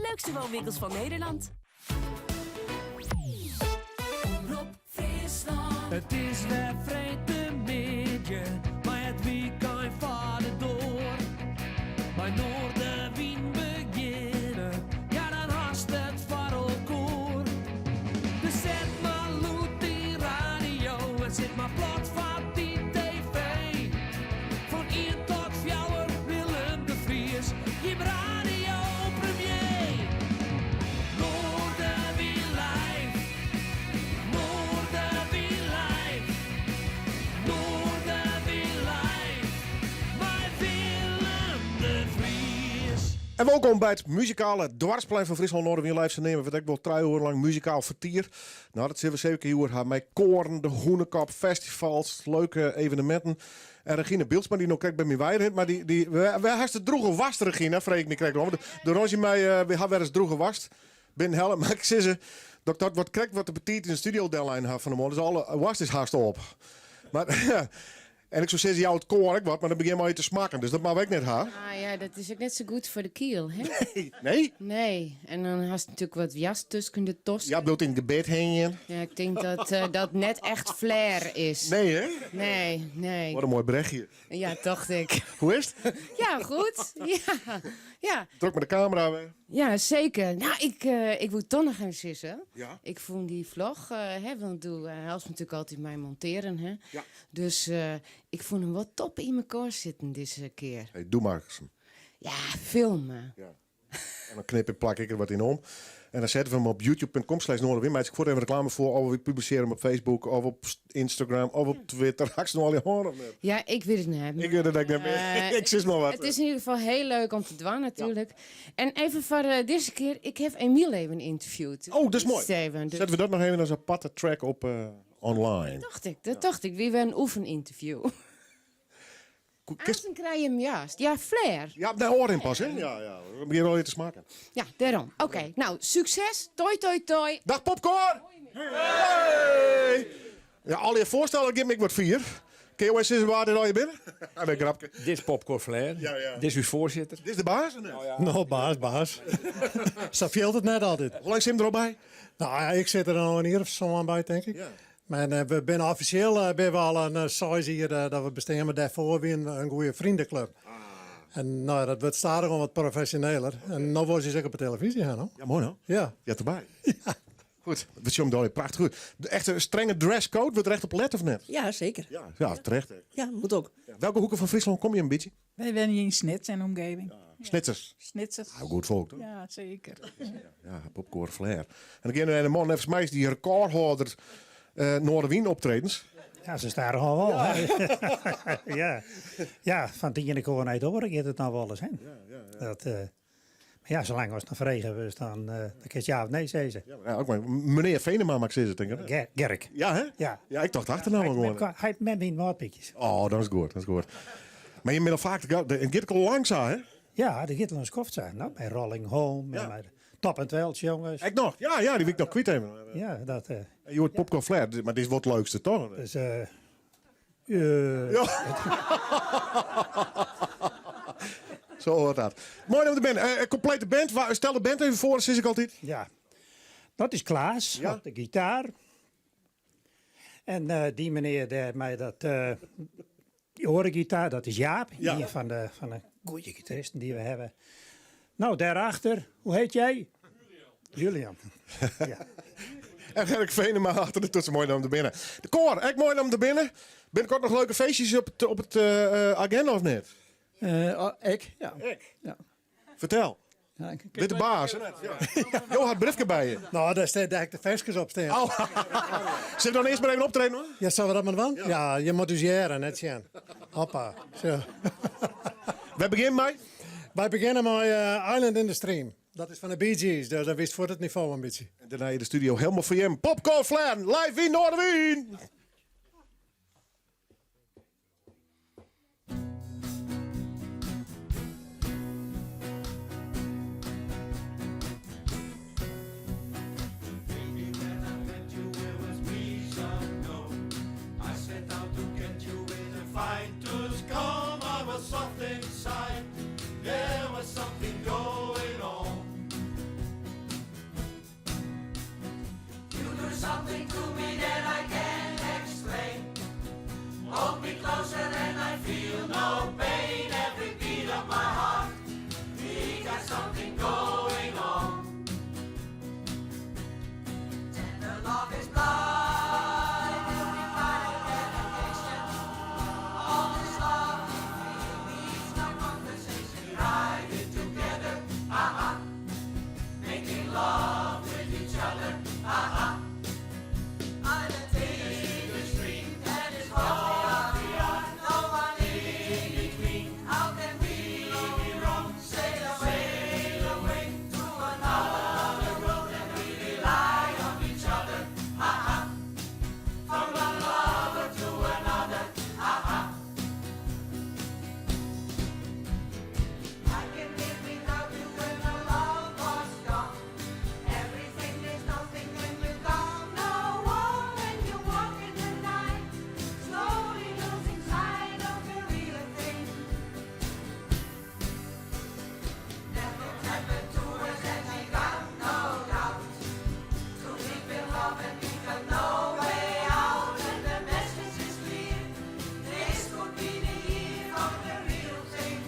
leukste woonwinkels van Nederland. Rob Friesland. Het is weer vrijdagmiddag, maar het weekend vaart door. Maar noordenwind beginnen, ja dan haast het voor elkaar. Dus zet maar loet die radio en zet maar plat van die tv. Van 1 tot 4 Willem de Vries, je radio premier. Noordenwind live, Noordenwind live, Noordenwind live, bij Willem de Vries. En welkom bij het muzikale dwarsplein van Friesland Noordenwind Live. Ze nemen wat ik wel 3 uur lang muzikaal vertier. Nou, dat zullen we zeker hier gaan met koren, de Hoenekop, festivals, leuke evenementen. En Regine Beeldsma, die nog kijk bij mij weinig, maar we heeft het droege wast, Regine, vreeg ik me krijg nog. De Ronje mij, we hebben wel eens droege wast. Binnen helm, maar ik zeg ze, dat wat krijgt wat de petiet in de studio deadline had van de morgen. Dus alle wast is haast op. Maar en ik zou zeggen, jou het koor ik wat, maar dan begin maar je te smaken. Dus dat mag ik net ha. Ah ja, dat is ook net zo goed voor de kiel, hè? Nee? Nee. En dan had je natuurlijk wat jas tussen de tos. Ja, bedoelt in het gebed heen. Ja, ik denk dat dat net echt flair is. Nee, hè? Nee. Wat een mooi berichtje. Ja, dacht ik. Hoe is het? Ja, goed. Ja. Druk met de camera weer. Ja, zeker. Nou, ik wil toch nog even sissen. Ja. Ik vond die vlog, want doe helpt natuurlijk altijd mij monteren, hè? Ja. Dus ik vond hem wel top in elkaar zitten deze keer. Hey, doe maar eens. Ja, filmen. Ja. En dan knip en plak ik er wat in om. En dan zetten we hem op youtube.com/Noordenwind. Maar ik voor even reclame voor. Of we publiceren hem op Facebook, of op Instagram, of op Twitter. Ga ik ze nog al je horen of net? Ja, ik weet het niet. Ik weet het ook niet meer. Ik zie maar wat. Het is in ieder geval heel leuk om te doen natuurlijk. En even voor deze keer, ik heb Emiel even interviewd. Oh, dat is mooi. Steven, dus Zetten we dat nog even als een aparte track op online. dat dacht ik. Wie weer een oefeninterview. Als dan krijg je hem juist. Ja, flair. Ja, daar hoor in pas, hè? Ja. We beginnen al je te smaken. Ja, daarom. Oké, nou, succes. Toi. Dag popcorn! Hey! Ja, al je voorstellen, geef me wat 4. Kun je wel eens waar dit al je binnen? Ah, een grapje. Dit is Popcorn Flair. Ja. Dit is uw voorzitter. Dit is de baas? Nee. Nou, baas. Zo viel het net altijd. Hoe lang zit hem er al bij? Nou ja, ik zit er al een uur of zo aan bij, denk ik. Ja. Maar we zijn officieel ben we al een size hier dat we bestemmen daarvoor weer een goede vriendenclub. En nou, dat wordt stadig al wat professioneler. En nu wordt ze ook op de televisie gaan, hoor. Ja, mooi nou. Ja. Je hebt erbij. Ja. Goed, we zien hem daar prachtig goed. De echte strenge dresscode, wordt er echt op let of net? Ja, zeker. Ja, terecht. Hè. Ja, moet ook. Ja. Welke hoeken van Friesland kom je een beetje? Wij wonen hier in Snits en omgeving. Snitsers. Snitsers. Nou, goed volk, toch? Ja, zeker. Ja, popcorn flair. En dan gaan we naar de man even mij die recordhouder Noordenwind optredens. Ja, ze staan er al wel. Ja. Ja, van 10 keer niet door. Ik heb het nou wel eens. Hè. Dat, maar ja, zolang als het nog regen was, dan kun je ja of nee zeggen. Ja, ook maar meneer Venema mag ze denk ik. Gerk. Ja, hè? Ja. Ja, ik dacht achternaam gewoon. Hij heeft met mijn woordpiekjes. Oh, dat is goed. Maar je bent al vaak, het gaat al langzaam, hè? Ja, de Gittel en Skoft zijn. Nou, bij Rolling Home, Ja. bij Top en Twelch, jongens. Ik nog. Ja, die wil ik nog kwijt hebben. Ja, dat... Je hoort popcorn flair, maar dit is wat het leukste, toch? Dus, Ja. Zo hoort dat. Mooi om de band. Een complete band. Stel de band even voor, dat is ik altijd. ja, dat is Klaas Ja. op de gitaar. En die meneer daar mij dat... die horengitaar, dat is Jaap. Ja. Een van de goede gitaristen die we hebben. Nou, daarachter, hoe heet jij? Julian. Ja. En Gerk Venema achter de toetsen. Mooi om te binnen. De koor, echt mooi om te binnen. Binnenkort nog leuke feestjes op het agenda of niet? Ik? Ja. Ja. Vertel. Ja, Dit de baas. Hè? Ja. Jo had briefje bij je. Nou, daar staat daar de versjes op staan. Oh. Zullen we dan eerst maar even optreden hoor? Ja, zullen we dat maar doen? Ja, je moet dus jaren, net zien. Hoppa. Zo. We beginnen mee. Wij beginnen met Island in the Stream. Dat is van de Bee Gees, dus dat wist voor het niveau een beetje. En daarna je de studio helemaal voor je. Popcorn Flair, live in Noordenwind. something to me that I can't explain. Hold me closer and I feel no pain. Every beat of my heart, we got something going on. Tender love is blind, undivided dedication. All this love we feel needs no conversation. Ride it together, making love with each other, Island in the stream, that is what we are. No one in between. How can we be wrong? Sail away to another road, and we rely on each other. From one lover to another. I can live without you when our love was gone. Everything is nothing when you're gone. No one when you walk in the night, slowly losing sight of the real thing. Nothing happened to us and we got no doubt. To live in love and we got no way out. And the message is clear. This could be the year of the real thing.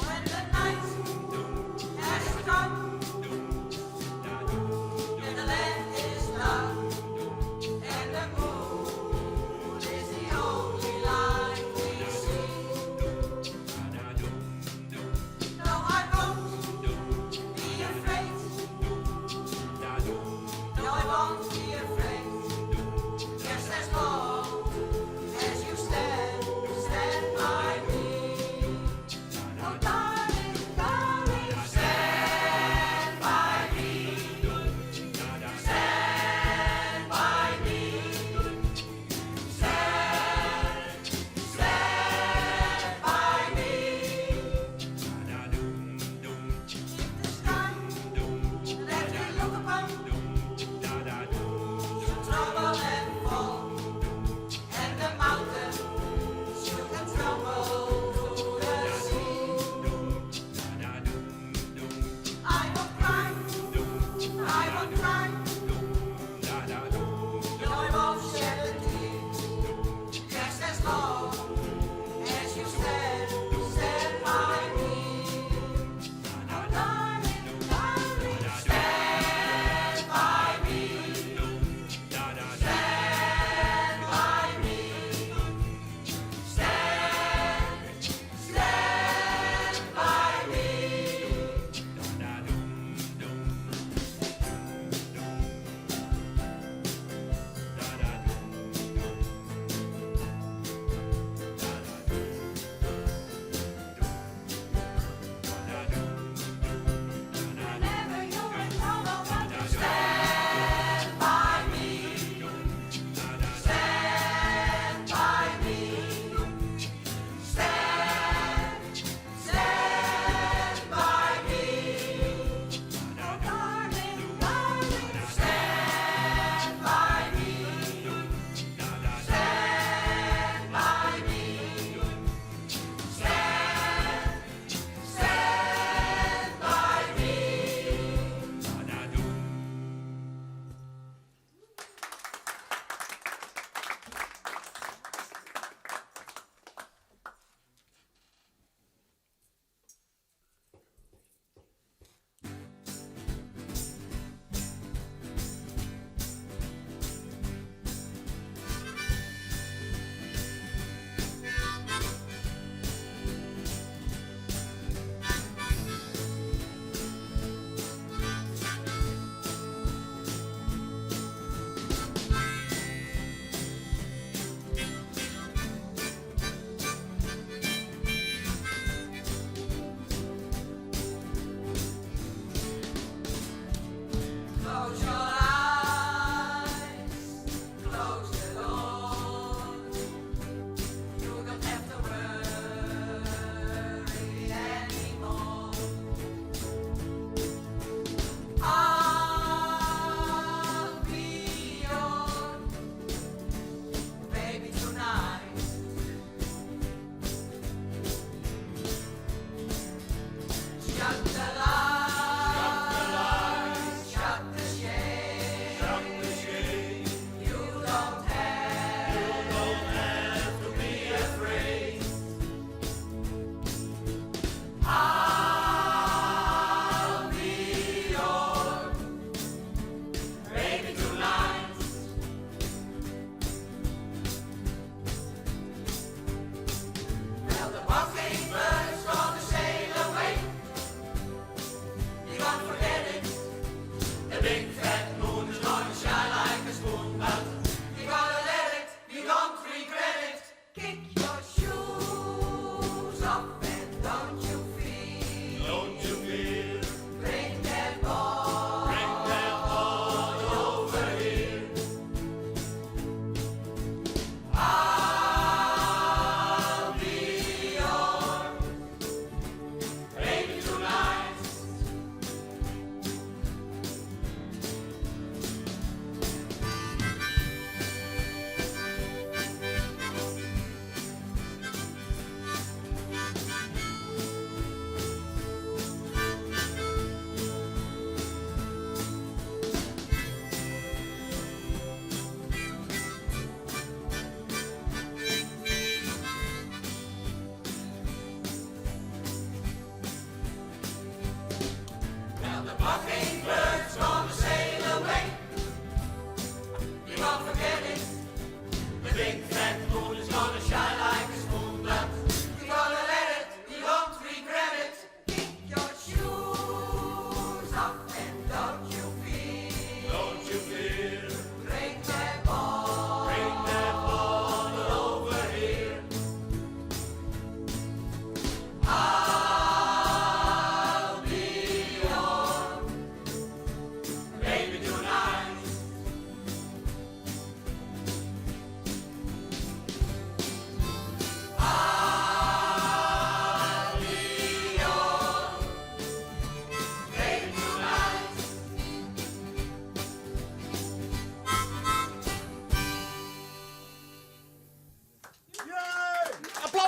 When the night has come and the land is dark and the moon is the only light we see. No, I won't be afraid. No, I won't be afraid. Just as long as you stand by me. Oh, darling, darling, stand by me. Stand by me. Stand by me. Keep the sky that we look upon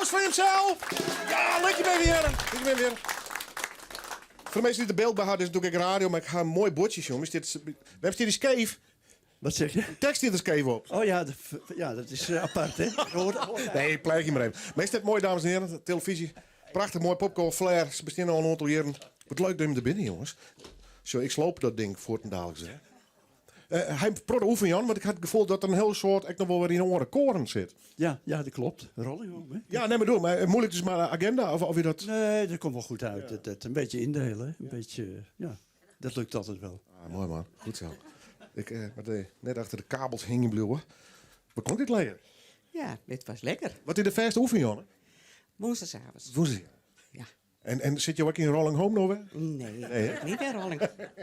applaus voor hemzelf. Ja, lekker mee weer. Voor de mensen die de beeld bij hadden, is natuurlijk ik radio, maar ik ga een mooi bordje, jongens. We hebben hier die skeef. Wat zeg je? Tekst hier de skeef op. Oh ja, dat is apart, hè? Nee, pleeg je maar even. Maar is dit mooi, dames en heren? Televisie. Prachtig mooi popcorn flair. Ze bestaan al een aantal jaren. Wat leuk dat je hem er binnen, jongens. Zo, ik sloop dat ding voor het dadelijk. Hij probeert oefenen, Jan, want ik had het gevoel dat er een heel soort, ik nog wel weer in oren koren zit. Ja, dat klopt. Rolling ook, hè? Ja, nee, maar doe. Maar moeilijk dus maar agenda, of je dat... Nee, dat komt wel goed uit. Het een beetje indelen, een beetje, dat lukt altijd wel. Ah, mooi man, goed zo. Net achter de kabels hingen bleven. Waar komt dit lekker? Ja, dit was lekker. Wat is de verste oefening, Jan? Woensdagavond. Woensdag. Ja. En zit je ook in Rolling Home nog weer? Nee, niet in Rolling.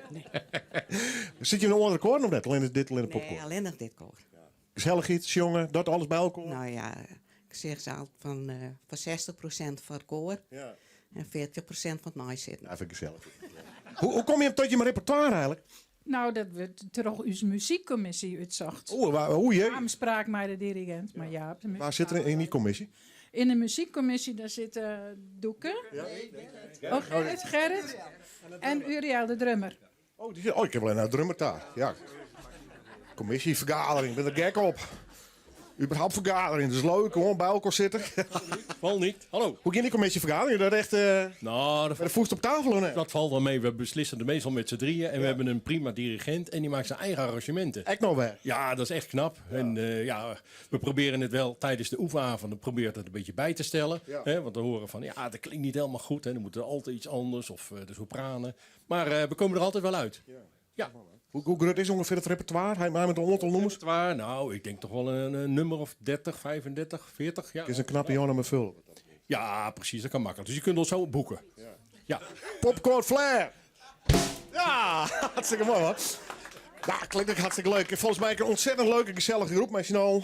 Nee, Zit je in een andere koor of net? Alleen dit, alleen de nee popcorn? alleen nog dit koor. Gezellig iets, jongen, dat alles bij elkaar? Nou ja, ik zeg ze altijd van 60% voor het koor Ja. en 40% van het naaizitten. Ja, vind ik gezellig. Hoe kom je tot je repertoire eigenlijk? Nou, dat werd toch uw muziekcommissie uitzocht. Hoe je? Samenspraak met de dirigent, maar ja. Waar zit er in die commissie? In de muziekcommissie, daar zitten Doeke. Oh, Gerrit. En Uriel, de drummer. Ik heb alleen een drummer daar. Ja. Commissievergadering, ik ben er gek op. Überhaupt vergadering, dat is leuk, gewoon bij elkaar zitten. Val niet. Hallo. Hoe ging die commissievergadering? Dat echt Nou, met de voet op tafel of nee? dat valt wel mee. We beslissen er meestal met z'n drieën. En we hebben een prima dirigent. En die maakt zijn eigen arrangementen. Echt nog weg. Ja, dat is echt knap. Ja. En we proberen het wel tijdens de oefenavonden het een beetje bij te stellen. Ja. Hè, want we horen van, ja, dat klinkt niet helemaal goed. Hè. Dan moet er altijd iets anders. Of de sopranen. Maar we komen er altijd wel uit. Ja. Hoe groot is ongeveer het repertoire? Hij met een aantal noemers. Waar? Nou, ik denk toch wel een nummer of 30, 35, 40. Ja, Het is een knappe Jan aan mijn vullen. ja, precies. Dat kan makkelijk. Dus je kunt ons zo boeken. Ja. Popcorn Flair! Ja, hartstikke mooi hoor. Ja, klinkt ook hartstikke leuk. Volgens mij een ontzettend leuke, gezellige groep. Maar als je nou...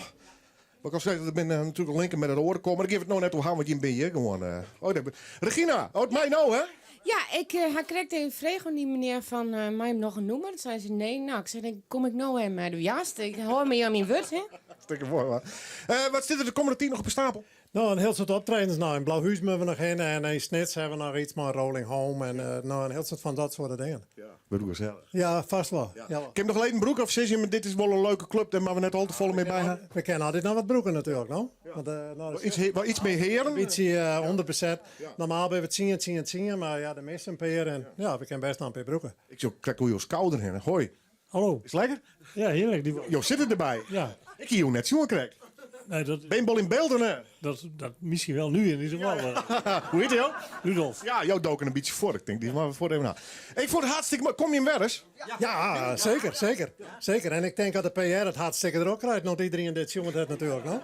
Wat ik al zei, ik ben natuurlijk al linker met het oren komen. Maar ik geef het nou net hoe gaan, want je ben je gewoon... Regina, het mij nou hè? Ja, ik kreeg even vraag aan die meneer van, mij hem nog een nummer? Toen zei ze, nee, nou, ik zei, kom ik nou hem de juist? Ik hoor me aan mijn woord, hè? Hartstikke mooi hoor. Wat zit er de komende 10 nog op een stapel? Nou, een heel soort optredens. Nou, in Blauwhuis moeten we nog heen en in Snits hebben we nog iets maar Rolling Home en nou, een heel soort van dat soort dingen. We doen gezellig. Ja, vast wel. Ja. Ik heb nog alleen een broek of zeg je, maar dit is wel een leuke club, daar maar we net al te volle mee bij hebben. We kennen altijd nog wat broeken natuurlijk, no? Want, Wel iets meer heren. Ietsje onderbezet. Normaal ben we het zien, maar ja, de meeste een paar en ja, we kennen best nog een paar broeken. Ik zie ook, kijk hoe je als kouder heen. Hoi. Hallo. Is het lekker? Ja, heerlijk. Jo, zit het erbij? Ja. Ik hier net zo krijg. Nee, dat, Ben je bol in beeld hè? dat misschien wel nu in ieder geval. Hoe heet je jou? Rudolf. Ja, jou doken een beetje voor. Ik denk, die maar voor even na. Ik vond het hartstikke mooi. Kom je hem wel eens? Ja, zeker. En ik denk dat de PR het hartstikke er ook krijgt. Nog iedereen dit jongen het natuurlijk, no?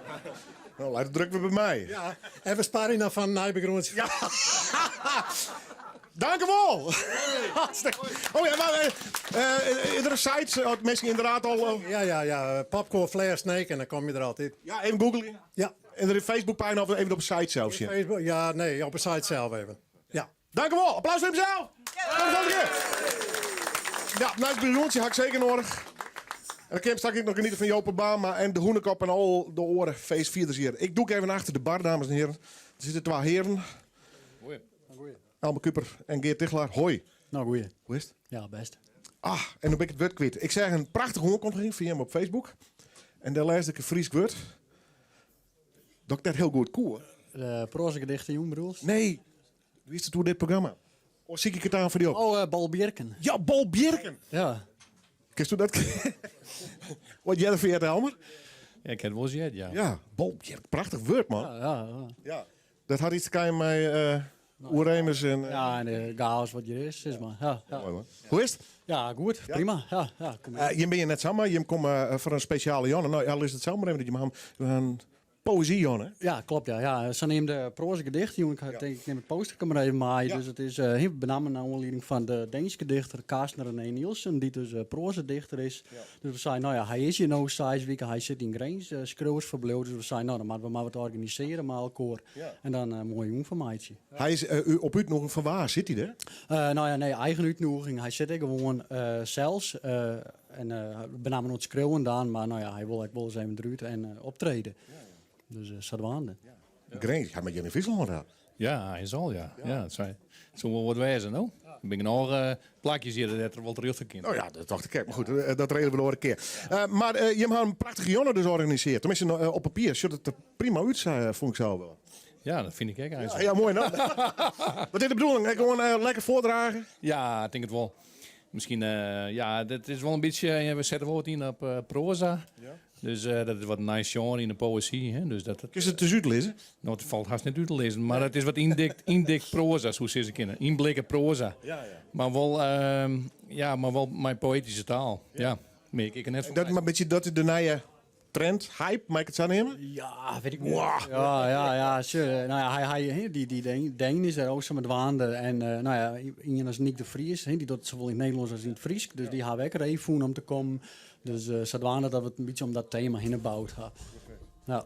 Nou, laat het druk weer bij mij. Ja. Even sparen nog van Nijbegroens. Ja. Dank u wel. Hartstikke. Oh ja, maar iedere site, mensen inderdaad al... Ja. Popcorn, Flair, Snake en dan kom je er altijd. Ja, even googlen. Ja. En er een Facebookpagina of even op de site zelfs. Ja. Facebook, ja, nee, op de site zelf even. Ja. Dank u wel. Applaus voor hemzelf. Tot de volgende keer. Ja, nou, het briljoentje had ik zeker nodig. En dan kan je straks nog genieten van Joop Obama en de hoenekop en al de oren feestvierders hier. Ik doe even achter de bar, dames en heren. Er zitten 2 heren. Elme Kuper en Geert Tichelaar. Hoi. Nou, goeie. Hoe is het? Ja, best. Ah, en dan ben ik het woord kwijt. Ik zeg een prachtige hoorkondiging via hem op Facebook. En daar lees ik een Fries woord. Dat ik dat heel goed koer. Prozegedichten, jong bedoel? Nee, wie is het door dit programma? Of zie ik het aan voor die op? Oh, Bal Bjerken. Ja, Bal Bjerken. Ja. Kist u dat? Wat jij ervoor, Helmer? Ja, ik heb het wel gezien, ja. Ja, Bal Bjerken. Prachtig woord, man. Ja. Ja. Dat had iets te kijken met Oeremers en... Ja, en de chaos wat je is, zeg maar. Ja. Mooi, man. Hoe is het? Ja, goed. Prima. Ja, kom maar. Je ben je net samen, je komt voor een speciale Jan. Nou, ja, is het zelf maar even dat je maar een poëzie, Jan, hè? Ja, klopt, ja. Ze neemt de prozegedichten, jong. Ik neem het poster maar even mee. Ja. Dus het is heel benamelijk naar aanleiding van de Deense dichter Carsten René Nielsen, die dus prozedichter is. Ja. Dus we zeiden, nou ja, hij is hier nou 6 weken, hij zit in Grijns, schreeuwers verbleven. Dus we zeiden, nou, dan moeten we maar wat organiseren, maar elkaar. Ja. En dan een mooi jong van meidje. Hij is op uitnodiging van waar zit hij, hè? Nou ja, nee, eigen uitnodiging. Hij zit er gewoon zelfs. En benamelijk het schreeuwen dan, maar nou ja, hij wil eens even eruit en optreden. Ja. Dus zat we aan. Grange, ja, met Jenny Friesland daar. Ja, hij zal, ja. Ja, het zou wel wat wijzen, nou. Ik ben nog plakjes hier dat er wel terug te kunnen. Oh ja, dat dacht ik. Kijk, maar goed, dat reden we nog een keer. Maar je hebt een prachtige jongen dus georganiseerd. Tenminste, op papier ziet het er prima uit, vond ik zo wel. Ja, dat vind ik ook eigenlijk. Ja, mooi nou. Wat is de bedoeling? Gewoon lekker voordragen? Ja, ik denk het wel. Misschien, ja, dat is wel een beetje, we zetten wel wat in op proza. Ja. Dus dat is wat nice genre in de poëzie. Hè? Dus dat, kun je het dus uitlezen? Nou, het valt haast niet uit te lezen, maar het is wat indikt proza, hoe ze kennen. Inblikken proza. Ja. Maar wel mijn poëtische taal. Ja, merk ik er net van. Dat, maar beetje dat is de nieuwe trend, hype, mag ik het zo nemen? Ja, weet ik niet. Wow. Ja, sure. Nou ja, hij die Deen is daar ook zo met waande. En nou ja, iemand als Nick de Vries, die doet het zowel in het Nederlands als in het Fries. Dus die hebben ook er even om te komen. Dus zodanig dat we het een beetje om dat thema heen gebouwd hebben. Ja.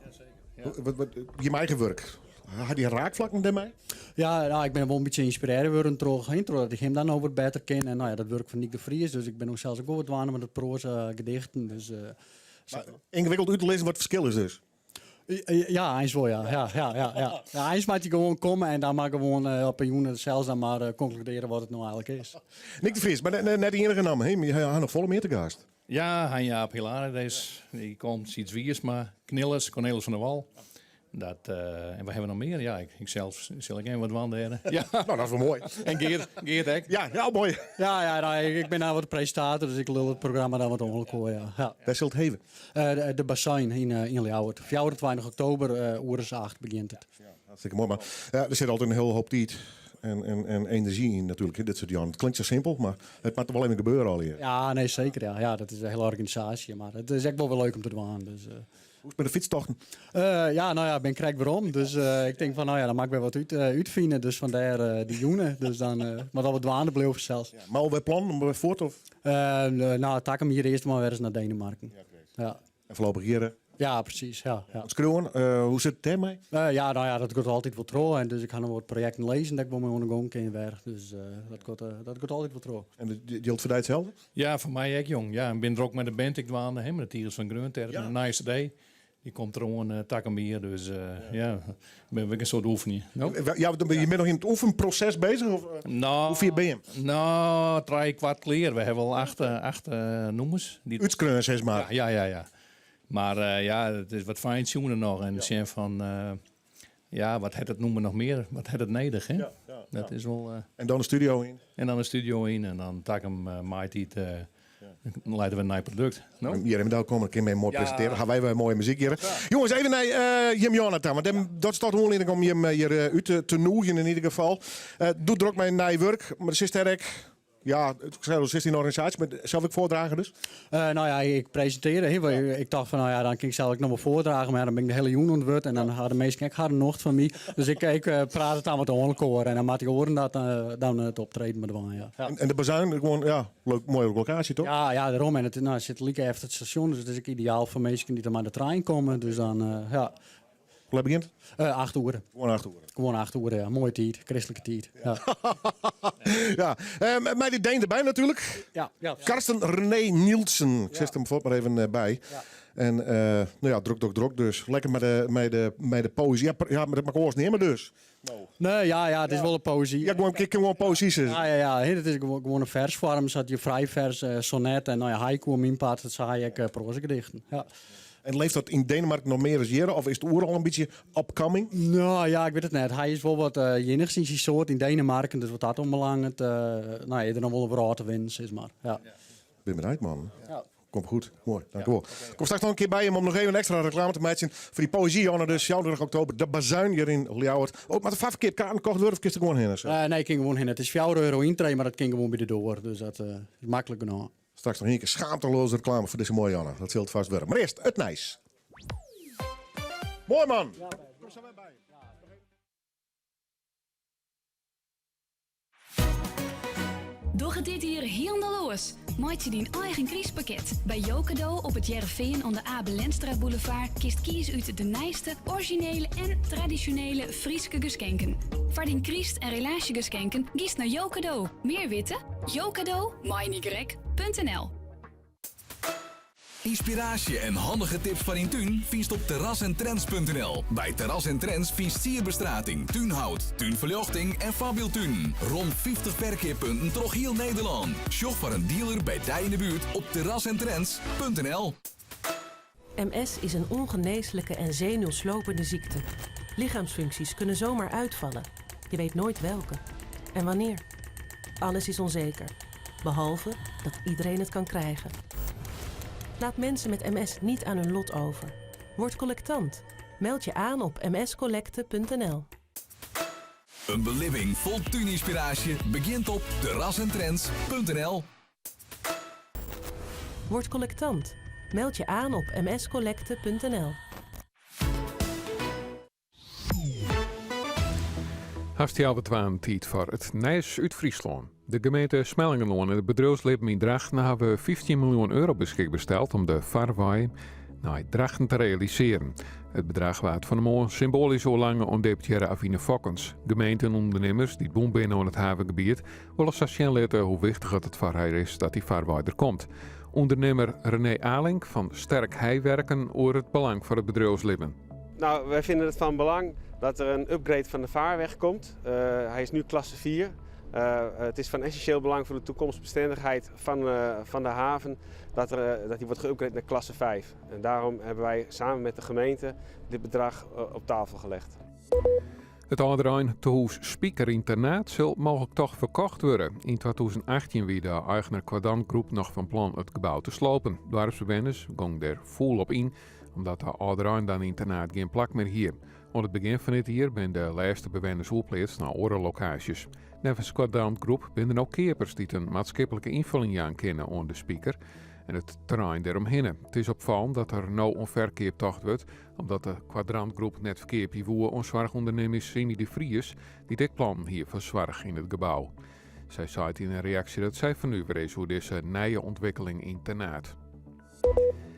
Je eigen werk. Had je raakvlakken daarmee? Ja, nou, ik ben wel een beetje geïnspireerd geworden doordat ik hem dan over beter ken. En nou ja, dat werk van Nick de Vries. Dus ik ben ook zelfs ook wat waande met het proza gedichten. Dus, ingewikkeld uit te lezen wat het verschil is dus. Ja, eens wel, ja. Ja, eens moet je gewoon komen en dan maar gewoon op een joen zelfs dan maar concluderen wat het nou eigenlijk is. Nick de Vries, maar net de enige naam. Je had nog volle meer te gast. Ja, Jaap Hilaris, die komt iets wiers, maar Knillers, Cornelis van der Wal. Dat, en we hebben nog meer. Ja, ik zelf zal ik even wat wandelen. Ja. Nou, dat is wel mooi. En Geert ook. Ja, mooi. Ja, nou, ik ben nou wat presentator, dus ik lul het programma dan wat ongeluk hoor. Ja. Daar zult het hebben. De Bassin in Ljouwert. 24 oktober, uur 8 begint het. Ja, hartstikke mooi. Maar ja, er zit altijd een heel hoop tijd en energie in natuurlijk. Dit soort jaren. Het klinkt zo simpel, maar het moet er wel even gebeuren al hier. Ja, nee, zeker. Ja, dat is een hele organisatie. Maar het is echt wel leuk om te doen. Dus, hoe is het met de fietstochten? Ja, nou ja, ik ben krijg waarom. Dus ik denk van, nou ja, dan maak ik weer wat uitvinden. Dus vandaar die joenen. Dus dan, maar dat we dwaande bleven zelfs. Ja, maar alweer plan om weer voort of? Nou, tak hem hier eerst maar weer eens naar Denemarken. Ja. En voorlopig hier? Ja, precies. Ja. Schreeuwen, hoe zit het ermee? Ja, nou ja, dat gaat altijd wat trouw. En dus ik ga nog wat projecten lezen dat ik wel mee ondergang kan weer. Dus dat gaat altijd wat trouw. En die geldt voor jou hetzelfde? Ja, voor mij ook jong. Ja, ik ben er ook met de band ik dwaande, met de Tigers van Grunterp. Een nice day. Die komt er gewoon takken meer, dus ja, ben ik een soort oefening. No? Ja, je bent nog in het oefenproces bezig? Of, nou, hoe ver ben je? Nou, 3 kwart kleer. We hebben wel 8 noemers. Uitskreun, zeg maar. Ja. Maar ja, het is wat fine-tunen nog. En zijn van, ja, wat het noemen nog meer? Wat het nodig, hè? Dat is wel... en dan de studio in? En dan de studio in. En dan tak hem maait iets... Dan leiden we een nieuw product. No? Hier hebben we daar komen, een keer mooi presenteren. Gaan wij weer mooie muziek hier. Ja. Jongens, even naar Jim Jonathan. Want dat staat gewoon om je hier uit te noeien in ieder geval. Doet er ook mijn nieuw werk. Maar de is sterk. Ja, ik zei al 16 organisaties, maar zelf ik voordragen dus? Nou ja, ik presenteerde. Ik dacht van, nou ja, dan kan ik zelf nog wel voordragen. Maar dan ben ik de hele joen ontwerd. En dan hadden de meesten een nocht van mij. Dus ik praat het aan met de hondenkoor. En dan maak ik horen dat dan het optreden met de wijn. Ja. En de bazuin, gewoon, ja, mooie locatie toch? Ja, daarom. En het zit liek even het station. Dus het is ook ideaal voor mensen die er maar de trein komen. Dus dan, ja... Hoe begint? 8 uur. Gewoon 8 uur, ja. Mooie tijd, christelijke tijd. Ja. Mij die Deen erbij natuurlijk. Ja. Karsten René Nielsen. Ik zet hem voor maar even bij. Ja. En nou ja, druk dus. Lekker met de poëzie. Ja, maar dat mag oors nemen dus. Nee, ja, het is wel een poëzie. Ja, gewoon poëzie. Ja. Het is gewoon een versvorm. Zat je vrij vers, sonnet en nou ja, haiku om mijn part. Dat zei ik proza gedichten. Ja. En leeft dat in Denemarken nog meer als hier? Of is het oer al een beetje upcoming? Nou ja, ik weet het net. Hij is wel wat jenigst in zijn soort in Denemarken. Dus wat dat onbelangrijk. Nou ja, er nog wel een verhaal te winnen, is maar. Ja. Ben benieuwd, man. Ja. Komt goed. Mooi, dankjewel. Okay. Kom straks nog een keer bij hem om nog even een extra reclame te maken voor die poëzie. Janne, dus 22 oktober. De bazuin hier in Ljouwert. Oh, maar de verkeerd kaarten kocht worden of kist er gewoon heen? Nee, ik ging gewoon heen. Het is €4 intree, maar dat ging gewoon bij de door. Dus dat is makkelijk genoeg. Straks nog een keer schaamteloze reclame voor deze mooie Janne. Dat zult vast worden. Maar eerst het nice. Mooi man. Ja, kom zo bij. Doch het dit hier hieldeloos. Maak je die eigen kriespakket. Bij Jokado op het Jereveen aan de Abel Lenstra Boulevard kiest kies uit de nijste, originele en traditionele Frieske geschenken. Voor die kriest en relatie geschenken kies naar Jokado. Meer weten? Jokado, Inspiratie en handige tips van in tuin vindst op terrassentrends.nl. Bij Terras en Trends vindst sierbestrating, tuinhout, tuinverlichting en fabieltuin. Rond 50 verkeerpunten door heel Nederland. Shop voor een dealer bij Dij in de buurt op terrassentrends.nl. MS is een ongeneeslijke en zenuwslopende ziekte. Lichaamsfuncties kunnen zomaar uitvallen. Je weet nooit welke. En wanneer. Alles is onzeker. Behalve dat iedereen het kan krijgen. Laat mensen met MS niet aan hun lot over. Word collectant. Meld je aan op mscollecte.nl. Een beleving vol tuininspiratie begint op terrassentrends.nl. Word collectant. Meld je aan op mscollecte.nl. Hartstikke betwaan tijd voor het Nijs uit Friesland. De gemeente Smellingenloon en het bedrijfsleven in Drachten hebben 15 miljoen euro beschikbaar gesteld om de vaarwij naar Drachten te realiseren. Het bedrag waard van de morgen symbolisch zo lang ondeputeren Avine Fokkens. Gemeenten en ondernemers die boom binnen aan het havengebied willen station letten hoe wichtig het voor haar is dat die vaarwij er komt. Ondernemer René Alink van Sterk Heiwerken over het belang voor het bedrijfsleven. Nou, wij vinden het van belang dat er een upgrade van de vaarweg komt. Hij is nu klasse 4. Het is van essentieel belang voor de toekomstbestendigheid van de haven dat die wordt geüpgrade naar klasse 5. En daarom hebben wij samen met de gemeente dit bedrag op tafel gelegd. Het Alderijn Tehoes Speaker Internaat zal mogelijk toch verkocht worden. In 2018 wie de eigenaar Quadrant Groep nog van plan het gebouw te slopen. Dorpsbewoners gingen er vol op in, omdat de Alderijn dan internaat geen plak meer hier. Aan het begin van dit jaar ben de laatste bewoners opgeleid naar andere locaties. Nevens Quadrant Groep zijn er ook keepers die een maatschappelijke invulling aan kennen aan de speaker en het terrein daaromheen. Het is opvallend dat er nou onverkeertocht wordt, omdat de Quadrantgroep net verkeerd woer aan zorgondernemers Semi de Vries die dit plan hier voor zorg in het gebouw. Zij zei in een reactie dat zij vernuver is hoe deze nieuwe ontwikkeling internaat.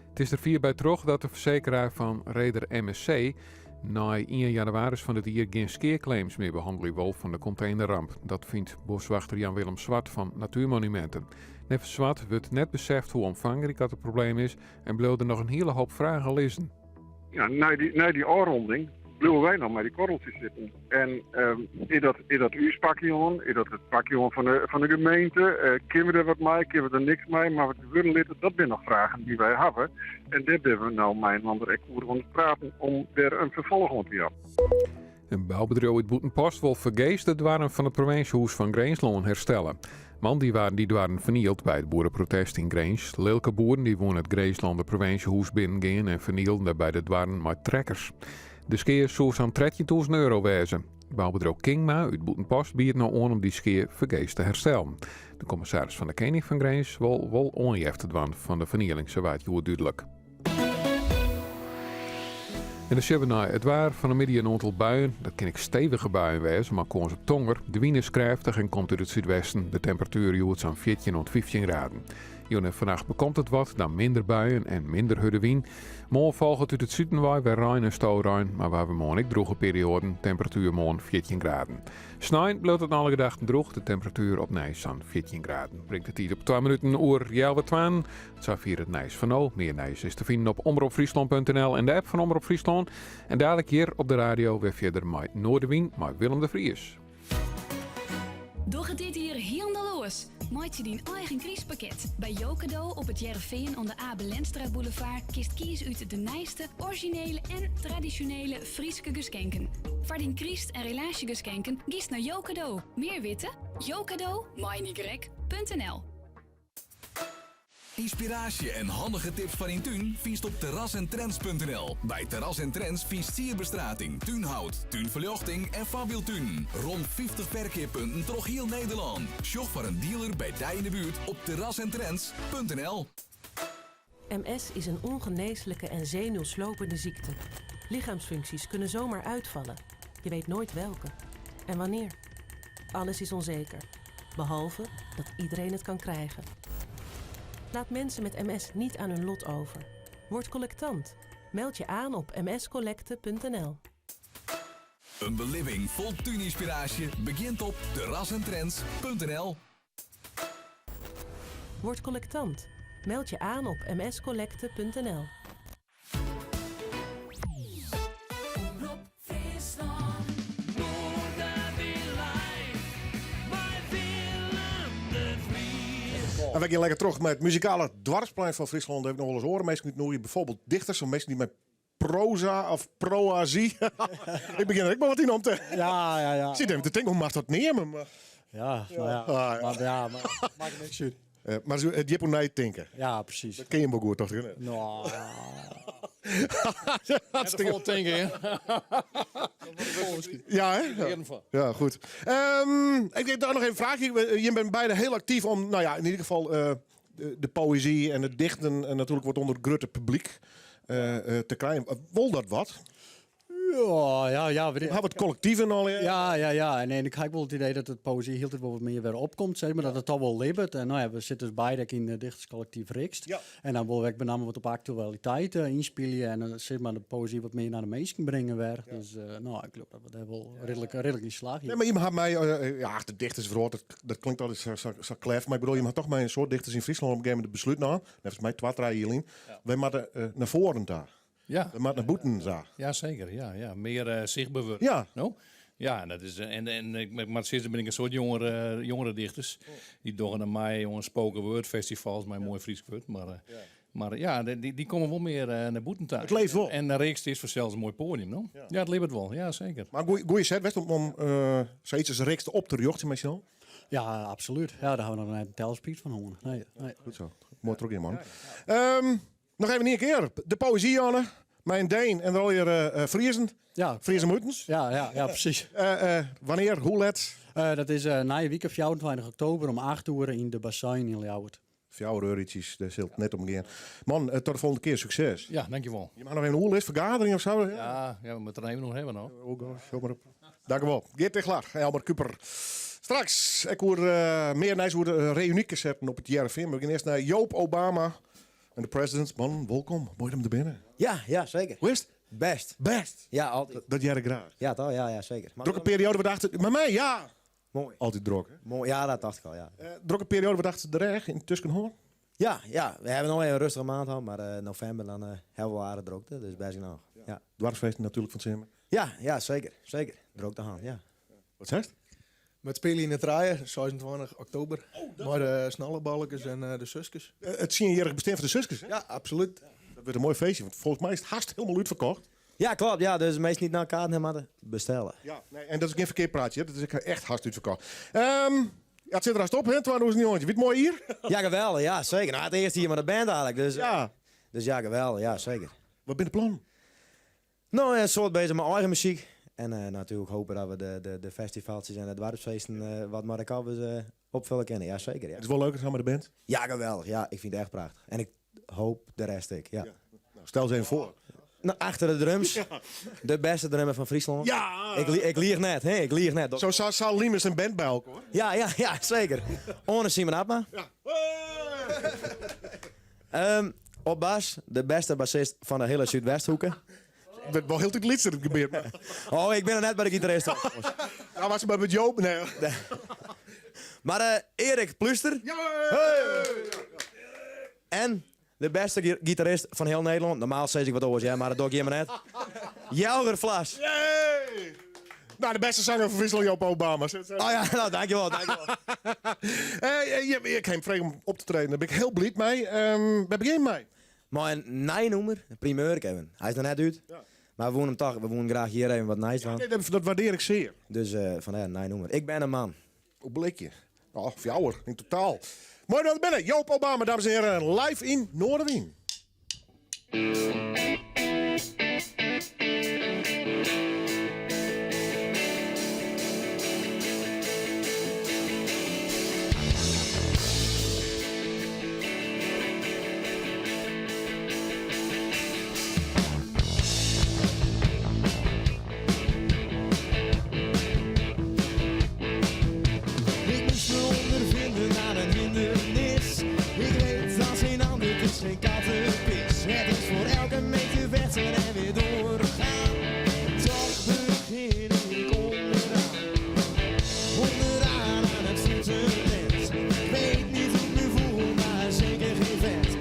Het is er 4 bij terug dat de verzekeraar van reder MSC na 1 januari van dit jaar geen skeerclaims meer behandelen wil van de containerramp. Dat vindt boswachter Jan-Willem Zwart van Natuurmonumenten. Nevens Zwart wordt net beseft hoe omvangrijk dat het probleem is en bleef er nog een hele hoop vragen lezen. Ja, na die afronding blijven wij nog met die korreltjes zitten. En is dat uw pakje, is dat het pakje van de gemeente? Kunnen we er wat mee, kunnen we er niks mee? Maar wat we willen litten, dat zijn nog vragen die wij hebben. En daar hebben we nou mijn ander ek over praten om er een vervolg op te hebben. Een bouwbedrijf uit Boetenpost wil vergeest het waren van het provinciehuis van Greensloon herstellen. Man die waren vernield bij het boerenprotest in Greens. Lelke boeren die woonden het Greensland provinciehuis binnengaan en vernielden bij de dwarren met trekkers. De skeer zou zo'n 13.000 euro wezen. Bouwbedrijf Kingma uit Boetenpost biedt nou aan om die skeer vergeest te herstellen. De commissaris van de Koning van Greens wil wel onjefted van de vernieling, zo waait je duidelijk. En de Sibbenai, het waar van de middag een aantal buien. Dat kan ik stevige buien wezen, maar kon ze tonger. De wind is krachtig en komt uit het zuidwesten. De temperatuur joert zo'n 14 tot 15 graden. En vannacht bekomt het wat, dan minder buien en minder harde wind. Morgen volgt het uit het zuiden weer rein en stooruin, maar waar we morgen ik droge perioden, temperatuur morgen 14 graden. Snijn blijft het alle gedachten droog, de temperatuur op Nijs aan 14 graden. Brengt het hier op 2 minuten oor Jelwe 12. Het zou hier het Nijs van O. Meer Nijs is te vinden op omroepfriesland.nl en de app van Omroep Friesland. En dadelijk hier op de radio weer verder met Noorderwien, met Willem de Vries. Doch het dit hier hieldeloos. Maak je die eigen kriespakket. Bij Jokado op het Jerveen aan de Abe Lenstra Boulevard kiest kies uit de nijste, originele en traditionele Frieske geschenken. Voor die kriest en relatiegeschenken kies naar Jokado. Meer weten? Jokado, mynigrek.nl. Inspiratie en handige tips van in tuin vindst op terrassentrends.nl. Bij Terras en Trends vindst sierbestrating, tuinhout, tuinverlichting en fabieltuin. Rond 50 verkeerpunten door heel Nederland. Shop voor een dealer bij Dij in de buurt op terrassentrends.nl. MS is een ongeneeslijke en zenuwslopende ziekte. Lichaamsfuncties kunnen zomaar uitvallen. Je weet nooit welke. En wanneer. Alles is onzeker. Behalve dat iedereen het kan krijgen. Laat mensen met MS niet aan hun lot over. Word collectant. Meld je aan op mscollecte.nl. Een beleving vol tuininspiratie begint op terrassentrends.nl. Word collectant. Meld je aan op mscollecte.nl. Omroep Friesland, Noorderwierlijf, bij Willem de Vries. En we gaan lekker terug met het muzikale dwarsplein van Friesland. Dat heb ik nog wel eens horen. Mensen nu bijvoorbeeld dichters, of mensen die met proza of proazie. Ik begin er ook maar wat in om te... Ja. Ik zit even te denken, hoe mag dat nemen? Maar... Ja, nou ja. Maar maakt het niks uit. Maar je hebt hoe naar je denken. Ja, precies. Dat ken je hem ook goed, toch? Nou, Hartstikke vol denken, hè? Ja, hè? Ja, goed. Ik denk daar nog even een vraagje. Je bent beide heel actief om, nou ja, in ieder geval de poëzie en het dichten en natuurlijk wordt onder het grote publiek te krijgen. Wil dat wat? Ja. We hebben het collectief en al. Ja. En ik heb wel het idee dat het poëzie heel wel wat meer weer opkomt, zeg maar. Dat het toch wel leeft. En nou ja, we zitten dus beide in het dichterscollectief Rikst. Ja. En dan wil ik met name wat op actualiteit inspelen. En dan zeg maar de poëzie wat meer naar de mensen brengen weer. Ja. Dus nou, ik geloof dat we daar wel redelijk in slagen. Nee, maar iemand had mij, de dichterswoord, dat klinkt altijd zo klef. Maar ik bedoel, je had toch mij een soort dichters in Friesland op een gegeven moment besluit nou. Volgens mij 2-3 hierin. Wij moeten naar voren daar. Ja. We moeten naar boeten daar. Ja, zeker. Ja. Meer zichtbaar. Ja. No? Ja, en dat is, maar sinds ben ik een soort jongere dichters. Die doen naar mij, jongens, spoken word festivals, mijn mooi Fries woord. Maar ja, die komen wel meer naar Boetentaal. Het leeft wel. En de Reeks is voor zelfs een mooi podium, no? Ja, het leeft wel. Ja, zeker. Maar goeie set, West, om zoiets als Reeks op te jochten met je. Ja, absoluut. Ja, daar gaan we nog een telspiet van horen. Nee. Goed zo. Mooi terug in, man. Nog even een keer. De poëzie, Janne. Mijn Deen en dan weer Friesen. Ja. Friesen Moetens. Ja, precies. Wanneer? Hoe let? Dat is na je week 24 oktober om 8 uur in de Bassin in Ljouwert. 4 eurotjes, daar zult net om gaan. Man, tot de volgende keer. Succes. Ja, dankjewel. Je mag nog even een hoe vergadering of zo? Ja, we moeten er even nog hebben. No? Zo maar op. Dankjewel. Geert Tegelaar, Elmer Kuper. Straks, ik hoor meer nice hoe de reunieke zetten op het JRV. We gaan eerst naar Joop Obama en de president. Man, welkom. Mooi om te binnen. Ja, zeker. Hoe is het? Best. Ja, altijd. Dat jij graag. Ja, toch? Ja, zeker. Drukke periode, we dachten... Maar mij, ja. Mooi. Altijd druk, hè? Mooi. Ja, dat dacht ik al, ja. Drukke periode, we dachten de reg in Tuskenhoorn. Ja. We hebben nog even een rustige maand gehad, maar november dan hebben we aardig drukte. Dus best nog. Ja. Dwarsfeest natuurlijk van Simmer. Ja, zeker. Drukte aan, ja. Wat zegt? Met spelen in het draaien, 26 oktober. Maar de snellebalkjes en de Suskes. Het 10-jarig bestaan van de Suskes, hè? Ja, absoluut. Dat wordt een mooi feestje, want volgens mij is het haast helemaal uitverkocht. Ja, klopt. Ja, dus meestal niet naar kaarten hebben bestellen. Ja, nee, en dat is geen verkeerd praatje, hè? Dat is echt haast uitverkocht. Ja, het zit er haast op, hè? 2009. Weet je mooi hier? Ja, geweldig. Ja, zeker. Nou, het eerste hier met de band eigenlijk. Dus ja. Dus ja, geweldig. Ja, zeker. Wat ben je plan? Nou, een soort bezig met eigen muziek. En natuurlijk hopen dat we de festivaltjes en de dwarpsfeesten wat Marokkaans opvullen kunnen. Ja, zeker. Ja. Het is wel leuk samen met de band? Ja, geweldig. Ja, ik vind het echt prachtig. En ik hoop de rest ik. Ja. Nou, stel ze even voor. Nou, achter de drums. Ja. De beste drummer van Friesland. Ja! Ik lieg net, hè? Ik lieg net. Zo zal Liemers een band bij elkaar, hoor. Ja, zeker. Onder Simon Apma. Ja. Op bas, de beste bassist van de hele Zuidwesthoeken. Ik ben wel heel te glitser het gebeurt. Maar. Oh, ik ben er net bij de gitarist. Nou, was ze maar met Joop? Nee. Maar Erik Pluster. Ja! Hey! En de beste gitarist van heel Nederland. Normaal zeg ik wat oors, ja, maar dat doe ik hier maar net. Jelger Vlas. Yay! Nou, de beste zanger van Friesland, Joop Obama. Oh ja, nou, dankjewel. Ik heb hem vrij om op te treden. Daar ben ik heel blij mee. Waar begin je mee? Maar een nijnoemer, een primeur, Kevin. Hij is er net uit. Ja. Maar we wonen graag hier even wat nice van. Ja, dat waardeer ik zeer. Dus vandaar, nijnoemer. Ik ben een man. Hoe blik je? Oh, fjouwer, in totaal. Mooi dat we binnen. Joop Obama, dames en heren, live in Noorderwien. Geen kattenpis, het is voor elke meter wedstrijd en weer doorgaan. Toch begin ik onderaan aan het fundament. Ik weet niet hoe ik me voel, maar zeker geen vent.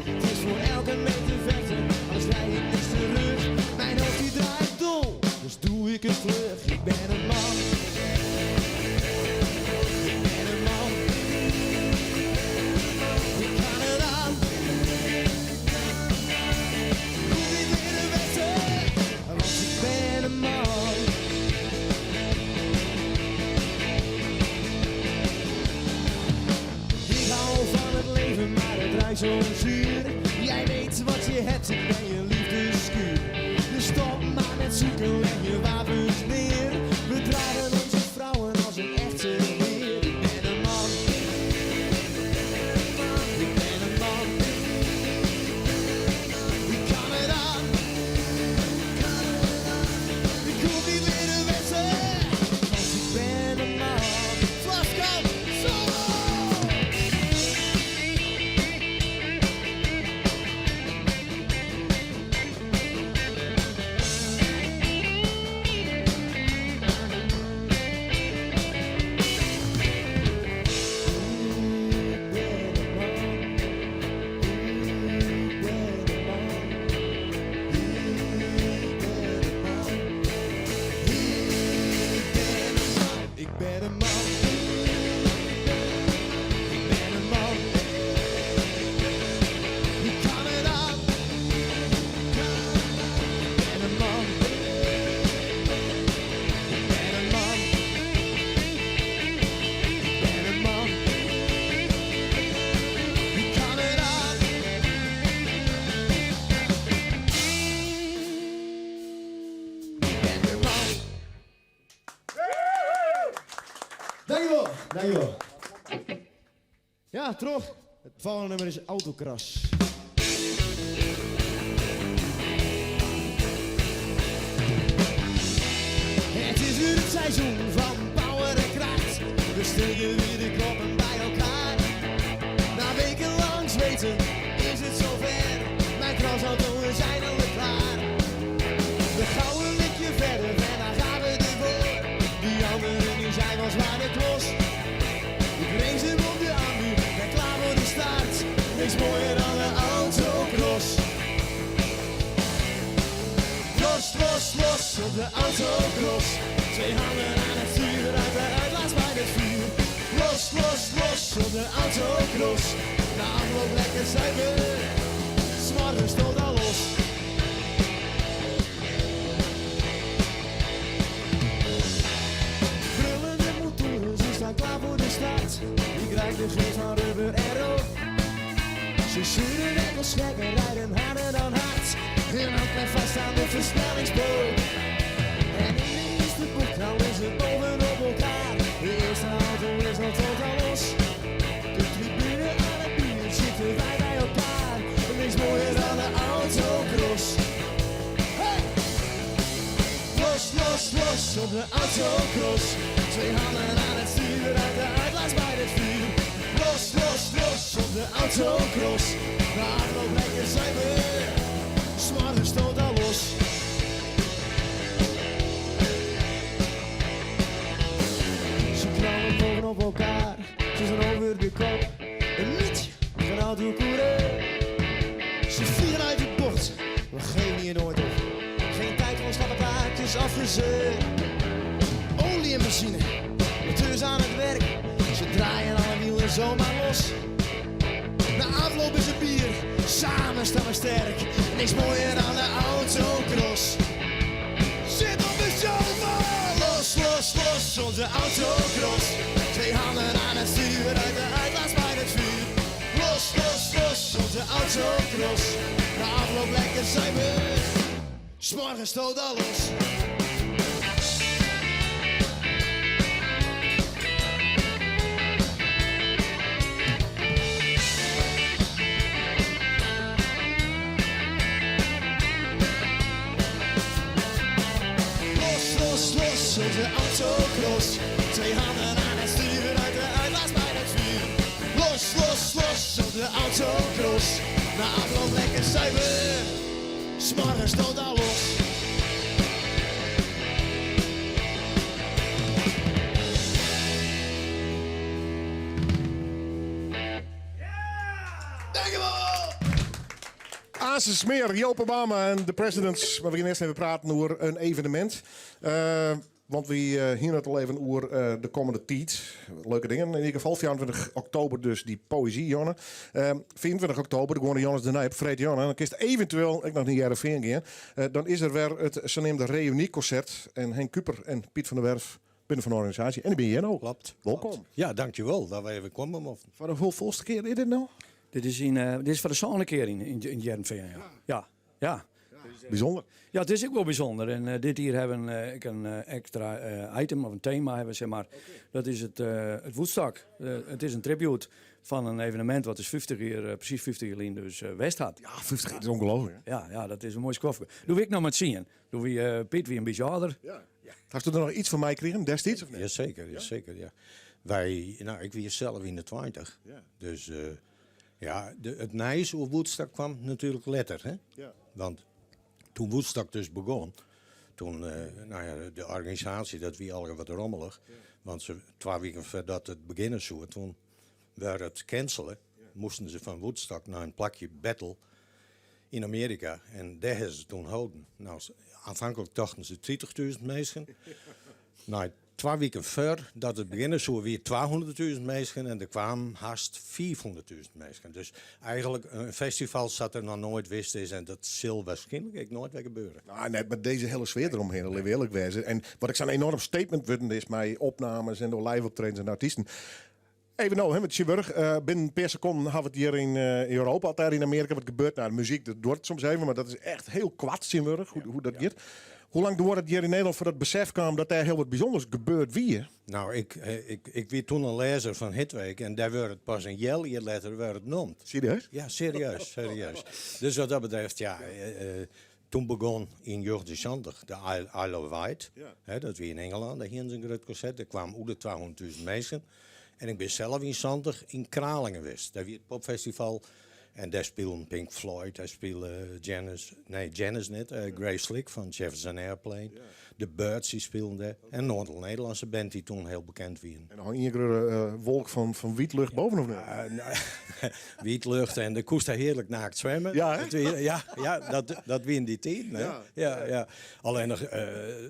Dankjewel. Ja, terug. Het volgende nummer is Autocross. Het is weer het seizoen van power en kracht. We steken weer de koppen bij elkaar. Na wekenlang zweten is het zover. Mijn crossauto is eindelijk klaar. We gaan een beetje verder en dan gaan we ervoor. Die anderen die zijn wel zwaar de klos. Ik race hem op de ambu, ben klaar voor de start. Niks mooier dan een autocross. Los, los, los op de autocross. Twee handen aan het stuur, uit de uitlaat bij het vuur. Los, los, los op de autocross. Na afloop lekker zuiver, 's morgens tot al los. Brullende motoren, ze staan klaar voor de start. Ik krijg de geest van rubber en rood. Ze zuren en wel schekken, rijden harder dan hard. Hun hand blijft vast aan de versnellingsboot. En in de eerste bocht houden ze bovenop elkaar. De eerste auto is al totaal los. De tribune aan het bier zitten wij bij elkaar. Niks mooier dan de autocross. Hey! Los, los, los op de autocross. Twee handen aan het stuur, uit de uitlaat bij het vuur. Los, los, los op de autocross. De afloop lekker zuiver. 's morgens tot al los. Ze knallen bovenop elkaar, ze zijn over de kop. Een liedje van autocoureur. Ze vliegen uit het bocht, we geven hier nooit op. Geen tijd voor stappenplaatjes afgezeurd. Olie en machine, moteurs aan het werk. Ze draaien alle wielen zomaar los. Na afloop is het bier, samen staan we sterk. Niks mooier dan de autocross. Zit op de sofa, los, los, los, onze autocross. Twee handen aan het stuur, uit de uitlaat bij het vuur. Los, los, los, onze autocross. Na afloop lekker zuiver, 's morgens tot al los. Onze autocross. Twee handen aan het stuur, uit de uitlaat bij het vuur. Los, los, los op de autocross. Na afloop lekker zuiver, 's morgens tot al los. Azen Smeer, Joop Obama en de presidents. Maar we gaan eerst even praten over een evenement. Want we hier het al even over de komende tijd. Leuke dingen. In ieder geval 24 oktober dus die poëzie, Jonne. 24 oktober, dan gaan Jonas de Nijp, Fred Jonne. En dan kist eventueel, ik nog niet jaren gaan. Dan is er weer het zogenaamde reunieconcert. En Henk Kuper en Piet van der Werf binnen van de organisatie. En die ben je nou. Klopt. Welkom. Ja, dankjewel dat wij even komen. Voor de volste keer is dit nou? Dit is voor de zo'n keer in Jervin. Ja. Bijzonder. Ja, het is ook wel bijzonder. En dit hier hebben we een extra item of een thema hebben, zeg maar. Okay. Dat is het Woodstock. Het is een tribute van een evenement wat is precies 50 jaar in dus West had. Ja, 50 jaar is ongelooflijk. Ja, dat is een mooi skofje. Doe ik nog met zien. Doe we Piet weer een beetje ouder. Ja. Hast u er nog iets van mij gekregen destijds? Of niet? Jazeker. Ja. Ik was zelf in de 20. Ja. Dus het nice over Woodstock kwam natuurlijk later. Hè? Ja. Want toen Woodstock dus begon, toen de organisatie, dat wie al wat rommelig. Ja. Want 2 weken voordat het beginnen zou, toen werd het cancelen. Ja. Moesten ze van Woodstock naar een plakje Battle in Amerika. En daar hebben ze toen houden. Nou, aanvankelijk dachten ze 30.000 mensen. Nou, 2 weken voor dat het beginnen zou weer 200.000 mensen en er kwamen haast 400.000 mensen. Dus eigenlijk een festival zat er nog nooit wist is en dat zal waarschijnlijk nooit weer gebeuren. Nou, net met deze hele sfeer eromheen, al eerlijk wezen. En wat ik zo'n enorm statement vind is met opnames en door live optredens en artiesten. Even nou, met Chirurg. Binnen een paar seconden hebben we het hier in Europa, altijd in Amerika, wat gebeurt. Nou, de muziek, dat wordt soms even, maar dat is echt heel kwad, Chirurg, hoe dat gaat. Hoe lang duurde het hier in Nederland voor dat besef kwam dat er heel wat bijzonders gebeurt wie? Nou, ik werd toen een lezer van Hitweek en daar werd het pas een jaar later werd het genoemd. Serieus? Ja, serieus. Dus wat dat betreft, ja... toen begon in 1960 de Isle of Wight. Ja. Dat weer in Engeland, daar hier een groot concert. Er kwamen over de 200.000 mensen. En ik ben zelf in 60 in Kralingen geweest. Daar weer het popfestival. En daar speelden Pink Floyd, daar speelde Janis niet, Grace Slick van Jefferson Airplane. Ja. De Birds die speelden daar. En een aantal Nederlandse band die toen heel bekend waren. En dan hang je een wolk van wietlucht bovenop. Wietlucht en de koest daar heerlijk naakt zwemmen. Ja, dat win die tijd. Ja. Alleen nog,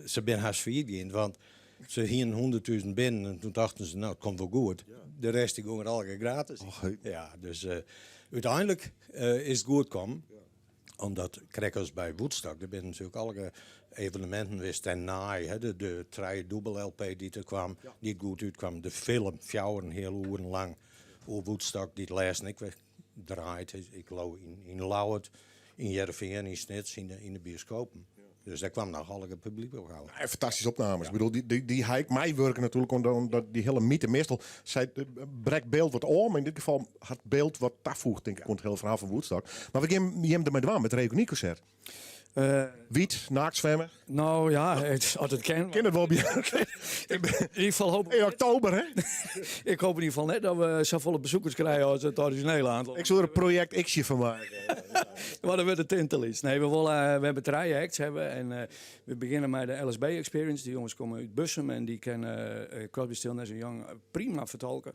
ze ben haast failliet, want ze hingen 100.000 binnen en toen dachten ze, nou, het komt wel goed. Ja. De rest die gingen al gratis. Ja, dus uiteindelijk is het goed gekomen. Ja. Omdat, kijk als bij Woodstock, er zijn natuurlijk alle evenementen geweest en naai. De trein dubbel LP die er kwam, die goed uitkwam. De film, 4 heel uren lang, over Woodstock, die het laatst ik draait. Ik geloof in Lauwert, in Jereveen, in Snits, in de bioscopen. Dus daar kwam nog alle publiek op houden. Ja, fantastische opnames. Ik bedoel, die hijk mij werken natuurlijk omdat die hele mythe meestal breekt beeld wat om. Maar in dit geval had beeld wat toevoegt, denk ik, komt het hele verhaal van Woodstock. Maar we gaan ermee doen met het Reunieconcert. Wiet, naakt zwemmen. Nou ja, het is altijd ken. Ken het wel bij. In ieder geval hoop in oktober, hè? Ik hoop in ieder geval net dat we zo volle bezoekers krijgen als het originele aantal. Ik zou er een project X'je van maken. Maar dan werd het tintel is. Nee, we hebben 3 acts hebben en we beginnen met de LSB Experience. Die jongens komen uit Bussum en die kennen Crosby, Stills & Young prima vertolken.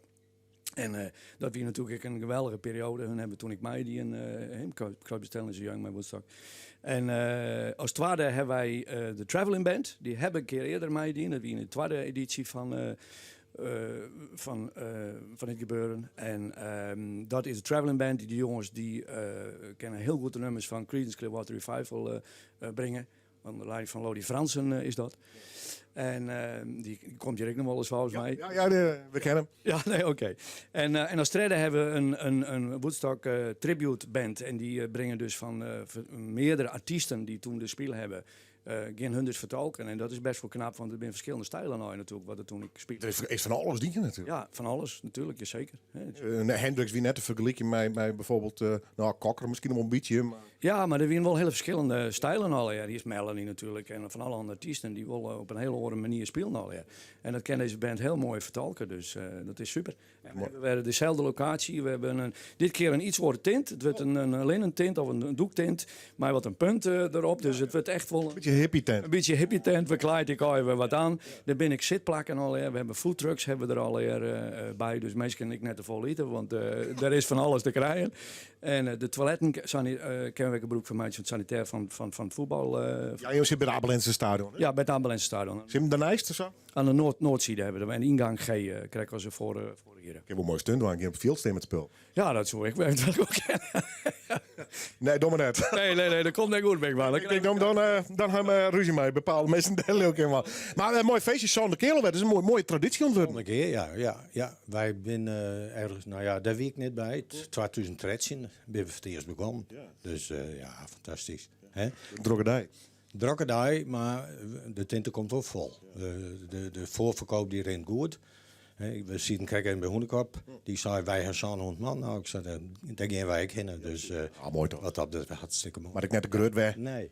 En dat was natuurlijk een geweldige periode. Hun hebben toen ik mij die in Crosby, Stills & Young met Woodstock. En als tweede hebben wij de Traveling Band. Die hebben een keer eerder mij die. Dat was in de tweede editie van het gebeuren. En dat is de Traveling Band. Die jongens die kennen heel goed de nummers van Creedence Clearwater Revival brengen. Onder de leiding van Lodi Fransen is dat. En die komt direct nog wel eens volgens mij. Ja, we kennen hem. Ja, nee, oké. En als derde hebben we een Woodstock tribute band. En die brengen dus van meerdere artiesten die toen de speel hebben. Gaan hun dus vertolken. En dat is best wel knap, want er zijn verschillende stijlen nou natuurlijk, wat er toen ik speelde. Er is van alles dingen natuurlijk. Ja, van alles natuurlijk, jazeker. Hendrix wie net te vergelijken met bijvoorbeeld Cocker, misschien nog een beetje. Maar... Ja, maar er zijn wel hele verschillende stijlen al. Ja. Die is Melanie natuurlijk en van alle andere artiesten die willen op een hele andere manier spelen al. Ja. En dat kan deze band heel mooi vertolken, dus dat is super. En we hebben dezelfde locatie. We hebben dit keer een iets andere tint. Het wordt een linnen tint of een doektint, maar wat een punt erop. Dus het wordt echt wel een beetje hippie tent. We kleiden ik al wat aan. Daar ben ik zitplakken al. We hebben foodtrucks hebben er al bij. Dus meestal kan ik net te vol eten, want er is van alles te krijgen. En de toiletten kennen we een beroep van mij, het sanitair van het voetbal. Ja, je zit bij het Abelense Stadion. Hè? Ja, bij het Abelense Stadion. Zit je daarnaast of zo? Aan de noordzijde hebben we een ingang G krijgen we voor hier. Ik heb wel een mooi stunt, want ik heb op field staan met het spul. Ja, dat zou ik wel ook kennen. Nee, doe maar net. Nee, dat komt niet goed mee. Ik denk dan gaan we ruzie mee. Bepaalde mensen delen ook helemaal. Maar een mooi feestje, zonder kerel werd. Dat is een mooie traditie ontworpen. Ja. Wij zijn ergens, nou ja, daar weet ik net bij. 2013 ben we voor het eerst begonnen. Ja. Dus ja, fantastisch. Drokkerdij, maar de tinten komt wel vol. De voorverkoop die rent goed. We zien kijken bij Hoenekop. Die zei wij hebben zo'n 100 man. Nou, ik zei daar gaan wij kennen. Dus mooi toch? Wat dat is hartstikke mooi. Maar ik net de groot weg. Nee.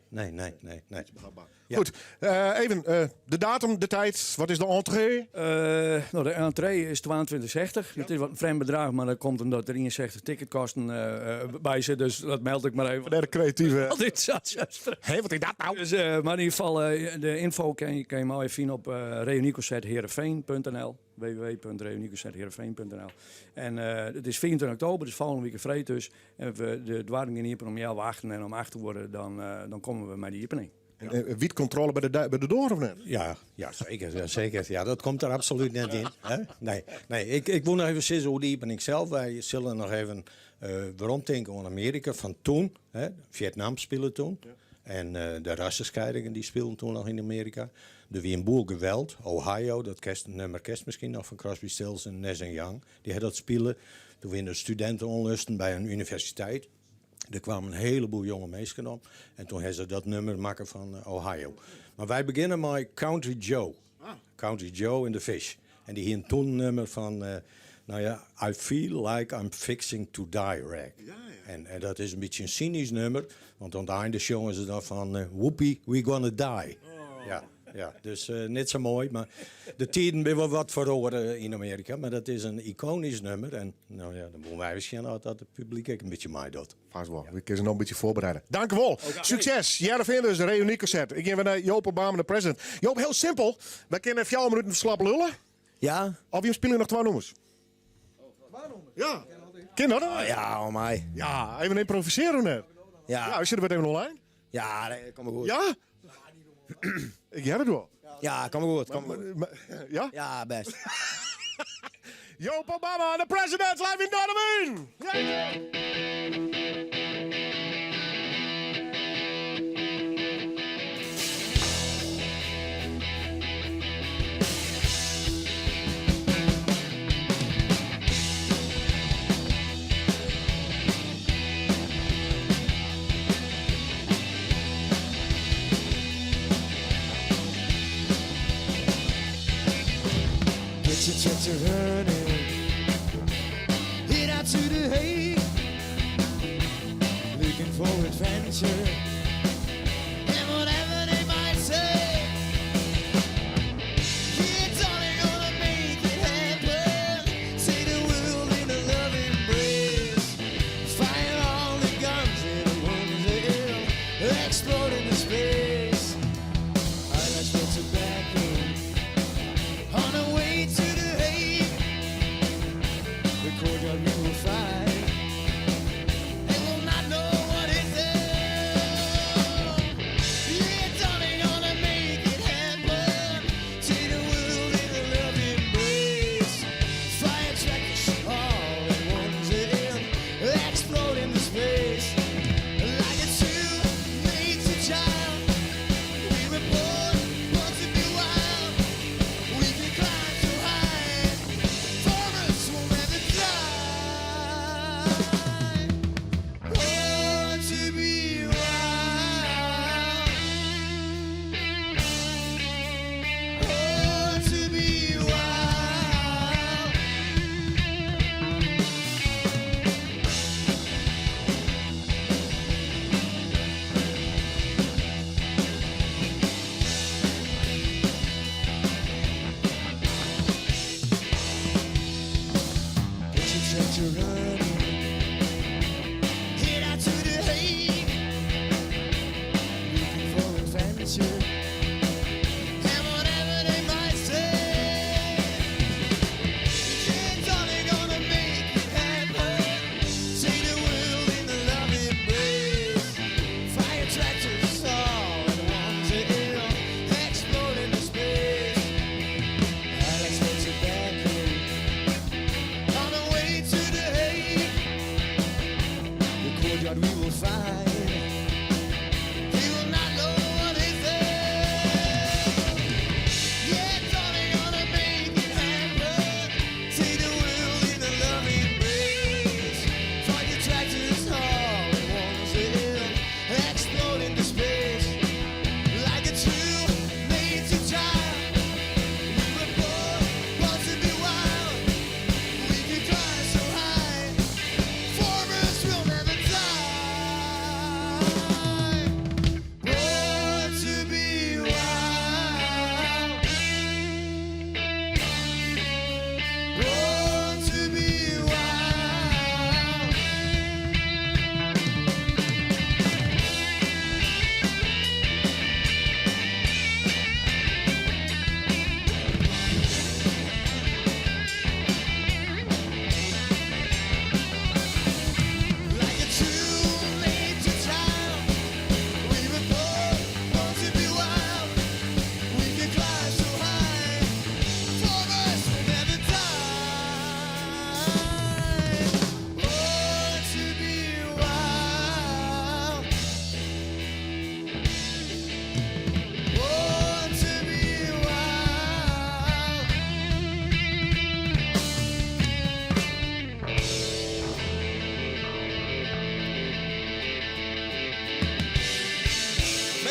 Ja. Goed, even de datum, de tijd. Wat is de entree? Nou, de entree is 22,60. Het is wat een vreemd bedrag, maar dat komt omdat er 61 ticketkosten bij zitten. Dus dat meld ik maar even. De creatieve. Wat is dat? Wat is dat nou? Dus, maar in ieder geval, de info kan je maar even vinden op reunieconcertherenveen.nl. www.reunieconcertherenveen.nl. En het is 24 oktober, dus volgende week vrij dus. En we de dwaring in Iepen om jou wachten en om 8 te worden, dan komen we met die Iepening. En wietcontrole bij de door of net? Ja, zeker. Ja, dat komt er absoluut net in. Hè? Nee. Ik wil nog even zeggen hoe die en ik zelf. Wij zullen nog even ronddenken aan Amerika van toen. Hè? Vietnam spelen toen. Ja. En de rassenscheidingen die speelden toen nog in Amerika. Er wie een boel geweld, Ohio, dat nummer kerst misschien nog van Crosby, Stills en Nash Young. Die had dat spelen. Toen weer de studenten onlusten bij een universiteit. Er kwamen een heleboel jonge meisjes op. En toen hebben ze dat nummer maken van Ohio. Maar wij beginnen met Country Joe. Country Joe in the Fish. En die hier een toonnummer van... I feel like I'm fixing to die, Rag. En dat is een beetje een cynisch nummer. Want aan het einde zongen ze dan van... Whoopie, we gonna die. Ja, dus niet zo mooi. Maar de tijden zijn wel wat verloren in Amerika. Maar dat is een iconisch nummer. En dan moeten wij waarschijnlijk dat het publiek ook een beetje mij doet. Vast wel. We kunnen nog een beetje voorbereiden. Dank u wel. Okay. Succes. Jervin dus, de reunieconcert. Ik geef naar Joop Obama, de president. Joop, heel simpel. Wij kunnen even 4 minuten slap lullen. Ja. Of je spelen nog 2 nummers. Ja. Ken dat? Ja, om mij. Ja, even improviseren net. Ja, we zitten weer even online. Ja, dat komt goed. Ja? Ik ga het wel. Ja, kom goed. Ja? Ja, best. Joop Obama, de president, live in Donovan! Get your tractor running, head out to the hay, looking for adventure, and whatever they might say, yeah, darling, gonna make it happen, take the world in a loving embrace, fire all the guns in the wounds, explode into space, I like your tobacco, on the way to the hay, the courtyard you will find, they will not know what is there. Yeah, darling, gonna make it happen, take the world in a loving embrace, fire tractors all at one's end, explode into space, like a two made to jive.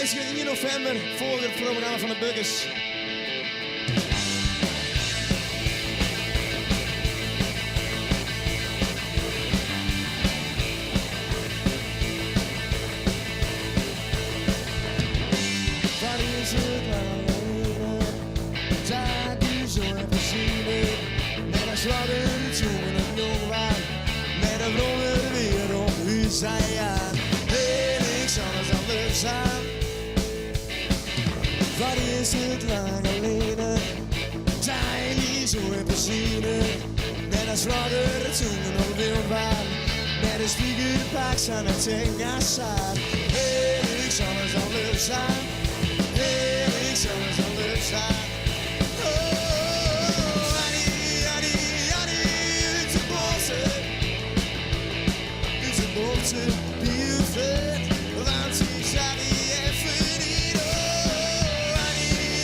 Dinsdag 1 november volgt het programma van de Buggers. Waar is het nou? Tijd die zo even zien. Met een slagger toen het jong was. Met een brommer weer op u zijn ja. En niks anders dan leuk zijn. Wat is het lang geleden? Tijd die zo even zien. Met een slagger toen het nog wild was. Met een spiegelpak aan het tengassaar. En niks anders dan leuk zijn. En niks anders dan leuk zijn. Te buurt, want die zag je even niet. Oh, Annie,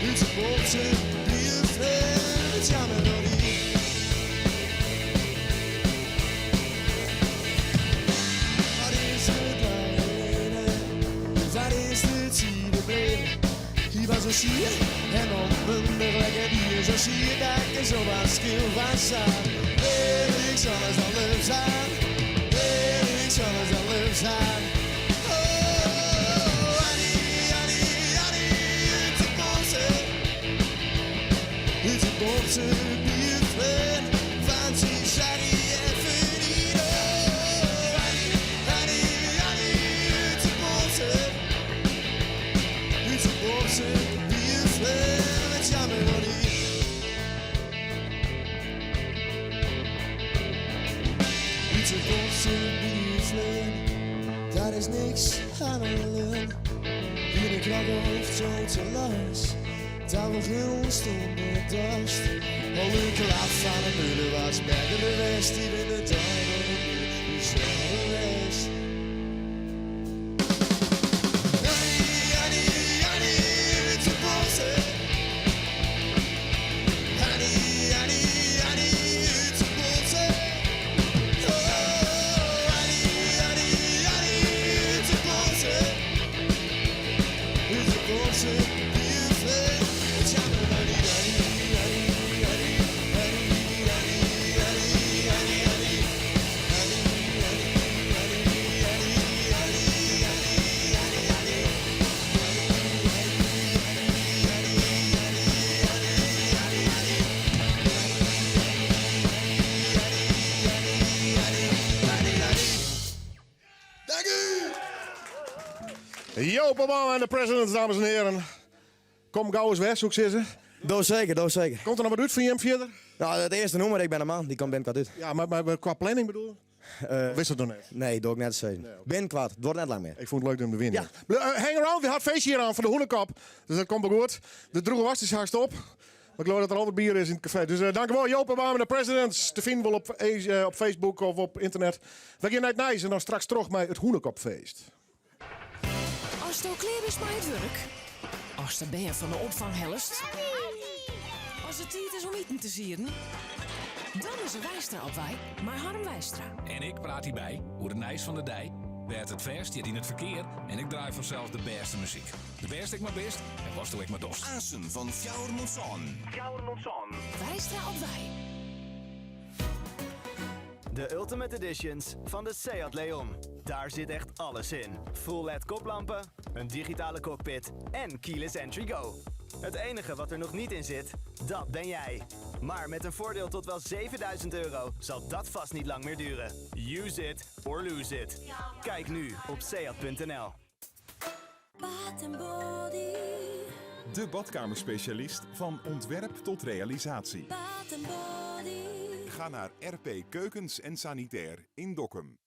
uit de bolte, buurt, ja melodie. Wat is het nou? Wat is de tijd gebleven? Die was zo ziek en onmundig, lekker dier. Zo zie je dat je zo wat stil van staat. Niks anders dan leuk zijn. Niks anders dan leuk zijn. Oh, Annie, uit de bolte, buurt, want die zag je even niet. Oh, Annie, uit de bolte, buurt, ja melodie. Uit de bolte, buurt, daar is niks aan de lijn. Hier de klokhoofd zo te last. Daar wil geen stonden dorst. Al een klap van een mulle was bij de rest. Die in de tuin van de buurt, die zonder rest. Annie, uit de bolte. Annie, uit de bolte. Oh, Annie, uit de bolte. Uit de bolte. Joop Obama en de president, dames en heren. Kom gauw eens weg, zoek ze. Doe zeker. Komt er nog wat uit van je verder? Nou, het eerste nummer, ik ben een man, die komt binnenkort uit. Ja, maar qua planning bedoel wist het nog niet? Nee, doe ik net zo. Nee, Binnenkort, het wordt net lang meer. Ik vond het leuk om te winnen. Ja. Hang around, we hadden feestje hier aan van de Hoenekop. Dus dat komt wel goed. De droege was is haast op. Maar ik geloof dat er altijd bier is in het café. Dus dankjewel Joop Obama en de president. Te vinden wel op Facebook of op internet. We gaan naar het Nijs en dan straks terug met het Hoenekopfeest. Als je klaar is bij het werk, als de ben van de opvang helst, als het tijd is om eten te zieren, dan is er Wijstra op wij, maar Harm Wijstra. En ik praat hierbij, hoe de Nijs van de Dij. Werd het verst, je in het verkeer en ik draai vanzelf de beste muziek. De beste ik maar best en was doe ik maar dost. Assen van Fjouwermondson. Wijstra op wij. De Ultimate Editions van de Seat Leon. Daar zit echt alles in. Full LED koplampen, een digitale cockpit en keyless entry go. Het enige wat er nog niet in zit, dat ben jij. Maar met een voordeel tot wel €7.000 zal dat vast niet lang meer duren. Use it or lose it. Kijk nu op seat.nl. De badkamerspecialist van ontwerp tot realisatie. Ga naar RP Keukens en Sanitair in Dokkum.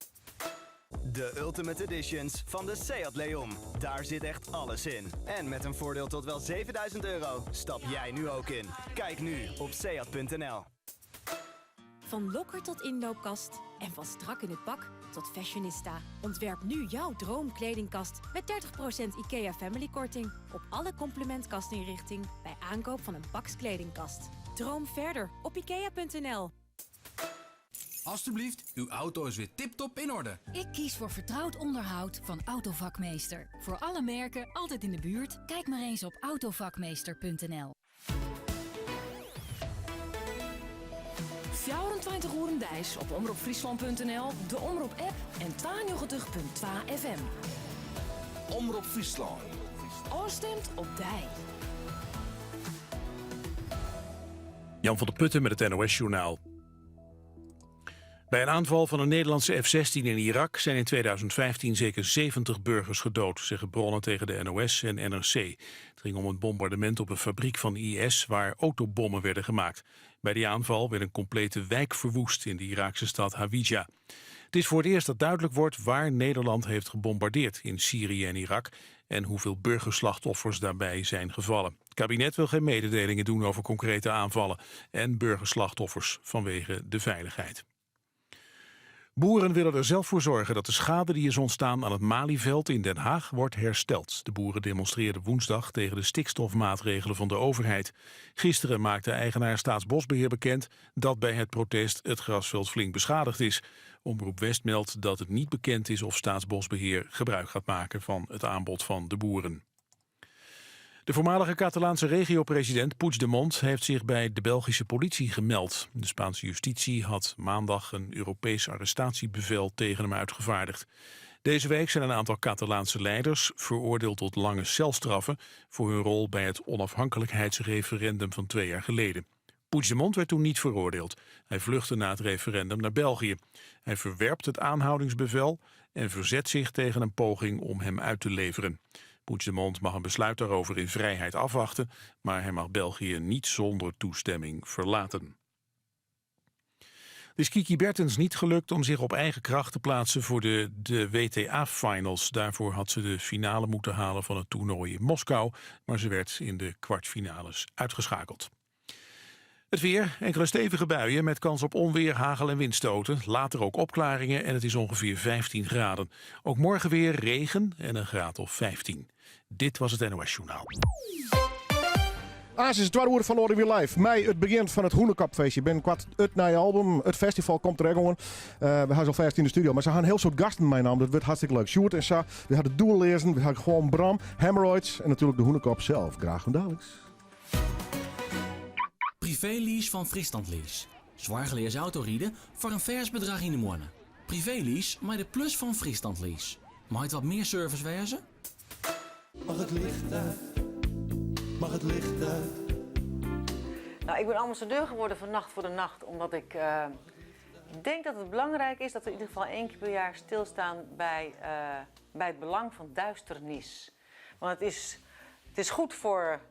De Ultimate Editions van de Seat Leon. Daar zit echt alles in. En met een voordeel tot wel €7.000 stap jij nu ook in. Kijk nu op seat.nl. Van lokker tot inloopkast en van strak in het pak tot fashionista. Ontwerp nu jouw droomkledingkast met 30% IKEA Family korting op alle complimentkastinrichting bij aankoop van een Pax kledingkast. Droom verder op IKEA.nl. Alsjeblieft, uw auto is weer tip-top in orde. Ik kies voor vertrouwd onderhoud van Autovakmeester. Voor alle merken, altijd in de buurt. Kijk maar eens op autovakmeester.nl. 24 uur dijs op omroepfriesland.nl, de Omroep-app en 92.2 FM. Omroep Friesland. Oorstemt op dij. Jan van der Putten met het NOS-journaal. Bij een aanval van een Nederlandse F-16 in Irak zijn in 2015 zeker 70 burgers gedood, zeggen bronnen tegen de NOS en NRC. Het ging om een bombardement op een fabriek van IS waar autobommen werden gemaakt. Bij die aanval werd een complete wijk verwoest in de Iraakse stad Hawija. Het is voor het eerst dat duidelijk wordt waar Nederland heeft gebombardeerd in Syrië en Irak en hoeveel burgerslachtoffers daarbij zijn gevallen. Het kabinet wil geen mededelingen doen over concrete aanvallen en burgerslachtoffers vanwege de veiligheid. Boeren willen er zelf voor zorgen dat de schade die is ontstaan aan het Malieveld in Den Haag wordt hersteld. De boeren demonstreerden woensdag tegen de stikstofmaatregelen van de overheid. Gisteren maakte eigenaar Staatsbosbeheer bekend dat bij het protest het grasveld flink beschadigd is. Omroep West meldt dat het niet bekend is of Staatsbosbeheer gebruik gaat maken van het aanbod van de boeren. De voormalige Catalaanse regio-president Puigdemont heeft zich bij de Belgische politie gemeld. De Spaanse justitie had maandag een Europees arrestatiebevel tegen hem uitgevaardigd. Deze week zijn een aantal Catalaanse leiders veroordeeld tot lange celstraffen voor hun rol bij het onafhankelijkheidsreferendum van 2 jaar geleden. Puigdemont werd toen niet veroordeeld. Hij vluchtte na het referendum naar België. Hij verwerpt het aanhoudingsbevel en verzet zich tegen een poging om hem uit te leveren. Puigdemont mag een besluit daarover in vrijheid afwachten, maar hij mag België niet zonder toestemming verlaten. Het is Kiki Bertens niet gelukt om zich op eigen kracht te plaatsen voor de WTA-finals. Daarvoor had ze de finale moeten halen van het toernooi in Moskou, maar ze werd in de kwartfinales uitgeschakeld. Het weer, enkele stevige buien met kans op onweer, hagel en windstoten. Later ook opklaringen en het is ongeveer 15 graden. Ook morgen weer regen en een graad of 15. Dit was het NOS Journaal. Aas is het 12 uur van Noorden Weer Live. Mei, het begin van het Hoenekapfeestje. Ik ben kwart het nieuwe album. Het festival komt er gewoon. We gaan zo vast in de studio. Maar ze gaan heel soort gasten meenemen. Dat wordt hartstikke leuk. Sjoerd en Sa. We hadden Doel lezen. We hadden gewoon Bram, Hemorrhoids. En natuurlijk de Hoenekap zelf. Graag gedaan. Privélease van Friesland Lease. Zwaargeleers autorieden voor een vers bedrag in de maand. Privélease met de plus van Friesland Lease. Mag het wat meer service wezen? Mag het licht uit? Mag het licht uit? Nou, ik ben ambassadeur geworden van Nacht voor de Nacht, omdat ik denk dat het belangrijk is dat we in ieder geval 1 keer per jaar stilstaan bij het belang van duisternis. Want het is goed voor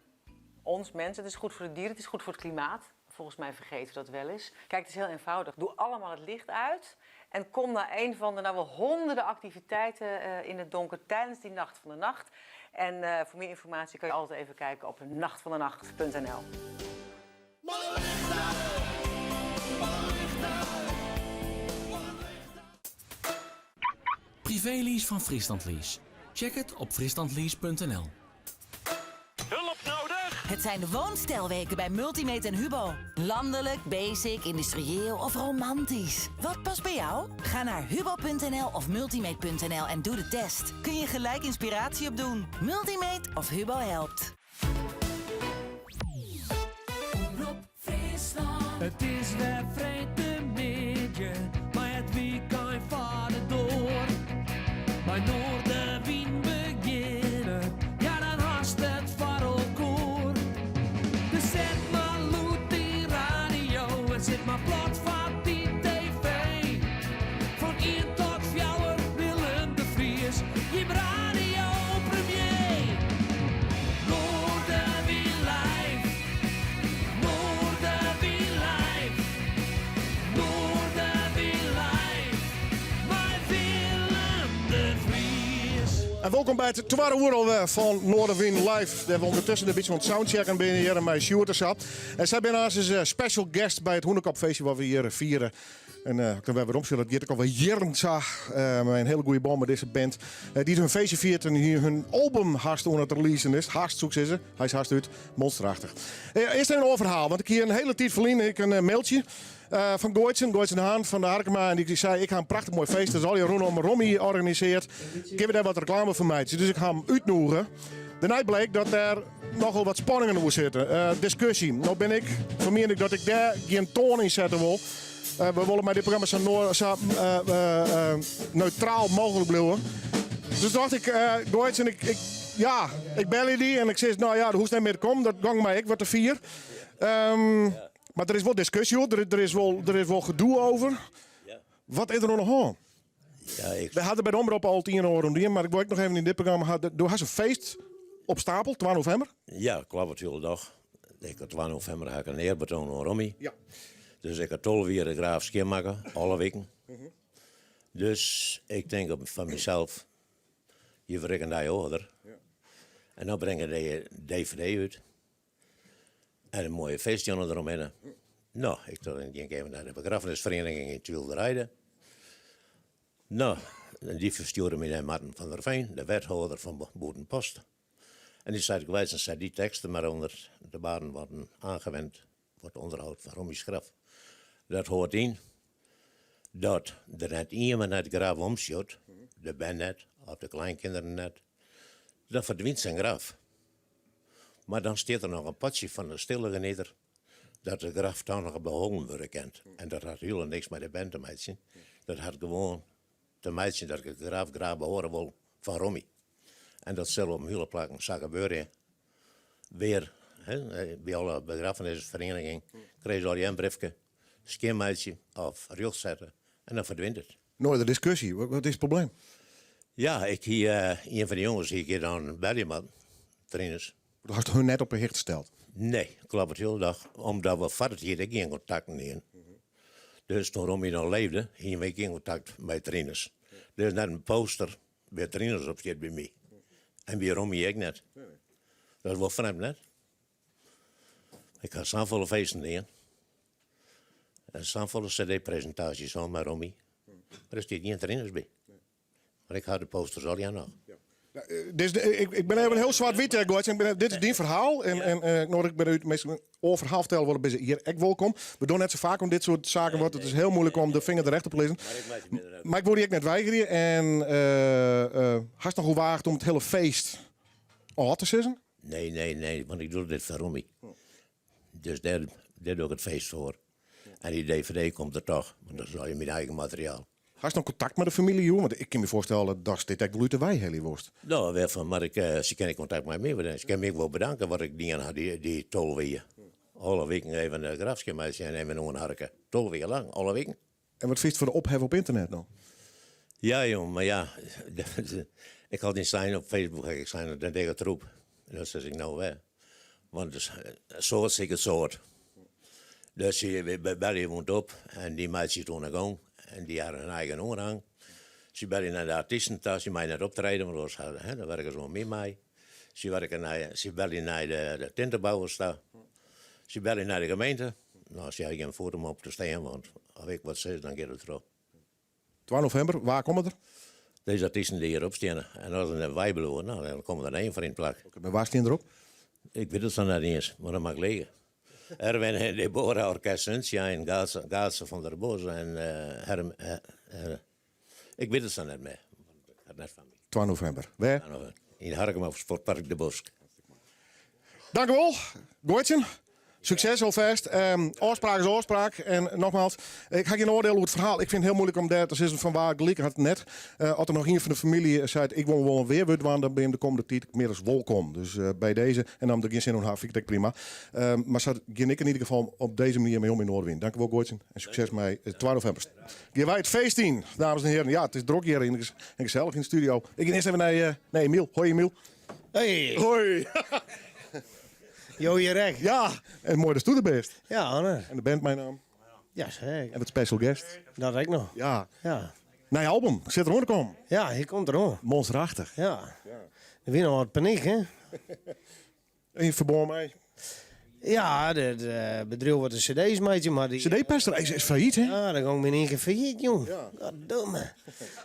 ons mensen, het is goed voor de dieren, het is goed voor het klimaat. Volgens mij vergeten we dat wel eens. Kijk, het is heel eenvoudig. Doe allemaal het licht uit en kom naar een van de wel honderden activiteiten in het donker tijdens die Nacht van de Nacht. En voor meer informatie kan je altijd even kijken op nachtvandenacht.nl. Privélease van Friesland Lease. Check het op frieslandlease.nl. Hulp nodig? Het zijn de woonstelweken bij Multimate en Hubo. Landelijk, basic, industrieel of romantisch. Wat past bij jou? Ga naar hubo.nl of multimate.nl en doe de test. Kun je gelijk inspiratie opdoen. Multimate of Hubo helpt. Het is weer vreemde maar het weekend vaart door. Bij Noorderwien beginnen, ja dan haast het varelkoor. Dus zet maar loet die radio en zet maar plat van die tv. Van 1 tot 4 Willem de Vries, je radio premier. Noorderwien live, Noorderwien live, Noorderwien live, bij Willem de Vries. En welkom bij het tweede uur van Noorderwien Live. We hebben ondertussen een beetje van het soundchecken binnen hier en bij Sjoerd en Sap. En zij zijn als special guest bij het Hoenekapfeestje waar we hier vieren. En toen we weer omzien, dat gaat ook alweer jaren zag. Met een hele goede band met deze band. Die hun feestje viert en hier hun album haast onder het releasen is. Haast zoek ze. Hij is haast uit. Monsterachtig. Eerst even een overhaal, want ik hier een hele tijd verliezen. Ik een mailtje van Goitsen Haan van de Harkema. En die zei, ik ga een prachtig mooi feest. Dat is al je rondom Rommie organiseert. Ik heb daar wat reclame voor mij. Dus ik ga hem uitnodigen. Daarna bleek dat er nogal wat spanningen in zitten. Discussie. Nou ben ik, vermeer ik dat ik daar geen toon in zetten wil. We willen met dit programma zo neutraal mogelijk blijven. Dus dacht ik, Goitsen, ik bel je die en ik zeg, nou ja, hoe is het meer komen? Dat gang mij ik wat te vier. Maar er is wel discussie hoor, er is wel gedoe over. Ja. Wat is er nog aan? Ja, we hadden bij de omroep al 10 jaar om die, maar ik wil ook nog even in dit programma. Doe een feest op stapel, 12 november? Ja, klopt het hele dag. Ik had 12 november heb ik een eerbetoon aan Rommie. Ja. Dus ik had 12 weer de graaf schoonmaken, alle weken. Dus ik denk van mezelf, je verrekken daar je ouder. Ja. En dan brengen de DVD uit. En een mooie feestje eromheen. Nou, ik ging even naar de begrafenisvereniging in Tuilderijden. Nou, en die verstuurde me naar Martin van der Veen, de wethouder van Boetenpost. En die zei, ik zei die teksten maar onder de baden worden aangewend voor het onderhoud van Rommie's graf. Dat hoort in dat er net iemand naar het graf omschoot, de band net, of de kleinkinderen net, dan verdwijnt zijn graf. Maar dan staat er nog een potje van de stille geneder dat de graf dan nog behouden worden kent. En dat had helemaal niks met de band te maken. Dat had gewoon te maken dat ik de graf graag behoren wil van Rommie. En dat zal op een hele plek zou gebeuren. Weer, bij alle begrafenisvereniging, kreeg ze al die een briefje, scheenmeidje of rug zetten en dan verdwijnt het. Nooit de discussie, wat is het probleem? Ja, een van de jongens hier dan bellen met trainers. Dat had hun net op een hicht gesteld? Nee, klopt het hele dag. Omdat we vader hier geen contact niet. Dus toen Rommie nog leefde, gingen we geen contact met trainers. Er is net een poster bij trainers op zit bij mij. En bij Rommie ik net. Dat is wel vreemd net. Ik had zoveel feesten neer. En zoveel cd-presentaties aan met Rommie. Maar er zit geen trainers bij. Maar ik had de posters al nog. Dus ik ben even heel zwart-wit, Goitsen. Dit is die verhaal. En ik ben u meestal een verhaal vertellen worden bij hier echt welkom. We doen net zo vaak om dit soort zaken. Want het is heel moeilijk om de vinger terecht op te lezen. Maar ik word hier ook net weigeren. En hast nog gewaagd om het hele feest al te zitten? Nee, want ik doe dit voor Rommie. Dus daar doe ik het feest voor. En die DVD komt er toch, want dat is al je mijn eigen materiaal. Had je nog contact met de familie, joh? Want ik kan me voorstellen dat dit echt wel uit de wei heel worst. Nou, wel van, maar ze kennen contact met mij. Ze kan me wel bedanken wat ik die aan had, die 12 weken. Alle weken even een grafje met en even een harken. 12 weken lang, alle weken. En wat vindt voor de ophef op internet dan? Ja, jongen, maar ja. Ik had niet zijn op Facebook, ik zijn op de tegen troep. En dat zeg ik nou wel. Want dus, soort zeker soort. Dus je bellen woont op en die maakt zich toen naar gang. En die hadden een eigen onderhang. Ze bellen naar de artiesten, ze mij net optreden, want daar werken ze wel mee mij. Ze bellen naar de tintenbouwers daar. Ze bellen naar de gemeente. Nou, ze hebben geen foto om op te staan, want als ik wat zeg, dan gaat het erop. 12 november, waar komen er? Deze artiesten die hierop staan. En als ze een wijbeloer, nou, dan komen er één voor in de plak. Maar waar staan erop? Ik weet het dan niet eens, maar dat mag liggen. Erwin en Deborah Orkest, ja, en Gaatse van der Bos en ik weet het dan net meer. Net van 12 november. Waar? In Harkema op Sportpark de Bosk. Dank u wel, Goitsen. Succes alvast. Oorspraak is oorspraak. En nogmaals, ik ga geen oordeel over het verhaal. Ik vind het heel moeilijk om daar te zeggen van waar ik gelijk had net. Als er nog iemand van de familie zei, ik wil wel weer wat, dan ben je de komende tijd meer als welkom. Dus bij deze, en dan de geen zin om haar, vind ik prima. Maar zat ik in ieder geval op deze manier mee om in Noordwind. Dank u wel, Goitsen. En succes met 12 november. Geef wij het feest in, dames en heren. Ja, het is druk hier en gezellig in de studio. Ik ga eerst even naar Emiel. Hoi, Emiel. Hey. Hoi. Jo, je recht. Ja, en mooi dat je er bent. Ja, Anne. En de band mijn naam. Ja, zeker. En wat special guest. Dat ik nog. Ja. Ja. Nee, album. Ik zit eronder komen. Ja, hier komt er ook. Monsterachtig. Ja. Er weer nog wat paniek, hè? En je verboor mij. Ja, het bedrijf wat de cd's maatje, maar die... CD-pester is failliet, hè? Ja, dan gaan we in één keer failliet, jong. Ja. Goddomme.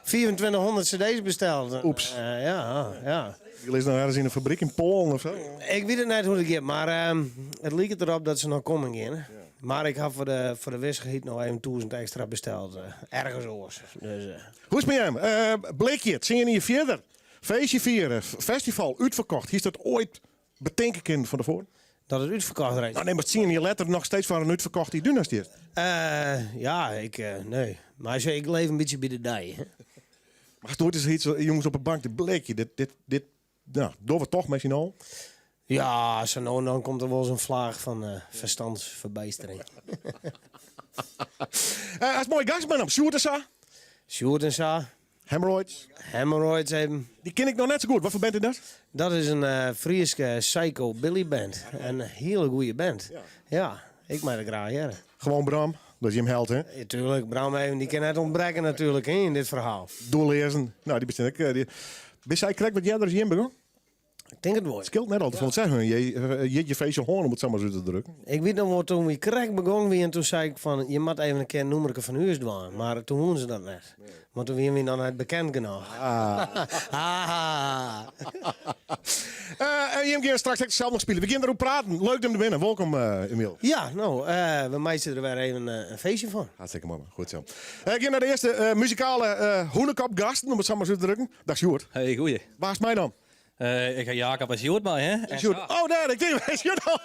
2400 cd's besteld. Oeps. Ja. Je leest nou ergens in een fabriek in Polen of zo? Ik weet het net hoe het gaat, maar het lijkt erop dat ze nog komen gaan. Ja. Maar ik heb voor de wisselgiet nog even 1000 extra besteld. Ergens oors. Dus, Hoe is het met hem? Bleekje het, zingen hier verder. Feestje vieren, festival, uitverkocht. Is dat ooit bedenken van tevoren? Dat het uitverkocht is? Nou nee, maar het zien je letter nog steeds van een uitverkocht die doen als dit. Nee. Maar ik leef een beetje bij de dij. Maar het is iets, jongens op een bank, de bleekje. Dit doen we toch misschien al. Ja, zo nou en dan komt er wel eens een vlaag van verstandsverbijstering. Als mooi gast met hem, Sjoerd en Sa. Hemorrhoids even. Die ken ik nog net zo goed. Wat voor band is dat? Dat is een Frieske Psycho Billy band. Een hele goede band. Ja, ik maak het graag jaren. Gewoon Bram, dat is je hem held, hè? Ja, tuurlijk, Bram even, die kan net ontbreken natuurlijk hè, in dit verhaal. Doorlezen. Nou, die bestel ik. Ben jij correct wat jij er is in begon? Ik denk het wel. Het scheelt net altijd van het zeggen. Je feestje hoorn om het zo maar zo te drukken. Ik weet nog wel, toen we correct begonnen weer en toen zei ik van, je moet even een keer nummerke van huis doen. Maar toen hoorden ze dat net. Nee. Maar toen waren we dan het bekend genoeg. Je gaat straks zelf nog spelen. We gaan erop praten. Leuk om te binnen. Welkom, Emiel. Ja, nou, we maken er weer even een feestje van. Hartstikke mooi. Goed zo. Ik ga naar de eerste muzikale hoenekop gast, om het zo maar zo te drukken. Dag Sjoerd. Hey, goeie. Waar is mij dan? Ik ga Jacob en Sjoerd bij, hè? Sjoerd. Oh, nee, ik denk Sjoerd al.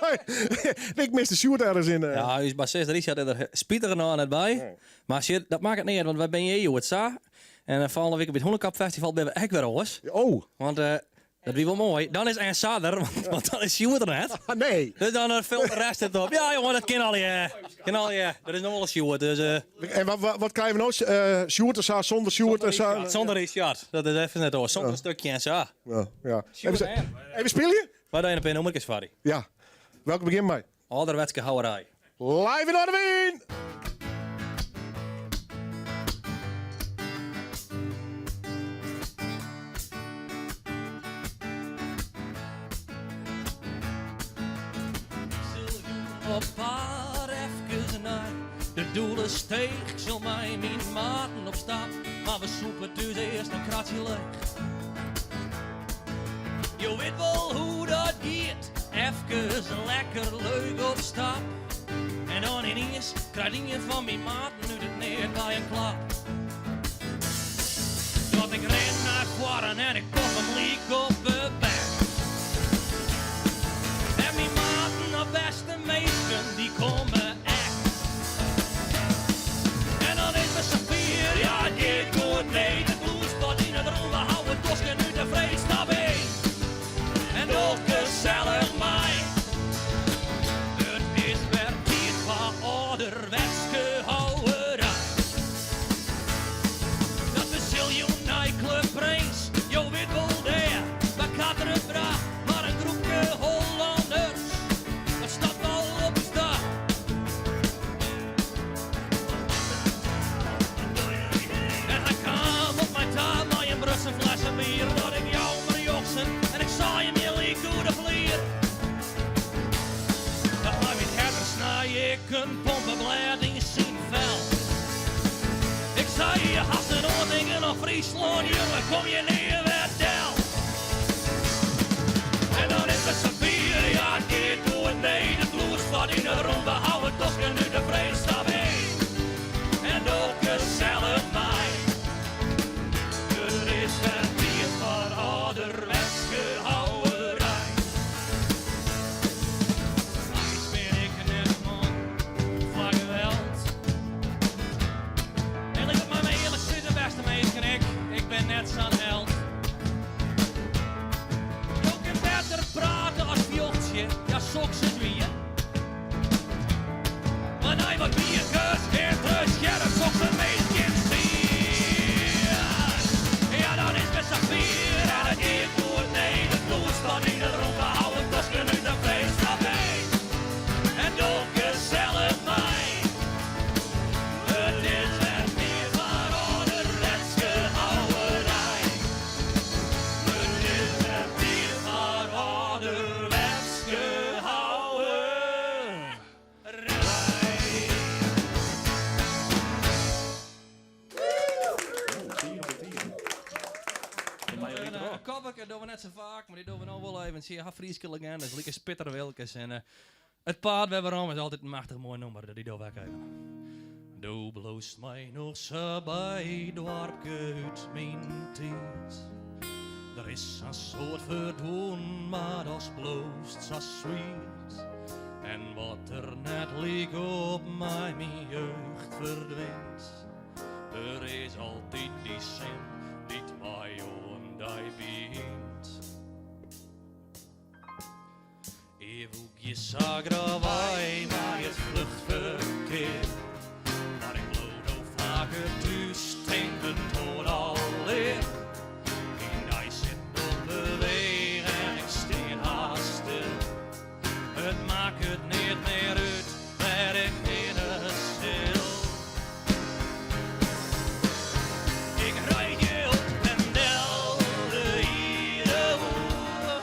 Ik mis de Sjoerd ergens in. Ja, uw bassist Richard er spieter nog net bij. Nee. Maar Sjoerd, dat maakt het niet uit, want wij ben je Jood Sa. En volgende week op het Hoenekap Festival ben we echt weer alles. Oh. Want dat wie wel mooi. Dan is er Sader, want dan is Sjoerd er net. Nee. Dus dan vult de rest het op. Ja, jongen, dat kan al je. Dat is nog wel een Sjoerd. Dus, en wat krijgen we nou? Sjoerd en Sa, zonder Sjoerd en Sa? Zonder Richard. Dat is even net hoor. Zonder een stukje en Sa. Ja. Even spelen je? Waar dan een nummertjes voor die? Ja. Welke begin bij? Ouderwetse houwerij. Live in Ardewijn! Op paar even naar de doelen steeg. Ik zal mij mijn maten op stap, maar we soepen dus eerst een kratje leeg. Je weet wel hoe dat gaat, even lekker leuk op stap. En dan ineens krijg je van mijn maten nu het neer bij een klap. Dat ik ren naar voren en ik kom hem liek op de bek. En mijn maten, de beste meesten, die komen echt. En dan is het z'n vier, ja dit goed nee. De bluespot in het ronde houden, tosken nu de vreedstap heen. En ook gezellig mij. Het is weer tijd van ouderwetse houwerij. Dat de Zillion Nightclub Brains, jo weet wel daar. We gaan er een vraag, maar een groepje Hollanders. Dat staat al op de stad. En hij kwam op mijn taal, maar een Brusse flessen bier. Dat ik jou maar joksen en ik zag je niet leek door de vlier. Dat hij met herder snij ik een pompenblad in zijn vel. Ik zei je had een oordingen of Friesland, jongen, kom je neer weer del. En dan is het z'n vier, ja dit doe het nee. De vloer staat in de ronde, houden tosken nu de vreedstap heen. En ook gezellig mij. Er is een dier van ouderwetse houwerij. Straks ben ik net man van geweld. En ik op mijn eerlijk zitten beste meisje, ik ben net zo'n held. ook. Dat doen we net zo vaak, maar die doen we nou wel even. Zie je, Frieske legende, dat is lekker Spitter Wilkes. En het paard we waarom is altijd een machtig mooi nummer. Die doen we ook even. Du bloost mij nog zo bij, dwarpje uit mijn tijd. Er is een soort verdwoen, maar dat bloost zo sweet. En wat er net liek op mij, mijn jeugd verdwijnt. Er is altijd die zin, die mij on die beent. Eeuwig je zagra wij, maar het vluchtverkeer. Maar ik lood al vaker thuis, denken tot alweer. In die zit op bewegen en ik steen haast stil. Het maakt het niet meer uit, waar ik in het stil. Ik rijd je op en del de iedere woe.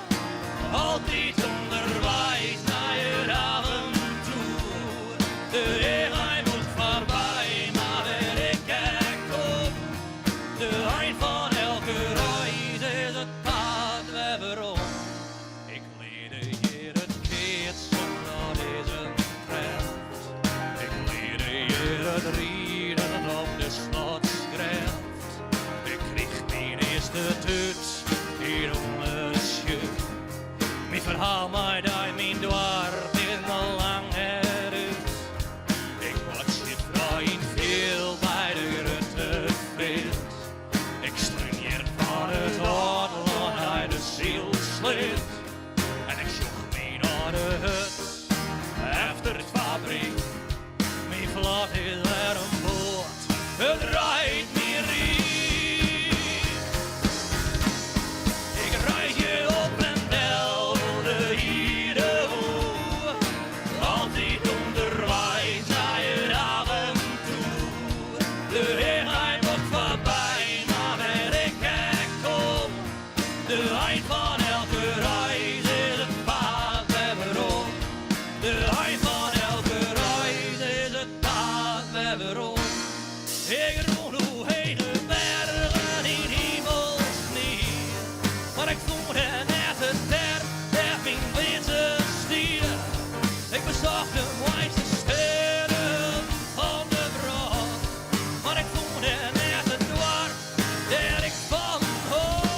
Altijd onderwijs naar je avontuur. De regen moet voorbij, maar weer ik kijk op. De eind van elke reis is het pad weer waarom. Ik leerde je het keertje, dat is een treft. Ik leerde je het rieden op de slotskreft. Ik kreeg mijn eerste tut hier om mijn schut. Mijn verhaal mij daar mijn dwarp is al lang eruit. Ik was je vrij veel bij de grote veld. Ik streng hier van het adel naar de ziel slit. En ik zocht me naar de hut, efter het fabriek. Mijn vlag is er een boord, het rijdt me riet. Ik rijd je op en del de iedere woe. Altijd onderwijs naar je avontuur. De regen wordt voorbij, maar waar ik kijk op. De eind van elke reis is het paard weer waarom. De eind van elke reis is het paard weer waarom. Ik roel hoe heen de bergen in hemelsnier. Maar ik voel het net het ter mijn witte stier. Ik bezocht de mooiste sterren van de brand. Maar ik voel het net het dwarp dat ik van hoor.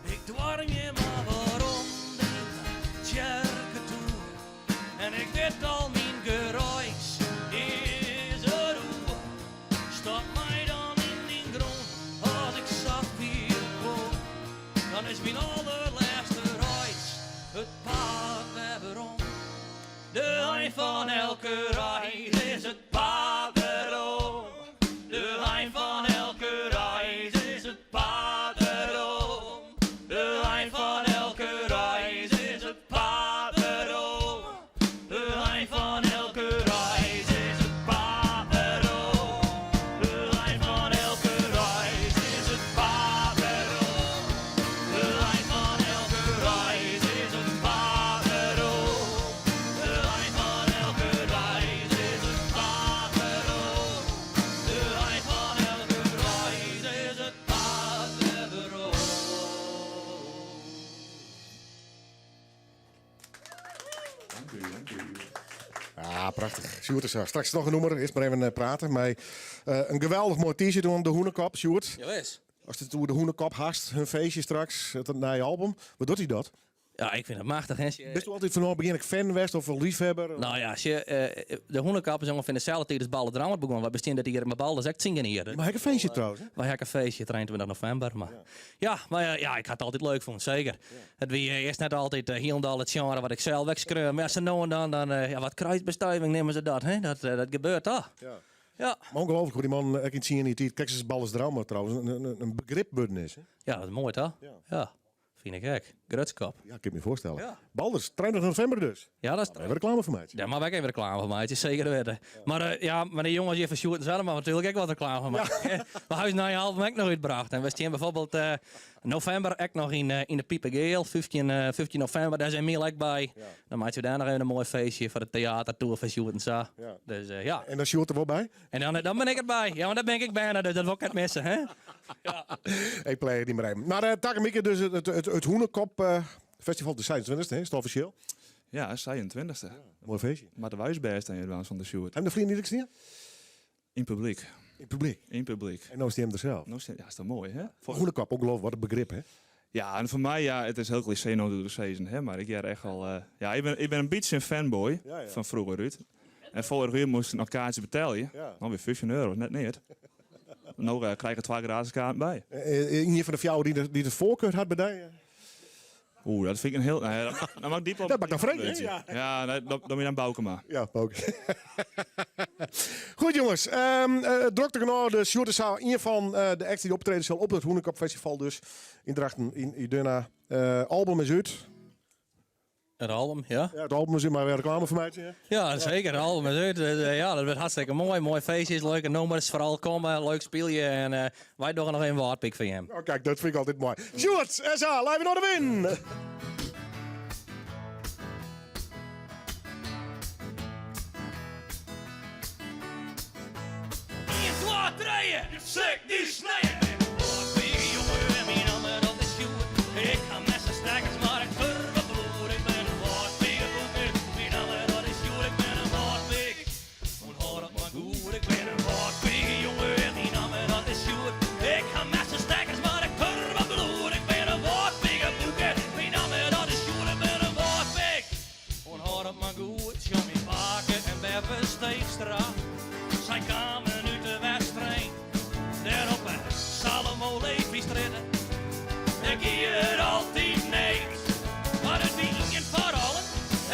Ik dwarm je maar waarom de tjerke toe. En ik weet al mijn geruis is er hoe. Stop mij dan in die grond als ik zacht hier kom. Dan is mijn allerlaatste reis het paard weer waarom. De eind van elke reis is het paard waarom. De eind van elke reis is het paard waarom. De eind van elke reis is het paard waarom. De eind van elke reis is het paard waarom. De eind van elke reis is het paard waarom. De eind van elke reis is het paard waarom. De eind van elke reis is het paard waarom. De eind van elke reis is het paard waarom. Ja, prachtig. Sjoerd is er. Straks nog een nummer. Eerst maar even praten. Maar een geweldig mooi t-shirt aan de Hoenekop, Sjoerd. Jawes. Als het door de Hoenekop haast, hun feestje straks, het nieuwe album. Wat doet hij dat? Ja, ik vind het machtig. Hè. Bist u altijd vanaf begin fan geweest of een liefhebber? Nou ja, als je, de Hoenekap is ongeveer dezelfde tijd als Ballendrama begon. We bestaan dat hier met ballen dus echt zingen hier. Maar heb ik een feestje trouwens? Hè? Wij hebben een feestje, 23 november. Maar ja, ik had het altijd leuk vond, zeker. Het wie eerst net altijd heel het genre wat ik zelf wegskreun. Maar ze nou en dan wat kruisbestuiving nemen ze dat. Hè? Dat gebeurt toch? Ja. Maar ongelooflijk hoe die man, ik in zien in die tijd, kijk eens balles drama trouwens, een begrip budden is. Hè? Ja, dat is mooi toch? Ja. vind ik gek. Grutskop. Ja, ik kan me voorstellen. Ja. Balders, 30 november dus. Ja, dat is Even reclame voor mij. Ja, maar wij even reclame van mij, het is zeker weten. Ja. Maar de jongens hier van Sjoerd en Zelma natuurlijk ook wat reclame van mij. We hebben na je half ook nog uitgebracht. En we staan bijvoorbeeld november ook nog in de Piepergeel, 15 november, daar zijn meer like bij. Ja. Dan maken we daar nog even een mooi feestje voor de theatertour van Sjoerd en Sa. Ja. Dus ja. En dan Sjoerd er wel bij? En dan ben ik erbij. Ja, maar daar ben ik bijna, dus dat wil ik niet missen, hè? Ja. Ik play het niet meer even. Maar Takemieke, dus het Hoenekop Festival, de 26e, is het officieel? Ja, 26e. Ja, mooi feestje. Maar de wijsbest aan je van de Sjoerd. En de vrienden die ik zie? In publiek. In publiek? In publiek. En nou is die hem er zelf? Ja, is dat mooi, hè? Hoenekop, ook geloof wat een begrip, hè? Ja, en voor mij, ja, het is heel cliché nou door de season, hè? Maar ik ben echt al... ik ben een beetje een fanboy van vroeger uit. En vorig jaar moest ik nog kaartjes betalen. Ja. Dan weer €15, net niet. Nou krijg je 2 gratis kaarten bij. Een van de vrouwen die de voorkeur had bij die? Oeh, dat vind ik een heel... Nee, dat mag diep op. Dat mag dan vreemd, hè? Ja, nee, dan moet je aan Boukema. Ja, Boukema. Goed jongens, Dr. Genoor, de Sjoerd en Sa, een van de acts die optreden zal op het Hoenekop Festival dus. In Drachten, in Iduna. Album is uit. Het album, ja? Ja, het album is uit, maar weer reclame voor mij. Ja, zeker. Het album is uit. Ja, dat wordt hartstikke mooi. Mooi feestjes, leuke nummers, vooral komen, leuk speelje. En wij doen nog een waardpik van hem. Oh, kijk, dat vind ik altijd mooi. Sjoerd en Sa, laten we naar de win! 1, 2, 3, zeg die snijden. Big jongen, en mijn naam dat is Sjoerd. Ik ga met z'n stekkers, maar ik durf het bloed. Ik ben een waardpik, mijn naam dat is Sjoerd. Ik ben een waardpik, en hoor het maar goed. Ik ben een waardpik, jongen, en mijn naam dat is Sjoerd. Ik ga met z'n stekkers, maar ik durf het bloed. Ik ben een waardpik, mijn naam dat is Sjoerd. Ik ben een waardpik, en hoor het maar goed. Johnny Baken en Beppe Steekstra, zij kwamen uit de wedstrijd. Daar op een Salomo Levi-stritten, daar ging het altijd niks. Maar het wien voor allen,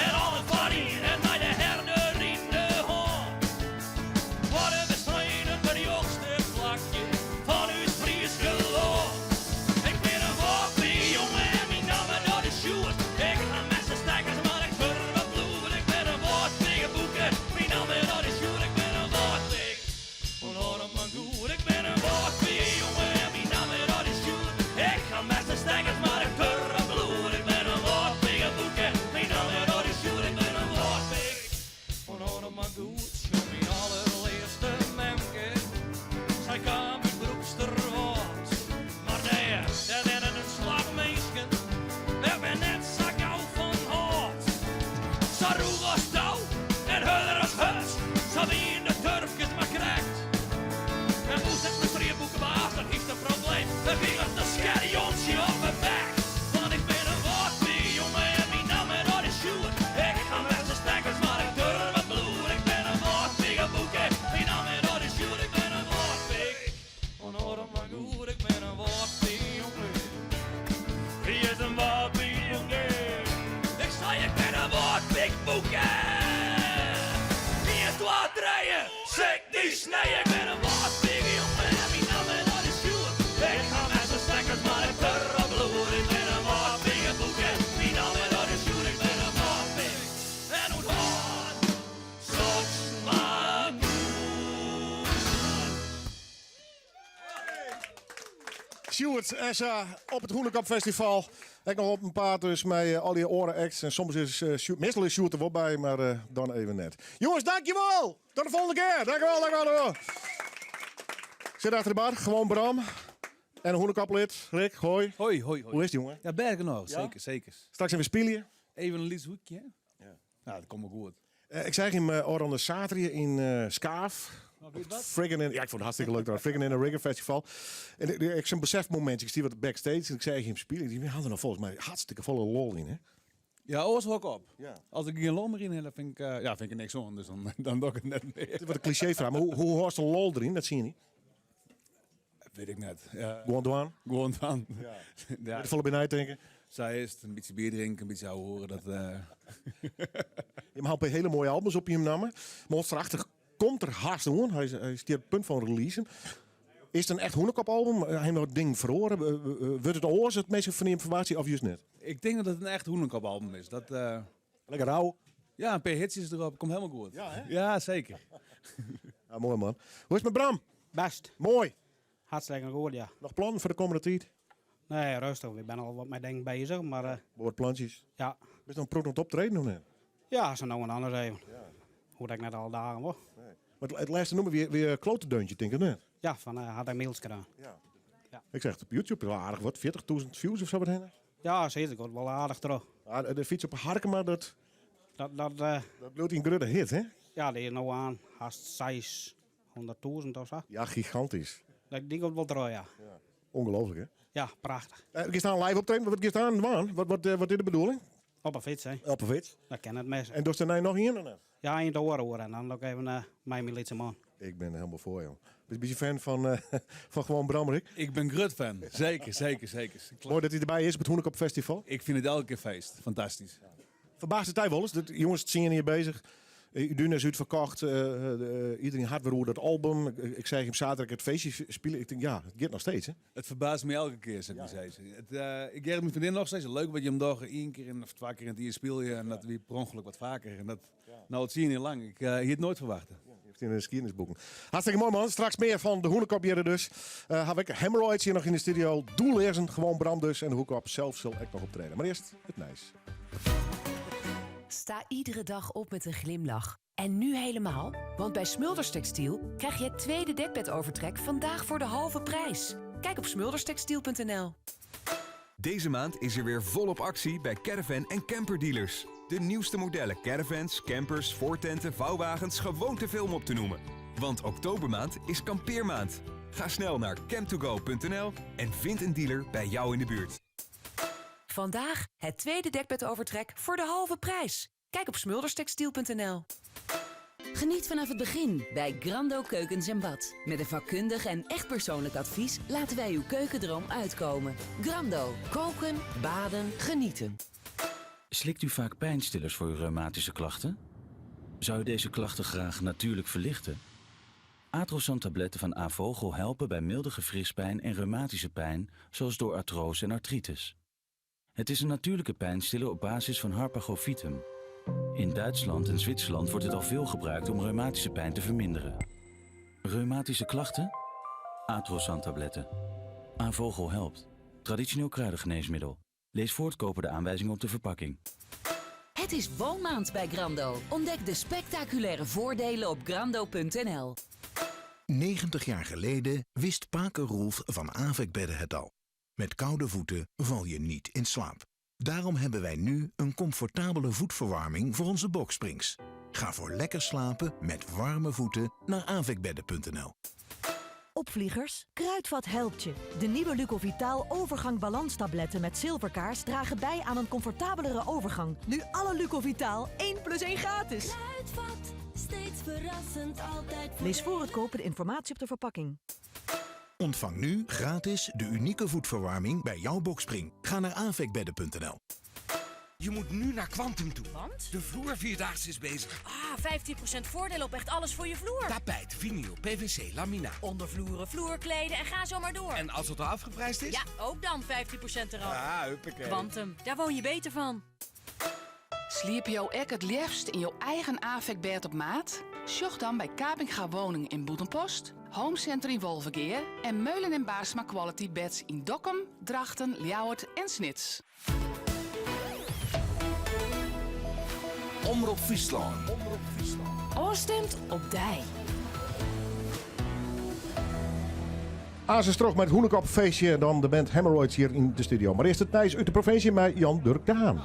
en alle voor en bij de herder in de hand. Wat een wedstrijd op het hoogste vlakje van uw Friese land. Ik ben een wappie jongen en mijn naam dat is Sjoerd. Ik ga met z'n stekkers, maar ik durf het bloed. Ik ben een wappie boeken, mijn naam dat is Sjoerd. Ik ben een wappie, en hoor hem maar goed. Ik ben een wappie jongen en mijn naam dat is Sjoerd. Ik ga met z'n stekkers, maar ik durf het bloed. Ik ben een wappie boeken, mijn naam dat is Sjoerd. Ik ben een wappie, en hoor hem maar goed. Show mijn allerleerste memke, zij kwam uit Broeksterwoud. Maar daar werden een slagmeisken, daar ben net zo gauw van hout. Zo roeg als touw en huller als huis, zo wie in de turfjes maar krijgt. En moest het met 3 boeken baas, dat heeft een probleem. Dan ging het een skerjonsje op mijn bek. Want ik ben een wappie jongen en mijn naam dat is Sjoerd. Ik ga met z'n stekkers, maar ik durf het bloed. Ik ben een wappie boeken, mijn naam dat is Sjoerd. Ik ben een wappie, en hoor hem maar goed. Ik ben een wappie jongen. Wie is een wappie jongen? Ik zei ik ben een wappie boeken. 1, 2, 3, zeg die snij. Ik ben een wappie jongen en mijn naam dat is Sjoerd. Ik ga met z'n stekkers, maar ik durf het bloed. Ik ben een wappie boeken, mijn naam dat is Sjoerd. Ik ben een wappie, en hoe hard, zoals maar goed. Sjoerd en Sa op het Hoenekop Festival. Ik nog op een paar dus met al die oren acts. En soms is meestal is Sjoerd er wel bij, maar dan even net. Jongens, dankjewel! Tot de volgende keer! Dankjewel! Zit achter de bar, gewoon Bram. En een Hoenekoplid, Rick, hoi. Hoi. Hoe is het, jongen? Ja, bergen nog, Ja? zeker. Straks even spelen. Even een liefst hoekje. Ja. Nou, dat komt wel goed. Ik zag hem Oranje Zaterdag in Skaaf. Friggin' in, ja, ik vond het hartstikke leuk daar. Friggin' in een Rigger Festival. En ik zo'n besefmomentje, ik zie wat backstage en ik zei hem spelen. Die hadden er volgens mij hartstikke volle lol in, hè? Ja, oors ook op. Ja. Als ik geen lol meer in heb, dan vind ik er niks aan. Dus dan doe ik het net meer. Dit wordt een cliché vraag, maar hoe hoort de lol erin? Dat zie je niet. Weet ik net. Ja. Gewoon doen. Gewoon doen. Ja. Met volle binnen denken. Zij is het, een beetje bier drinken, een beetje ouwe horen. Dat, Je mag op een hele mooie albums op je namen. Monsterachtig komt er haast aan. Hij is hier op het punt van releasen. Is het een echt Hoenekop-album? Heb je nog het ding verhoren? Wordt het oors het meeste van die informatie of juist net? Ik denk dat het een echt Hoenekop-album is. Dat, Lekker rauw. Ja, een paar hitjes erop. Komt helemaal goed. Ja, hè? Ja, zeker. Ja, mooi man. Hoe is het met Bram? Best. Mooi. Hartstikke goed, ja. Nog plannen voor de komende tijd? Nee, rustig. Ik ben al wat met dingen bezig, maar... Woordplantjes? Ja. Ben je nog proot aan het optreden of net? Ja, zo nou en anders even. Hoe dat ik net al dagen hoor. Nee. Maar het laatste noemen weer klotendeuntje, denk ik net? Ja, van had ik mails gedaan. Ja. Ik zeg het op YouTube, wel aardig wat, 40.000 views of zo wat heen. Ja, zeker. Ik word wel aardig terug. De fiets op Harkema, dat bloedt een grudde hit, hè? Ja, die is nou aan haast 600.000 of zo. Ja, gigantisch. Dat ding wordt wel terug, ja. Ongelooflijk, hè? Ja, prachtig. Je staat live optreden, wat is aan, man? Wat is de bedoeling? Op een fiets, hè. Op een fiets? Dat ken het mensen. En dus er nou nog hier dan? Ja, in de oren horen. En dan ook even mijn militie man. Ik ben er helemaal voor, joh. Ben je fan van gewoon Brammerik? Ik ben Grut-fan. Zeker. Mooi dat hij erbij is op het Hoenekop Festival. Ik vind het elke keer feest. Fantastisch. Verbaast het tijd wel eens? De jongens zien hier bezig. Dune is uitverkocht. Iedereen had weer hoe dat album. Ik zei hem zaterdag het feestje spelen. Ik denk, ja, het gaat nog steeds, hè? Het verbaast me elke keer, zeg maar. Ik geef mijn vriendin nog steeds leuk wat je hem dag 1 keer of 2 keer in het jaar speel je en dat weer per ongeluk wat vaker. En dat, nou, het zie je niet lang. Ik had het nooit verwachten. In de geschiedenisboeken. Hartstikke mooi, man. Straks meer van de Hoenekop hier dus. Heb ik Hemorrhoids hier nog in de studio. Doeleersen, gewoon Bram dus. En de Hoekop zelf zal ik nog optreden. Maar eerst het nice. Sta iedere dag op met een glimlach. En nu helemaal, want bij Smulders Textiel krijg je het tweede dekbedovertrek vandaag voor de halve prijs. Kijk op smulderstextiel.nl. Deze maand is er weer volop actie bij caravan en camperdealers. De nieuwste modellen caravans, campers, voortenten, vouwwagens, gewoon te veel om op te noemen. Want oktobermaand is kampeermaand. Ga snel naar camtogo.nl en vind een dealer bij jou in de buurt. Vandaag het tweede dekbedovertrek voor de halve prijs. Kijk op smulderstextiel.nl. Geniet vanaf het begin bij Grando Keukens en Bad. Met een vakkundig en echt persoonlijk advies laten wij uw keukendroom uitkomen. Grando. Koken, baden, genieten. Slikt u vaak pijnstillers voor uw reumatische klachten? Zou u deze klachten graag natuurlijk verlichten? Atrosan-tabletten van Avogel helpen bij milde gewrichtspijn en reumatische pijn, zoals door artrose en artritis. Het is een natuurlijke pijnstiller op basis van Harpagofitum. In Duitsland en Zwitserland wordt het al veel gebruikt om reumatische pijn te verminderen. Reumatische klachten? Atrosan-tabletten. Avogel helpt. Traditioneel kruidengeneesmiddel. Lees voortkoper de aanwijzingen op de verpakking. Het is woonmaand bij Grando. Ontdek de spectaculaire voordelen op grando.nl. 90 jaar geleden wist Pake Roelf van Avekbedden het al. Met koude voeten val je niet in slaap. Daarom hebben wij nu een comfortabele voetverwarming voor onze boxsprings. Ga voor lekker slapen met warme voeten naar avekbedden.nl. Opvliegers, Kruidvat helpt je. De nieuwe Lucovitaal overgang balanstabletten met zilverkaars dragen bij aan een comfortabelere overgang. Nu alle Lucovitaal 1+1 gratis. Kruidvat, steeds verrassend, altijd. Lees voor het kopen de informatie op de verpakking. Ontvang nu gratis de unieke voetverwarming bij jouw boxspring. Ga naar avekbedden.nl. Je moet nu naar Quantum toe. Want? De vloervierdaagse is bezig. 15% voordeel op echt alles voor je vloer. Tapijt, vinyl, PVC, laminaat. Ondervloeren, vloerkleden en ga zo maar door. En als het al afgeprijsd is? Ja, ook dan 15% eraf. Ah, huppakee. Quantum, daar woon je beter van. Sliep jou ook het liefst in jouw eigen AVEC-bed op maat? Zocht dan bij Kapinga Woning in Boetenpost, Homecenter in Wolvergeer en Meulen en Baarsma Quality Beds in Dokkum, Drachten, Ljouwert en Snits. Omroep Friesland. Oorstemt op dij. Azen Stroog met Hoenekop feestje. Dan de band Hemorrhoids hier in de studio. Maar eerst het nieuws uit de provincie met Jan Dirk de Haan.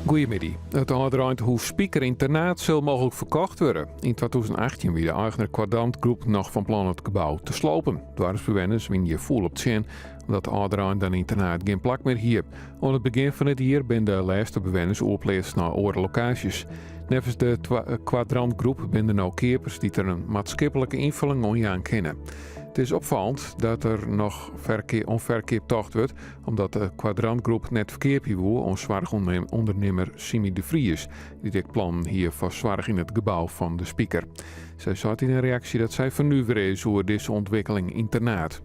Goedemiddag. Het Onderhoud Spieker internaat zal mogelijk verkocht worden. In 2018 wie de eigenaar Quadrant Groep nog van plan het gebouw te slopen. Dwarsbewoners wien je voel op het zin omdat Ouderaan dan internaat geen plak meer hier. Aan het begin van het jaar ben de laatste bewoners opgeleid naar andere locaties. Nevens de kwadrantgroep ben er nou keepers die er een maatschappelijke invulling aan kennen. Het is opvallend dat er nog onverkeerd tocht wordt, omdat de kwadrantgroep net verkeerd wil aan zorgondernemer Simi de Vries, die dit plan hier voor zorg in het gebouw van de speaker. Zij zei in een reactie dat zij vernuven is over deze ontwikkeling internaat.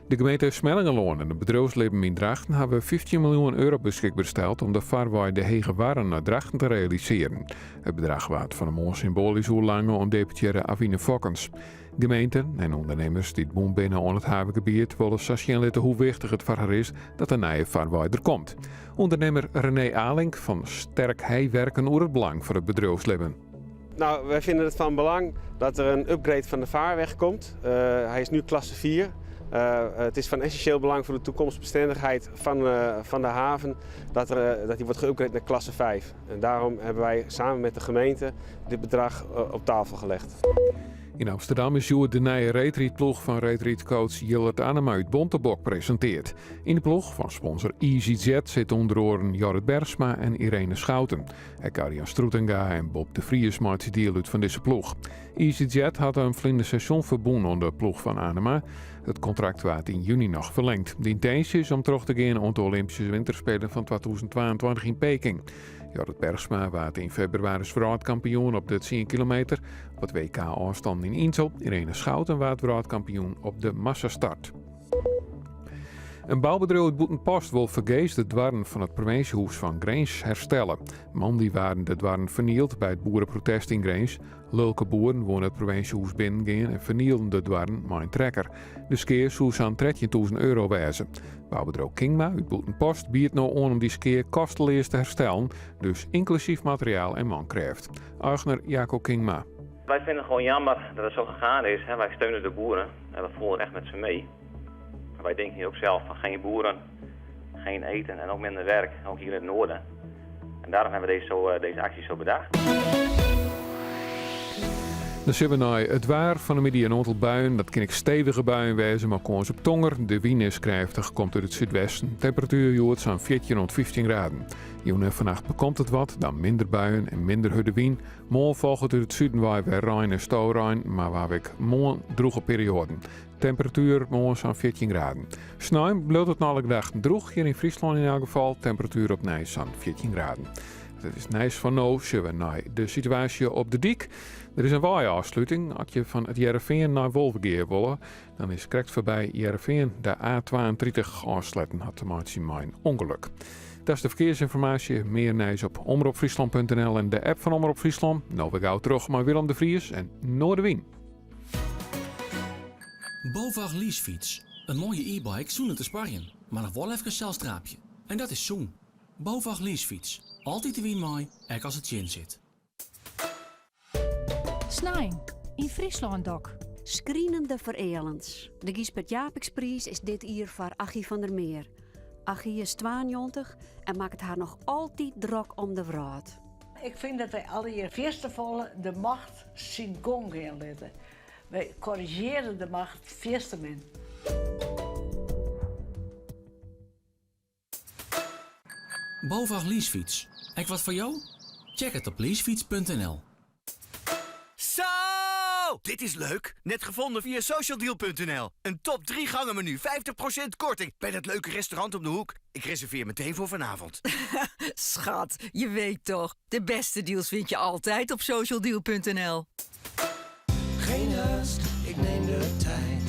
De gemeente Smellingenloon en het bedrijfsleven in Drachten hebben 15 miljoen euro beschikbaar gesteld om de vaarwaai de Hege Warren naar Drachten te realiseren. Het bedrag waard van een mooi symbolisch hoe lang aan deputaire Avine Fokkens. Gemeenten en ondernemers die het boom binnen aan het havengebied willen sachen laten hoe wichtig het voor haar is dat een nieuwe vaarwaai er komt. Ondernemer René Alink van Sterk Heiwerken over het belang voor het bedrijfsleven. Nou, wij vinden het van belang dat er een upgrade van de vaarweg komt. Hij is nu klasse 4. Het is van essentieel belang voor de toekomstbestendigheid van de haven dat die wordt geüpgrade naar klasse 5. En daarom hebben wij samen met de gemeente dit bedrag op tafel gelegd. In Amsterdam is de nieuwe reetrietploeg van reetrietcoach Jillert Anema uit Bontebok presenteerd. In de ploeg van sponsor EasyJet zitten onder oren Jorrit Bergsma en Irene Schouten. Arjan Stroetenga en Bob de Vries maakt deel uit van deze ploeg. EasyJet had een vlinder seizoen verbonden onder de ploeg van Anema. Het contract werd in juni nog verlengd. De intentie is om terug te gaan op de Olympische Winterspelen van 2022 in Peking. Jorrit Bergsma werd in februari wereldkampioen op de 10 kilometer. Op het WK afstand in Insel. Irene Schouten werd wereldkampioen op de massastart. Een bouwbedrijf uit Boetenpost wil vergeefs de dwarren van het provinciehuis van Grains herstellen. Maandag waren de dwarren vernield bij het boerenprotest in Grains. Lulke boeren wonen het provinciehuis binnengaan en vernielden de dwarren met een trekker. De skeer zou aan €13.000 wijzen. Bouwbedrijf Kingma uit Boetenpost biedt nou aan om die skeer kosteloos te herstellen, dus inclusief materiaal en mankracht. Eigenaar Jaco Kingma. Wij vinden het gewoon jammer dat het zo gegaan is. Wij steunen de boeren en we voelen echt met ze mee. Wij denken hier ook zelf van geen boeren, geen eten en ook minder werk, ook hier in het noorden. En daarom hebben we deze actie zo bedacht. Dan zien we naar het waar van de middag een aantal buien. Dat kan ik stevige buien wezen, maar kans op tonger. De wind is krachtig, komt uit het zuidwesten. Temperatuur joert zo'n 14 tot 15 graden. Jongen, vannacht bekomt het wat, dan minder buien en minder harde wind. Morgen volgt uit het zuiden waar weer Rijn en Stouwrijn, maar waar ik morgen droge perioden. Temperatuur morgen zo'n 14 graden. S'nachts blijft het alle dag droog, hier in Friesland in elk geval. Temperatuur op Nijs zo'n 14 graden. Het is Nijs van nou, zullen we naar de situatie op de Diek. Er is een waaiafsluiting. Als je van het Jereveen naar Wolvengeer wil, dan is correct voorbij Jereveen de A32 afsluiten had te maken met een ongeluk. Dat is de verkeersinformatie. Meer nieuws op omroepfriesland.nl en de app van Omroep Friesland. Nou, we gaan terug met Willem de Vries en Noorderwien. BOVAG leasefiets. Een mooie e-bike zonder te sparren, maar nog wel even een celstraapje. En dat is zoen. BOVAG leasefiets. Altijd de wien mooi, ook als het chin zit. Snijn, in Friesland ook. Skrienende verelens. De Giesbert Japiksprijs is dit jaar voor Achie van der Meer. Achie is 92 en maakt haar nog altijd druk om de wraad. Ik vind dat wij alle hier firstevolle de macht zien gong gaan laten. Wij corrigeren de macht firstemin. BOVAG leasefiets. Ek wat voor jou? Check het op leasefiets.nl. Zo! Dit is leuk. Net gevonden via socialdeal.nl. Een top 3 gangen menu, 50% korting bij dat leuke restaurant om de hoek. Ik reserveer meteen voor vanavond. Schat, je weet toch, de beste deals vind je altijd op socialdeal.nl. Geen haast, ik neem de tijd.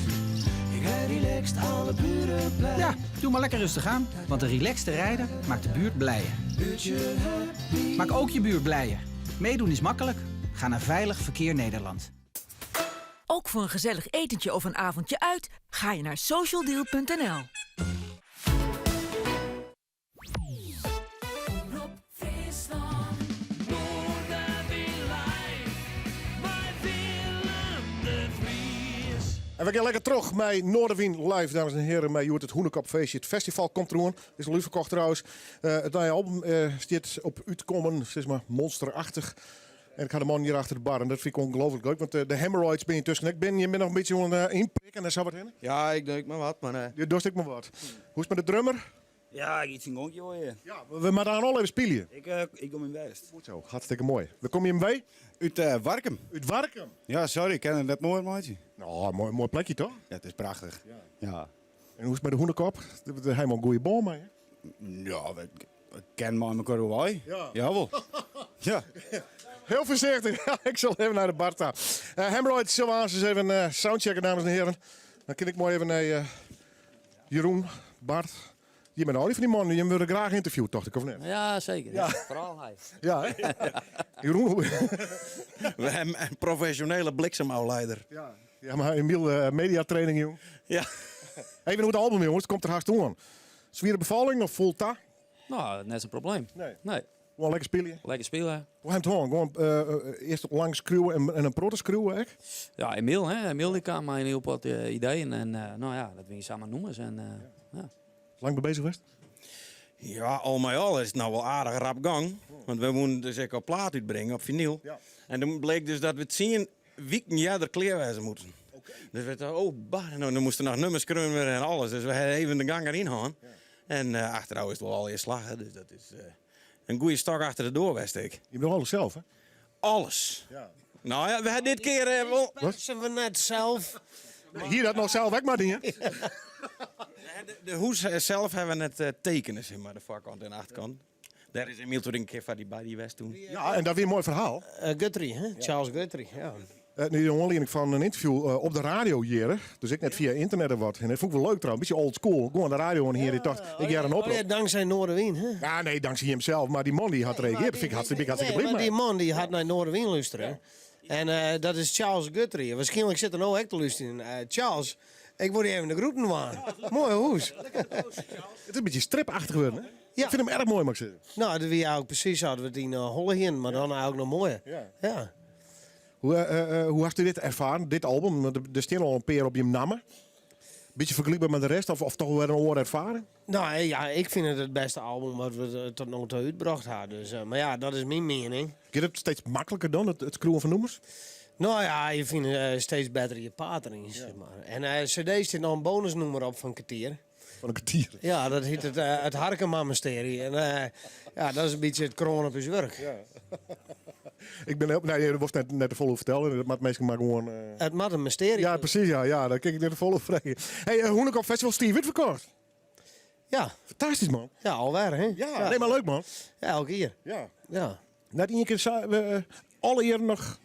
Ik rijd relaxed, alle buren blij. Ja, doe maar lekker rustig aan, want een relaxte rijder maakt de buurt blijer. Buurtje happy. Maak ook je buurt blijer. Meedoen is makkelijk. Ga naar Veilig Verkeer Nederland. Ook voor een gezellig etentje of een avondje uit, ga je naar socialdeal.nl. En we gaan lekker terug met Noorderwien live, dames en heren. Met het Hoenekopfeestje. Het festival komt eraan. Het is al uitverkocht trouwens. Het nieuwe album staat op uitkomen. Het is maar monsterachtig. En ik ga de man hier achter de bar en dat vind ik ongelooflijk leuk. Want de hemorrhoids ben je tussen. Ik ben je nog een beetje aan het inprikken en zo wat in. Ja, ik denk maar wat, maar... Je dorst ik maar wat. Hoe is het met de drummer? Ja, ik iets in gongje hoor je. Ja, we moeten aan al even spelen. Ik kom in West. Goed zo, hartstikke mooi. Waar kom je hem bij? Uit Warkum. Uit Warkum? Ja, sorry, ik ken het net mooi, maatje. Nou, mooi plekje toch? Ja, het is prachtig. Ja. En hoe is het met de hoenekop? Helemaal een goede boom, hè? Ja, we kennen maar elkaar wel. Ja. Jawel. Ja. Heel voorzichtig. Ik zal even naar de bar staan. Hemorrhoids, zullen we eens even soundchecken, dames en heren. Dan kan ik mooi even naar Jeroen, Bart. Je bent al die van die man, je wilde graag interviewen, toch? Of net? Ja, zeker. Ja. Vooral hij. Ja, hè? Jeroen. We hebben een professionele bliksemafleider. Ja, maar Emiel, mediatraining, jong. Ja. Even hoe het album, jongens. Het komt er haast toe aan. Zwierde bevalling of voelt dat? Nou, net zo'n probleem. Nee. Gewoon lekker spelen? Lekker spelen. Hoe hem het gewoon? Eerst lang schreeuwen en een proto schreeuwen, hè? Ja, Emiel, hè. Emiel die kwam mij een heel wat ideeën. En nou ja, dat wil je samen noemen. En, ja. Lang mee bezig geweest? Ja, al met al is het nou wel aardig rap gang. Want we moeten dus ook op plaat uitbrengen, op vinyl. Ja. En toen bleek dus dat we het 10 weken de kleerwijzer moeten. Dus we dachten, nou, dan moesten nog nummers kreunen en alles. Dus we hebben even de gang erin gaan. Ja. En achteraf is het wel al eerst slag. Dus dat is een goede stok achter de deur, wist ik. Je doet alles zelf, hè? Alles. Ja. Nou ja, we hebben dit keer wel... Wat zijn we net zelf? Hier dat nog zelf, maar dingen. De hoes zelf hebben we net tekenen, zeg maar, de voorkant en de achterkant. Daar is Emiel toen een keer van die body west toen. Ja, en dat weer een mooi verhaal. Guthrie, hè? Charles Guthrie, ja. Nu jongen, ik van een interview op de radio hier. Dus ik net via internet en wat. En dat vond ik wel leuk trouwens. Een beetje old school. Gewoon de radio en hier. Ik dacht, ik ga een oproep. Ja, dankzij Noorderwien, hè? Ja, nee, dankzij hemzelf. Maar die man die had reageerd. Dat vind ik hartstikke blij mee. Die man die had naar Noorderwien luisteren. Ja. En dat is Charles Guthrie. Waarschijnlijk zit er nou echt te luisteren. Charles, ik word even de groeten waan. Mooi hoes. Het is een beetje stripachtig geworden, hè? Ja. Ik vind hem erg mooi, mag ik zeggen. Nou, dat wie ook precies hadden we die Holle in, maar dan ook nog mooier. Ja. Hoe hast u dit ervaren, dit album? Er staan al een paar op je namen. Beetje vergelijkbaar met de rest, of toch weer een oor ervaren? Nou ja, ik vind het beste album wat we tot nog toe uitgebracht hadden. Dus, maar ja, dat is mijn mening. Is het steeds makkelijker dan, het screwen van nummers? Nou ja, je vindt steeds beter je pater in, zeg maar. En cd zit nog een bonusnummer op van kwartier. Van een kwartier? Ja, dat heet het Harkema-mysterie. En ja, dat is een beetje het kroon op his werk. Ja. Ik ben heel... Nee, dat was net de volle vertellen. Dat maakt meestal maar gewoon... Het maakt een mysterie. Ja, precies. Ja, daar kijk ik net de volle vrij. Hey, Hoenekop Festival, Steve Witverkort. Ja. Fantastisch, man. Ja, alweer, hè? Ja, nee, maar leuk, man. Ja, elke keer. Ja. Net één keer alle eer nog...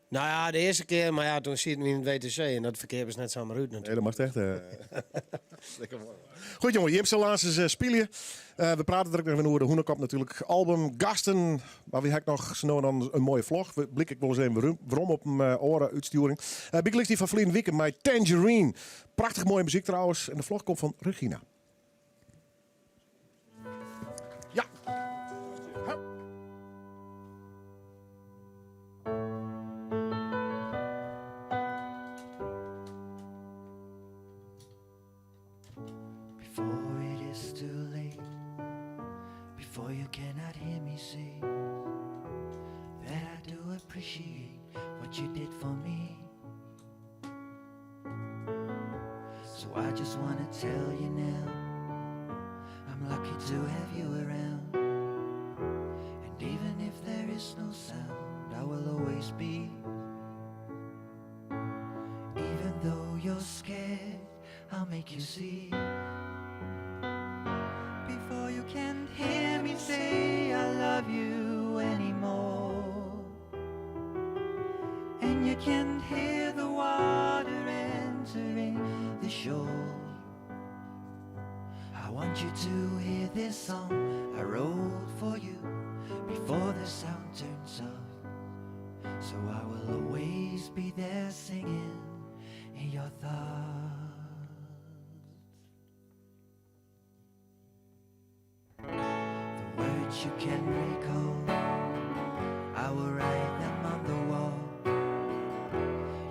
Nou ja, de eerste keer, maar ja, toen zitten we in het WTC en dat verkeer was net samen uit natuurlijk. Nee, dat mag echt. Lekker mooi. Goed jongen, je hebt zo laatst spelen. We praten er ook nog even over de Hoenekop natuurlijk. Album, gasten, maar wie heb ik nog snel dan een mooie vlog. We blik ik wel eens even waarom op mijn oren uitsturing. Big Licks die van verleden weekend, My Tangerine. Prachtig mooie muziek trouwens. En de vlog komt van Regina. Ja. Before it is too late, before you cannot hear me say that I do appreciate what you did for me. So I just wanna tell you now, I'm lucky to have you around. And even if there is no sound, I will always be. Even though you're scared, I'll make you see. Before you can hear me say I love you anymore, and you can hear the water entering the shore, I want you to hear this song I wrote for you before the sound turns off. So I will always be there singing in your thoughts. The words you can recall, I will write them on the wall.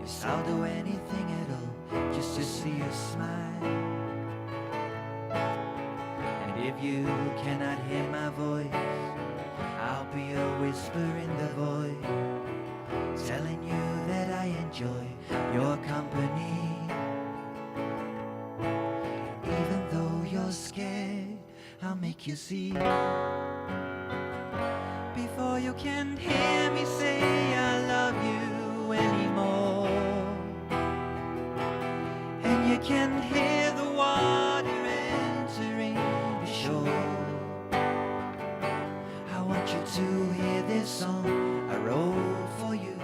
Yes, I'll do anything at all just to see you smile. And if you cannot hear my voice, I'll be a whisper in the void, telling you that I enjoy your company. Even though you're scared, I'll make you see. Before you can hear me say I love you anymore, and you can hear the water entering the shore. I want you to hear this song I wrote for you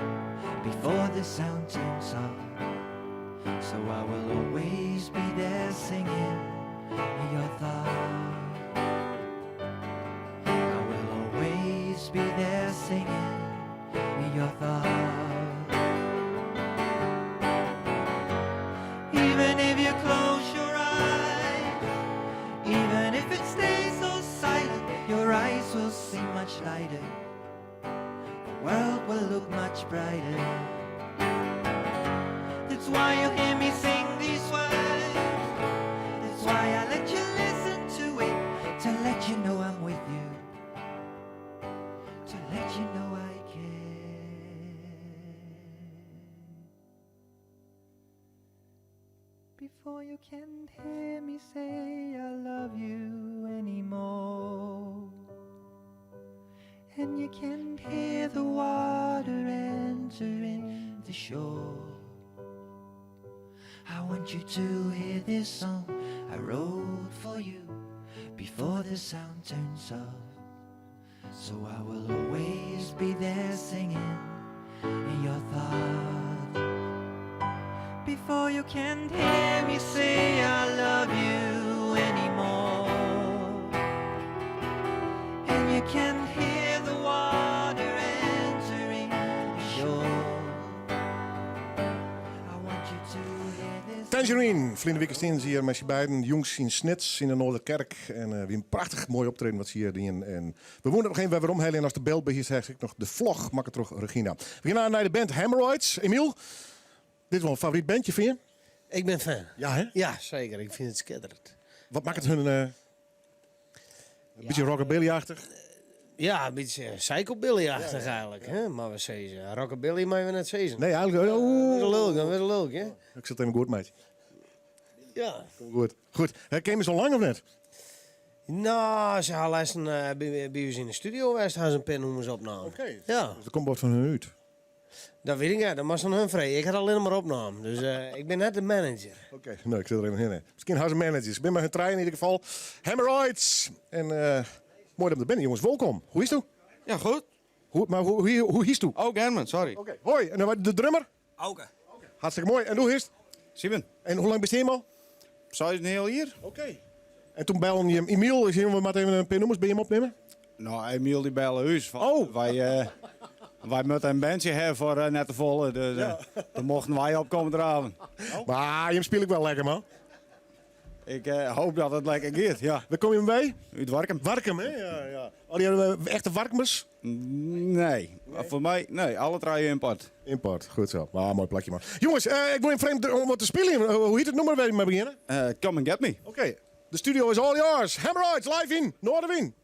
before the sound turns off. So I will always be there singing in your thoughts. I will always be there singing in your thoughts. Even if you close your eyes, even if it stays so silent, your eyes will seem much lighter. The world will look much brighter. That's why you hear me sing these words. That's why I let you listen to it, to let you know I'm with you, to let you know I care. Before you can hear me say I love you anymore, and you can hear the water entering the shore. I want you to hear this song I wrote for you before the sound turns off. So I will always be there singing in your thoughts. Before you can hear me say I love you anymore, and you can hear the water entering the shore. I want you to hear this. Tangerine, Vlinde Wikkersteens hier met je beiden jongens in Snits in de Noorderkerk. En weer een prachtig mooi optreden wat ze hier doen. En we wonen nog even waarom heel als de bel bij hier zeg ik nog de vlog, maak het terug Regina. We gaan naar de band Hemorrhoids. Emiel, dit is wel een favoriet bandje vind je? Ik ben fan. Ja hè? Ja, zeker. Ik vind het schitterend. Wat maakt het hun een beetje rockabilly-achtig? Ja, een beetje psychobilly-achtig eigenlijk. Hè? Maar we zeggen rockabilly, maar we net zeggen. Nee, eigenlijk... Weer leuk, hè? Ik zit even goed, meid. Ja. Goed. Goed. Ken je zo lang of net? Nou, ze hadden bij ons in de studio geweest, hadden ze een pen noemen ze opname. Oké. Ja. Dus dat komt wat van hun uit. Dat weet ik niet, dat was van hun vrij. Ik had alleen maar opname, dus ik ben net de manager. Oké, nee, ik zit er even in. Misschien hebben ze managers. Ik ben met hun trein in ieder geval. Hemorrhoids. En mooi dat je er bent, jongens. Welkom. Hoe is het? Ja, goed. Hoe is het? Ook Herman, sorry. Oké. Hoi, en dan de drummer? Auke. Hartstikke mooi. En hoe is het? Simon. En hoe lang ben je hier al? Zou je een heel hier? Oké. En toen belde je Emiel, is we maar even een paar nummers bij hem opnemen? Nou, Emiel die belde huis. Wij moeten een bandje hebben voor net te volgen, dus dan mochten wij opkomen draven. Maar je speelt wel lekker, man. Ik hoop dat het lekker gaat, ja. Waar kom je hem bij? Uit Warkum. Warkum, hè? Ja. Al die echte Warkmers? Nee. Voor mij, nee, alle drie import. Import, goed zo. Mooi plakje, man. Jongens, ik wil in vreemd om wat te spelen. Hoe heet het nummer waar we mee beginnen? Come and Get Me. Oké. De studio is all yours. Hemorrhoids, live in Noorderwien.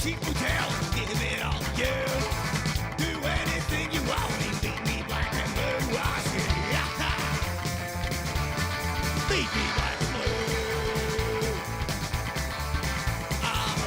Cheap hotel, give it all to you. Do anything you want, and beat me black and blue. I say, yeah, beat me black and blue. I'm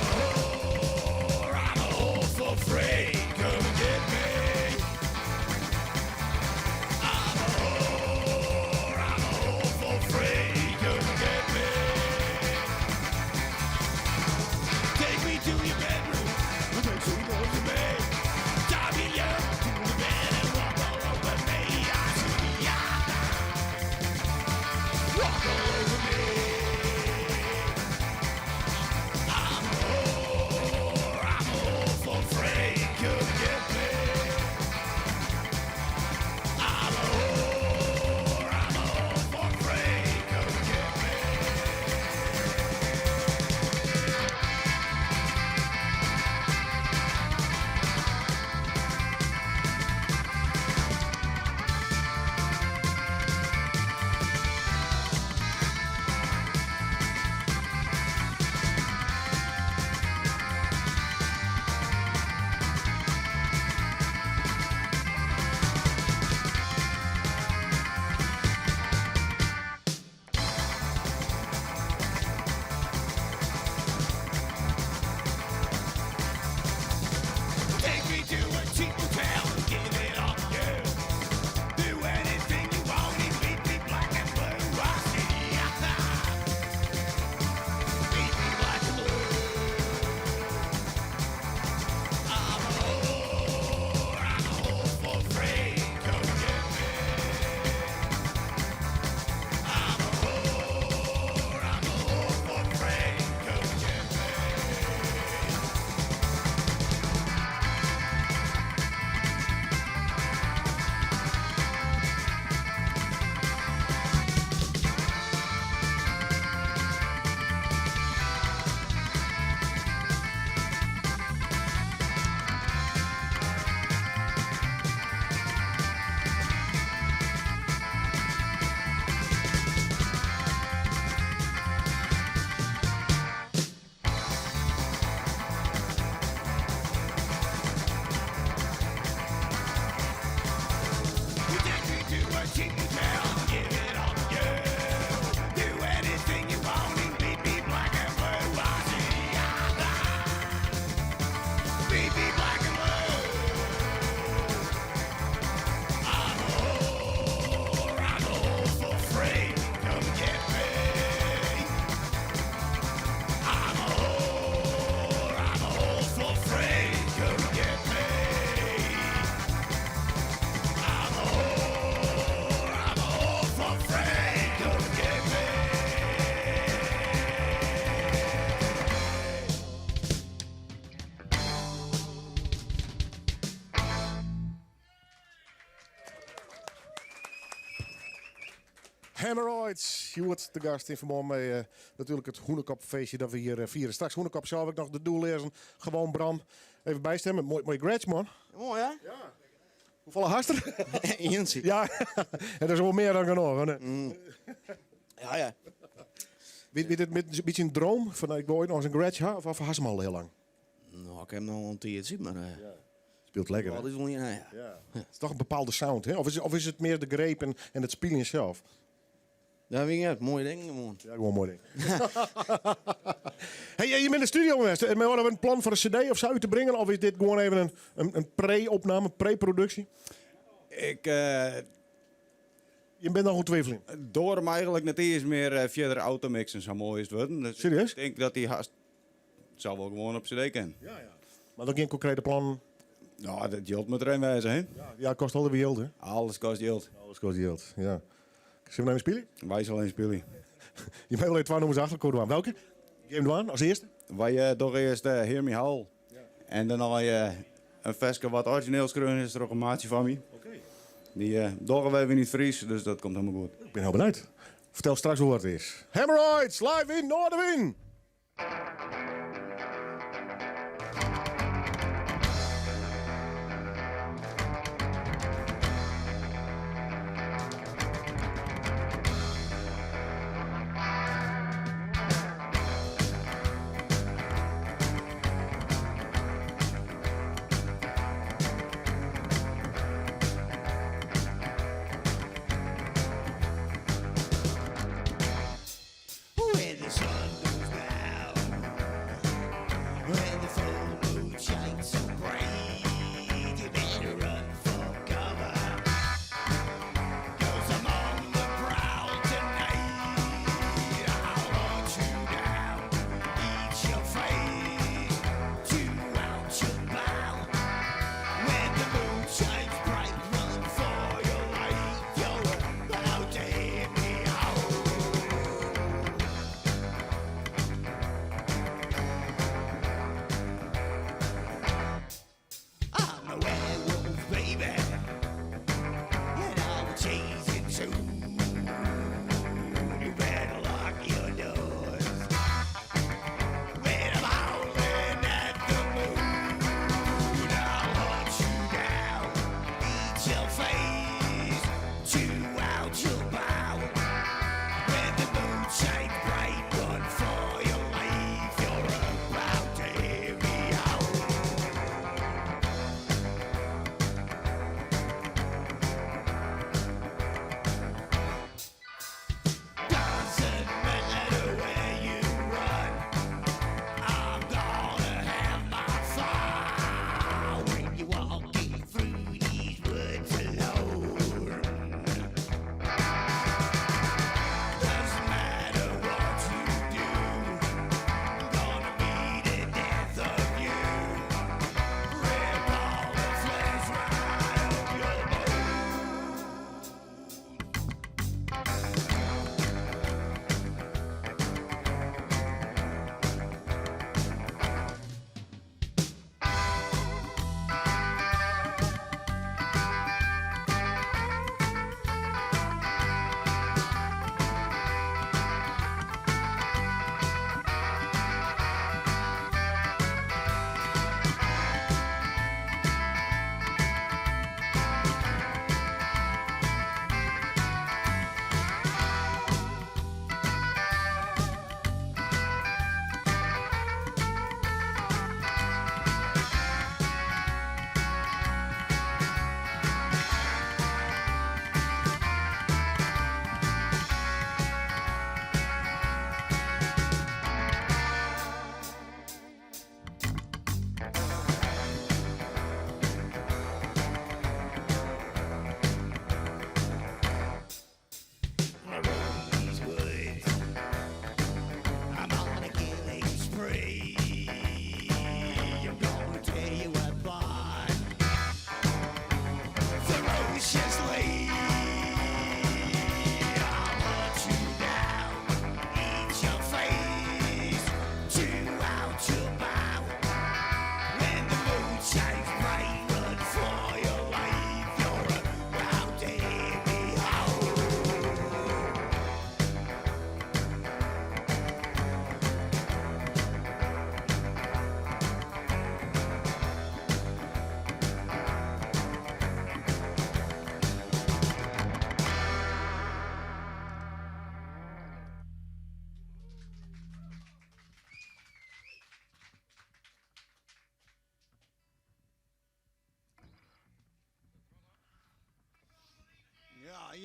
Hemorrhoids. Je wordt de gast in verband met natuurlijk het Hoenekopfeestje dat we hier vieren. Straks Hoenekop zou ik nog de doel lezen. Gewoon Bram. Even bijstemmen. Mooi gratch, man. Mooi, hè? Ja. Hoeveel hast er? Eentje. Ja, en dat is wel meer dan genoeg. Hè? Ja. Weet dit met een beetje een droom? Van, ik wil ooit nog eens een gratch hebben? Of hast je hem al heel lang? Nou, ik heb hem nog een tijdje gezien, maar... Speelt lekker, hè? Altijd wel niet, nee. Het is toch een bepaalde sound, hè? Of is het meer de greep en het spelen zelf? Ja, weet je het. Mooie dingen, man. Ja, gewoon mooi ding. Hey, je bent in de studio geweest. En we hadden een plan voor een cd of zo uit te brengen? Of is dit gewoon even een pre-opname, pre-productie? Je bent nog een twijfeling. Door hem eigenlijk net eerst meer verder automixen zo mooi is het worden. Dus serieus? Ik denk dat die haast zou wel gewoon op cd kennen. Ja. Maar dan geen concrete plan? Nou, dat geld moet erin wijzen, hè? Ja, het kost al de geld, hè? Alles kost geld. Alles kost geld, ja. Zullen we naar een spelen? Wij zullen een spelen. Je mij wel even twee nummers achterkomen aan. Welke? Geef hem aan als eerste. Wij door eerst Hear Me Howl. Ja. En dan al een veske wat origineel schreeuwen is er ook een maatje van me. Okay. Die dorren wij weer niet Fries, dus dat komt helemaal goed. Ik ben heel benieuwd. Vertel straks hoe het is. Hemorrhoids, live in Noorderwind. When the sun goes down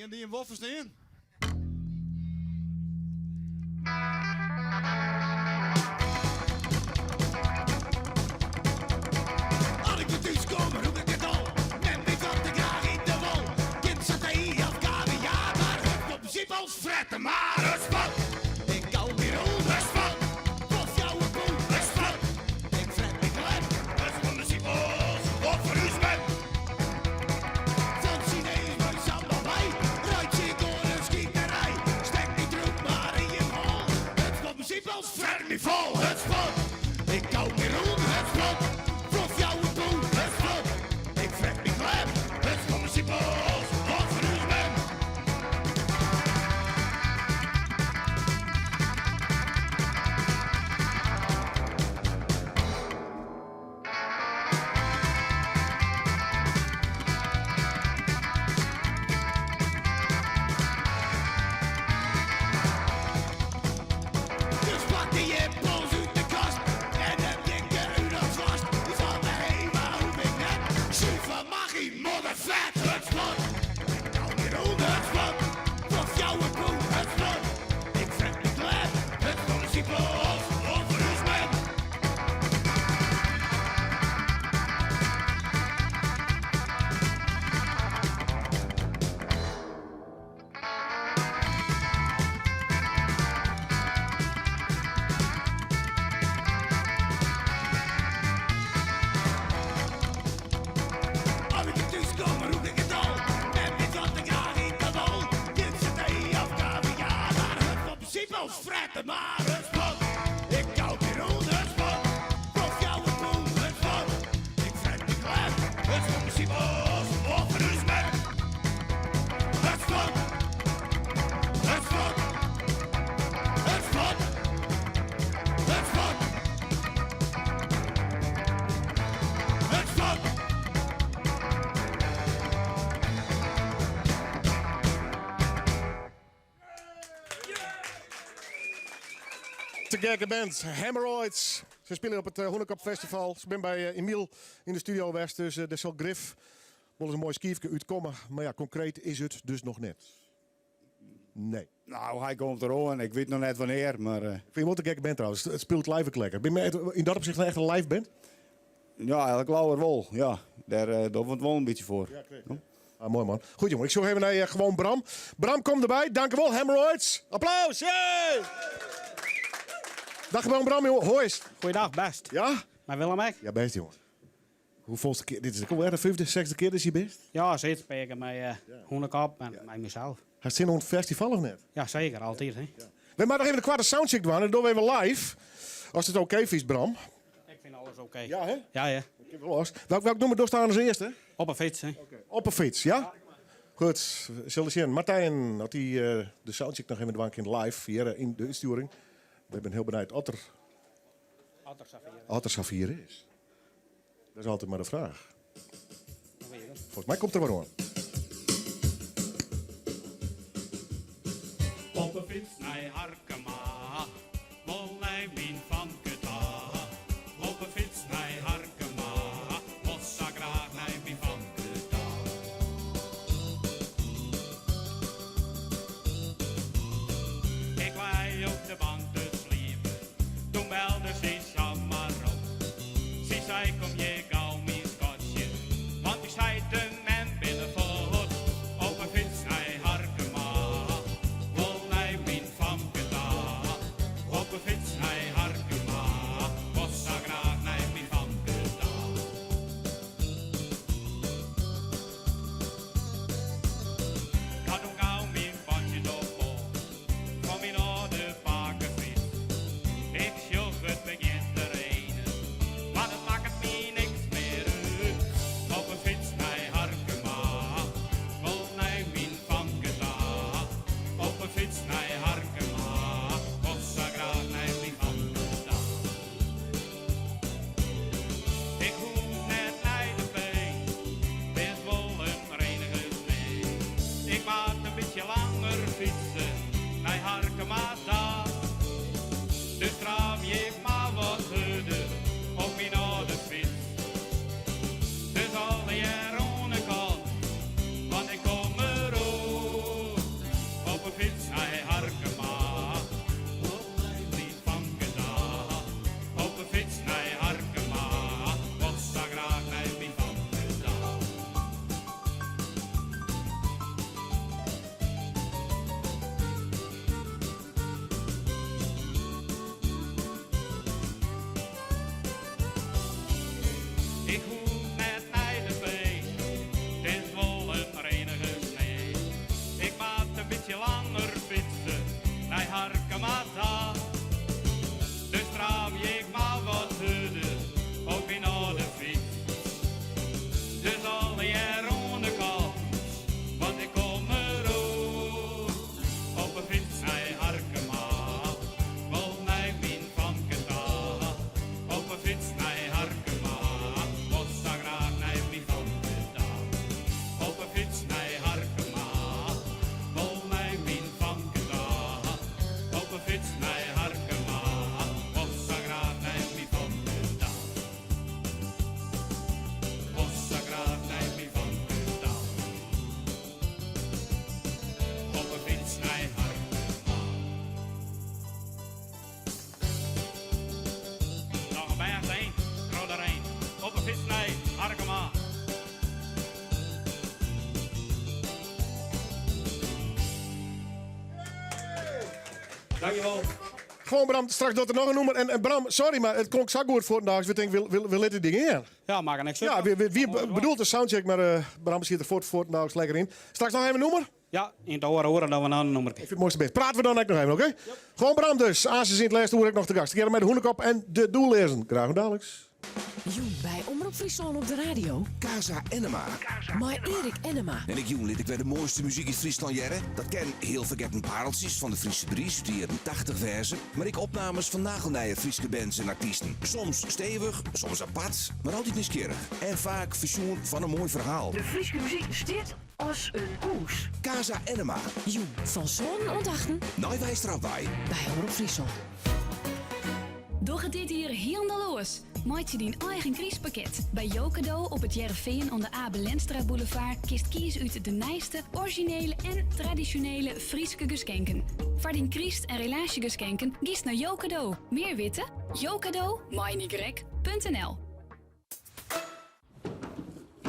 je die een woffers in? Als ik moet thuiskomen, roep ik het al. Men weet wat ik graag in de wol. Kind zat hier of kaviaar, maar het op zip als fretten. Maar het spat, ik hou weer rond. Het spat, of jouw boel. Het spat, ik fret me klem. Het van de zippels, of voor u spet. Van Chinees bij Samba bij. Ruit je door een schieterij. Stek niet druk maar in je hol. Het van de zippels, fret me vol. Het spat, ik hou weer rond. Het spat. Prof jouw boel, het valt. Ik fret me klem, het van mijn zippels, wat voor u ben. Dus pak die je pols uit de kast en heb dikke u dat vast. Van de hema hoef ik net, super magie, moddervet, het slot. Ik hou weer onder het slot, prof jouw boel, het slot. Ik vet me klem, het municipal, over u smet. Als ik er thuiskomen, roep ik het al. En weet wat ik graag in de wol. Kind zit hier of kaviaar, maar het op principe als fretten. Maar het spot, ik hou weer onder het spot. Prof jouw boel, het spot. Ik fret me klem, het op principe als over u smet. Het spot, het spot, het spot, het spot, het spot. Te gekke band, Hemorrhoids. Ze spelen op het Hoenekop Festival. Ze ben bij Emiel in de studio West, dus er zal Griff wel eens een mooi skiefje uitkomen. Maar ja, concreet is het dus nog net. Nee. Nou, hij komt er ook en ik weet nog net wanneer, maar... Ik vind het een gekke band trouwens. Het speelt live ook lekker. Ben je in dat opzicht echt een live band? Ja, eigenlijk lauwer wel. Ja, daar doen we het wel een beetje voor. Ah, mooi man. Goed jongen, ik zoek even naar gewoon Bram. Bram, kom erbij. Dank u wel, Hemorrhoids. Applaus! Yay! Dag gewoon Bram, jongen. Hoi. Goeiedag, best. Ja? Maar Willem ik? Ja, best jongen. Hoeveelste keer? Dit is de vijfde, zesde keer dat je best? Ja, zeker spelen met Hoenekop en met mezelf. Hij zit in een festival of net? Ja, zeker. Altijd. Hè? We maken nog even de kwarte soundcheck doen en dan doen we even live. Als het oké is, Bram. Ik vind alles oké. Ja, hè? Ja, ja. Welk nummer doorstaan als eerste? Op een fiets, hè? Op een fiets, ja? Goed, zullen we zien. Martijn had die de soundcheck nog even de in live hier in de insturing. We zijn heel benieuwd wat er Safir is. Dat is altijd maar de vraag. Volgens mij komt er wat aan. Op een fiets naar Harkema, wol hij min van Keta. Op een fiets naar Harkema, mossa graag naar min van Keta. Ik lei op de bank te sliepen, toen belde ze maar op. Ze zei kom je gauw mijn scotje, want ik zei de men binnen voor. Op een fiets naar Harkema. Vol mij min van gedaan. Dankjewel. Gewoon Bram, straks doet er nog een nummer. En Bram, sorry, maar het klonk zo goed voor vandaag. We denken, we letten dingen in. Ja, maak er niks Ja, wie bedoelt de soundcheck, maar Bram zit er voor vandaag lekker in. Straks nog even een nummer? Ja, in het horen dat we nou een nummer Ik vind het mooiste best. Praten we dan ook nog even, oké? Gewoon Bram dus. Aas is in het laatste hoor ik nog te gast. Een keer met de Hoenekop en de Doellezen. Graag gedaan, Alex. Joen bij Omroep Friesland op de radio. Casa Enema. Maar Erik Enema. En ik Joen lid ik bij de mooiste muziek in Friesland jaren. Dat ken heel vergeten pareltjes van de Friese Bries, die 80 verzen. Maar ik opnames van nagelnijen Friese bands en artiesten. Soms stevig, soms apart, maar altijd nieuwsgierig. En vaak verzoen van een mooi verhaal. De Friese muziek is dit als een koers. Casa Enema. Joen van Zon ontachten. Nou, wij straf bij. Bij Omroep Friesland. Doch het dit hier helemaal los. Maak je die eigen kriespakket. Bij Jokado op het Jereveen aan de Abe Lenstra Boulevard kiest kies uit de nijste, originele en traditionele Frieske geschenken. Voor die kriest en relatiegeschenken kies naar Jokado. Meer weten? Jokado, mynigrek.nl.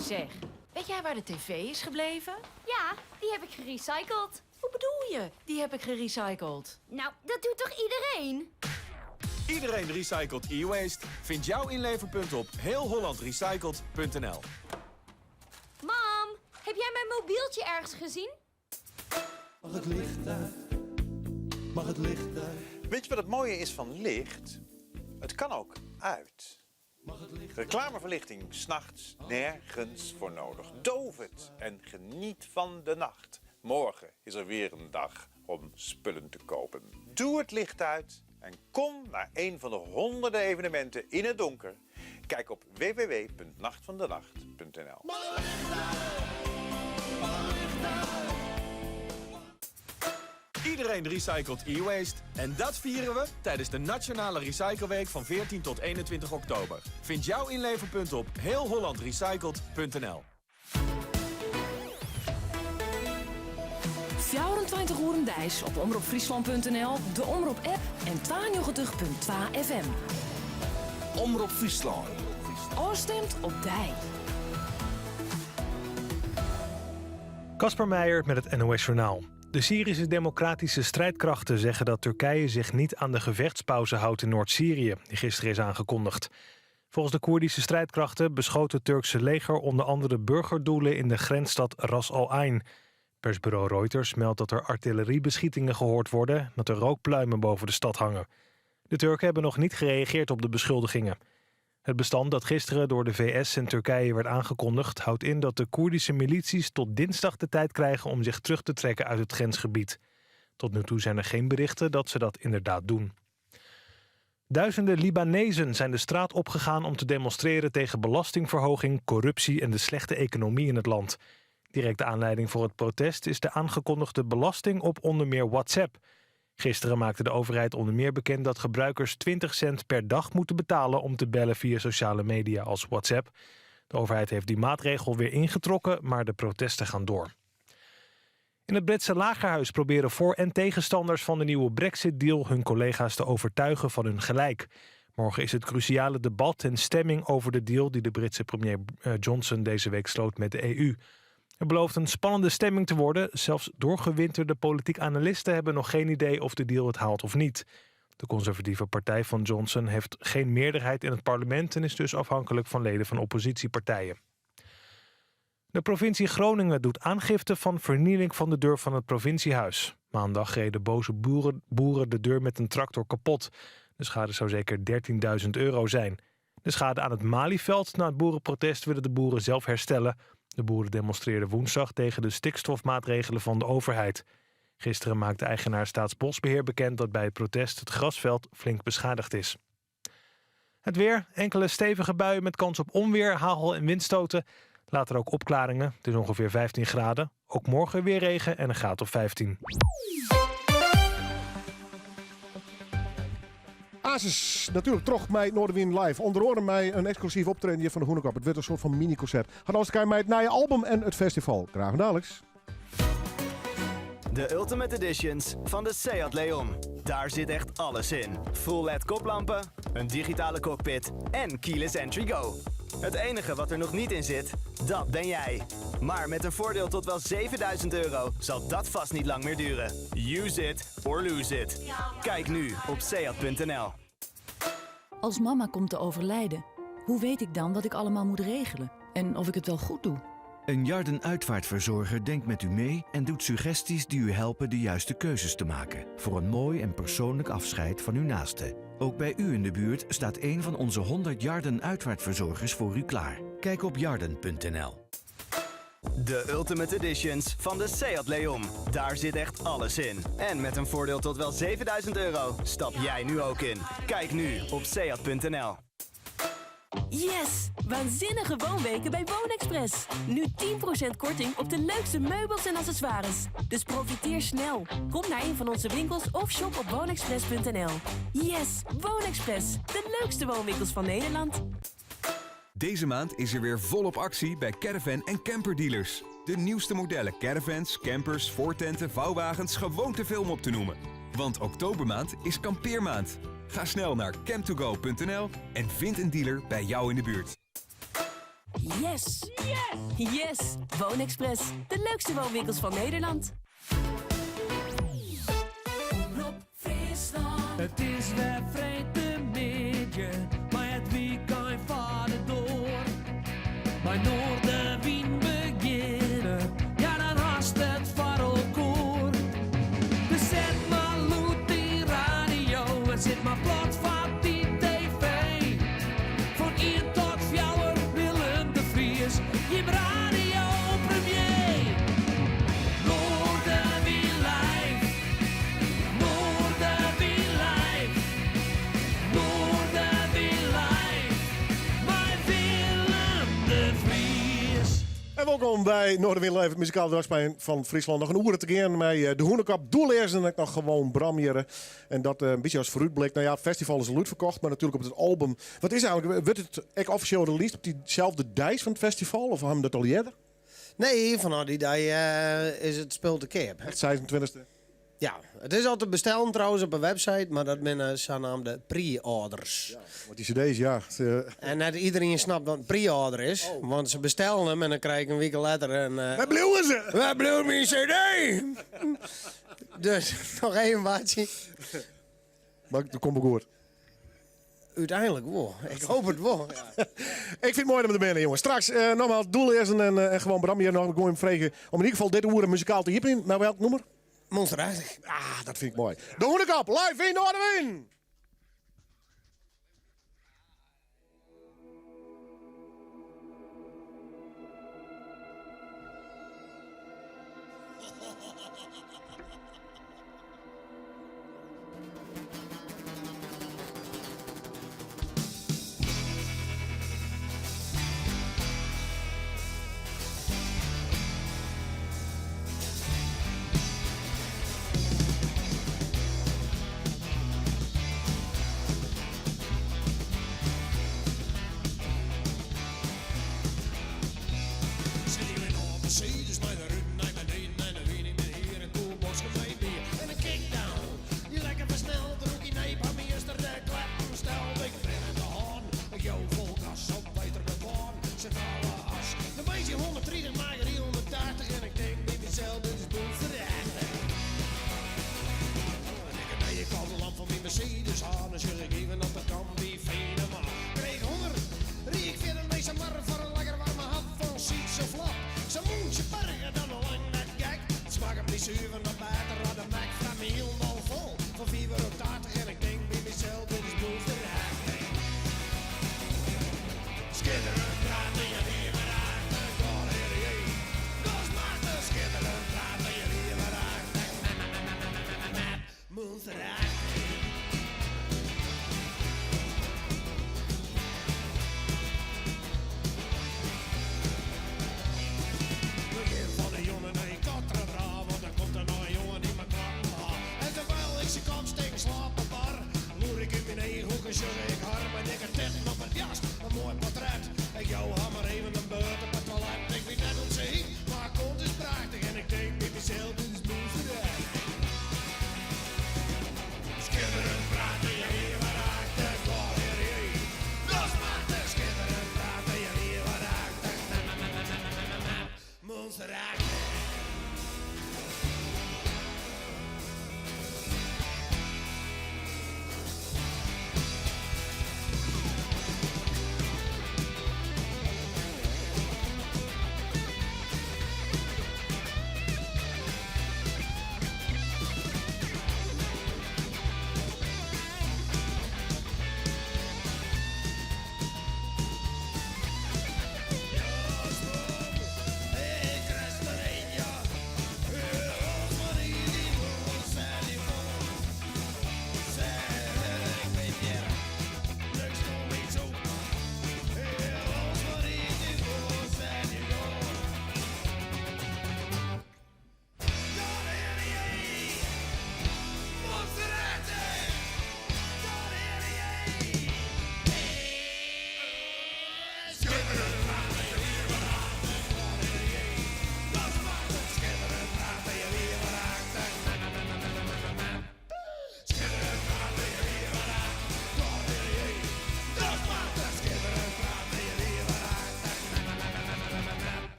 Zeg, weet jij waar de tv is gebleven? Ja, die heb ik gerecycled. Hoe bedoel je? Die heb ik gerecycled. Nou, dat doet toch iedereen? Iedereen recycelt e-waste. Vind jouw inleverpunt op heelhollandrecycled.nl. Mam, heb jij mijn mobieltje ergens gezien? Mag het licht uit? Mag het licht uit? Weet je wat het mooie is van licht? Het kan ook uit. Reclameverlichting 's nachts nergens voor nodig. Doof het en geniet van de nacht. Morgen is er weer een dag om spullen te kopen. Doe het licht uit en kom naar een van de honderden evenementen in het donker. Kijk op www.nachtvandenacht.nl. Iedereen recycelt e-waste. En dat vieren we tijdens de Nationale Recycleweek van 14 tot 21 oktober. Vind jouw inleverpunt op heelhollandrecycled.nl. 24 uur dijs op omroepfriesland.nl, de Omroep-app en 92.2 FM. Omroep Friesland. Oorstemt op dij. Kasper Meijer met het NOS Journaal. De Syrische democratische strijdkrachten zeggen dat Turkije zich niet aan de gevechtspauze houdt in Noord-Syrië, die gisteren is aangekondigd. Volgens de Koerdische strijdkrachten beschoot het Turkse leger onder andere burgerdoelen in de grensstad Ras Al Ain. Persbureau Reuters meldt dat er artilleriebeschietingen gehoord worden en dat er rookpluimen boven de stad hangen. De Turken hebben nog niet gereageerd op de beschuldigingen. Het bestand dat gisteren door de VS en Turkije werd aangekondigd houdt in dat de Koerdische milities tot dinsdag de tijd krijgen om zich terug te trekken uit het grensgebied. Tot nu toe zijn er geen berichten dat ze dat inderdaad doen. Duizenden Libanezen zijn de straat opgegaan om te demonstreren tegen belastingverhoging, corruptie en de slechte economie in het land. Directe aanleiding voor het protest is de aangekondigde belasting op onder meer WhatsApp. Gisteren maakte de overheid onder meer bekend dat gebruikers 20 cent per dag moeten betalen om te bellen via sociale media als WhatsApp. De overheid heeft die maatregel weer ingetrokken, maar de protesten gaan door. In het Britse lagerhuis proberen voor- en tegenstanders van de nieuwe Brexit-deal hun collega's te overtuigen van hun gelijk. Morgen is het cruciale debat en stemming over de deal die de Britse premier Johnson deze week sloot met de EU. Het belooft een spannende stemming te worden. Zelfs doorgewinterde politiek analisten hebben nog geen idee of de deal het haalt of niet. De conservatieve partij van Johnson heeft geen meerderheid in het parlement en is dus afhankelijk van leden van oppositiepartijen. De provincie Groningen doet aangifte van vernieling van de deur van het provinciehuis. Maandag reden boze boeren de deur met een tractor kapot. De schade zou zeker €13.000 zijn. De schade aan het Malieveld na het boerenprotest willen de boeren zelf herstellen. De boeren demonstreerden woensdag tegen de stikstofmaatregelen van de overheid. Gisteren maakte eigenaar Staatsbosbeheer bekend dat bij het protest het grasveld flink beschadigd is. Het weer, enkele stevige buien met kans op onweer, hagel en windstoten. Later ook opklaringen, het is ongeveer 15 graden. Ook morgen weer regen en een graad of 15. Asus, natuurlijk terug met Noorderwind Live. Onder andere mij een exclusief optreden van de Hoenekop. Het werd een soort van mini-concert. Gaat ons kijken met het nieuwe album en het festival. Graag gedaan, Alex. De Ultimate Editions van de Seat Leon. Daar zit echt alles in. Full LED koplampen, een digitale cockpit en keyless entry go. Het enige wat er nog niet in zit, dat ben jij. Maar met een voordeel tot wel €7.000 zal dat vast niet lang meer duren. Use it or lose it. Kijk nu op seat.nl. Als mama komt te overlijden, hoe weet ik dan wat ik allemaal moet regelen? En of ik het wel goed doe? Een Jarden-uitvaartverzorger denkt met u mee en doet suggesties die u helpen de juiste keuzes te maken. Voor een mooi en persoonlijk afscheid van uw naaste. Ook bij u in de buurt staat een van onze 100 Jarden-uitvaartverzorgers voor u klaar. Kijk op jarden.nl. De Ultimate Editions van de Seat Leon. Daar zit echt alles in. En met een voordeel tot wel €7.000 stap jij nu ook in. Kijk nu op seat.nl. Yes! Waanzinnige woonweken bij Woonexpress. Nu 10% korting op de leukste meubels en accessoires. Dus profiteer snel. Kom naar een van onze winkels of shop op woonexpress.nl. Yes! Woonexpress. De leukste woonwinkels van Nederland. Deze maand is er weer volop actie bij caravan en camperdealers. De nieuwste modellen caravans, campers, voortenten, vouwwagens, gewoon te veel om op te noemen. Want oktobermaand is kampeermaand. Ga snel naar camtogo.nl en vind een dealer bij jou in de buurt. Yes! Yes! Yes! Woonexpress. De leukste woonwinkels van Nederland. Omroep Friesland. Het is weer vrijdagmiddag, maar het weekend vaart door. Bij Noorderwien beginnen, ja dan haast het varelkoor. Dus zet maar loet die radio en zet maar plat van die tv. Van 1 tot 4 Willem de Vries, je radio premier. Noorderwien live, Noorderwien live, Noorderwien live, bij Willem de Vries. En welkom bij Noorderwien Live, het muzikale dagsplein van Friesland. Nog een uur te gaan met de Hoenekap doelleers en ik nog gewoon bramjeren. En dat een beetje als vooruitblik. Nou ja, het festival is al uitverkocht, maar natuurlijk op het album. Wat is eigenlijk, wordt het echt officieel released op diezelfde dijs van het festival? Of hebben we dat al eerder? Nee, vanuit die dag is het speel te keer. Het 26e. Ja, het is al te bestellen trouwens op een website, maar dat zijn zogenaamde pre-orders. Ja, want die cd's, ja. En net iedereen snapt wat een pre-order is, want ze bestellen hem en dan krijg ik een week later een... Waar bleven ze? Waar bleef mijn cd? Dus nog één watje. Maar dat komt ook goed. Uiteindelijk wel. Ik hoop het wel. Ja. Ik vind het mooi dat we er binnen, jongens. Straks nogmaals doellezen en gewoon bramjeren nog. Ik wil hem vragen om in ieder geval dit uur muzikaal te hippen. Maar welk nummer? Monsterachtig. Ah, dat vind ik mooi. De Hoenekap, live in Noorderwien!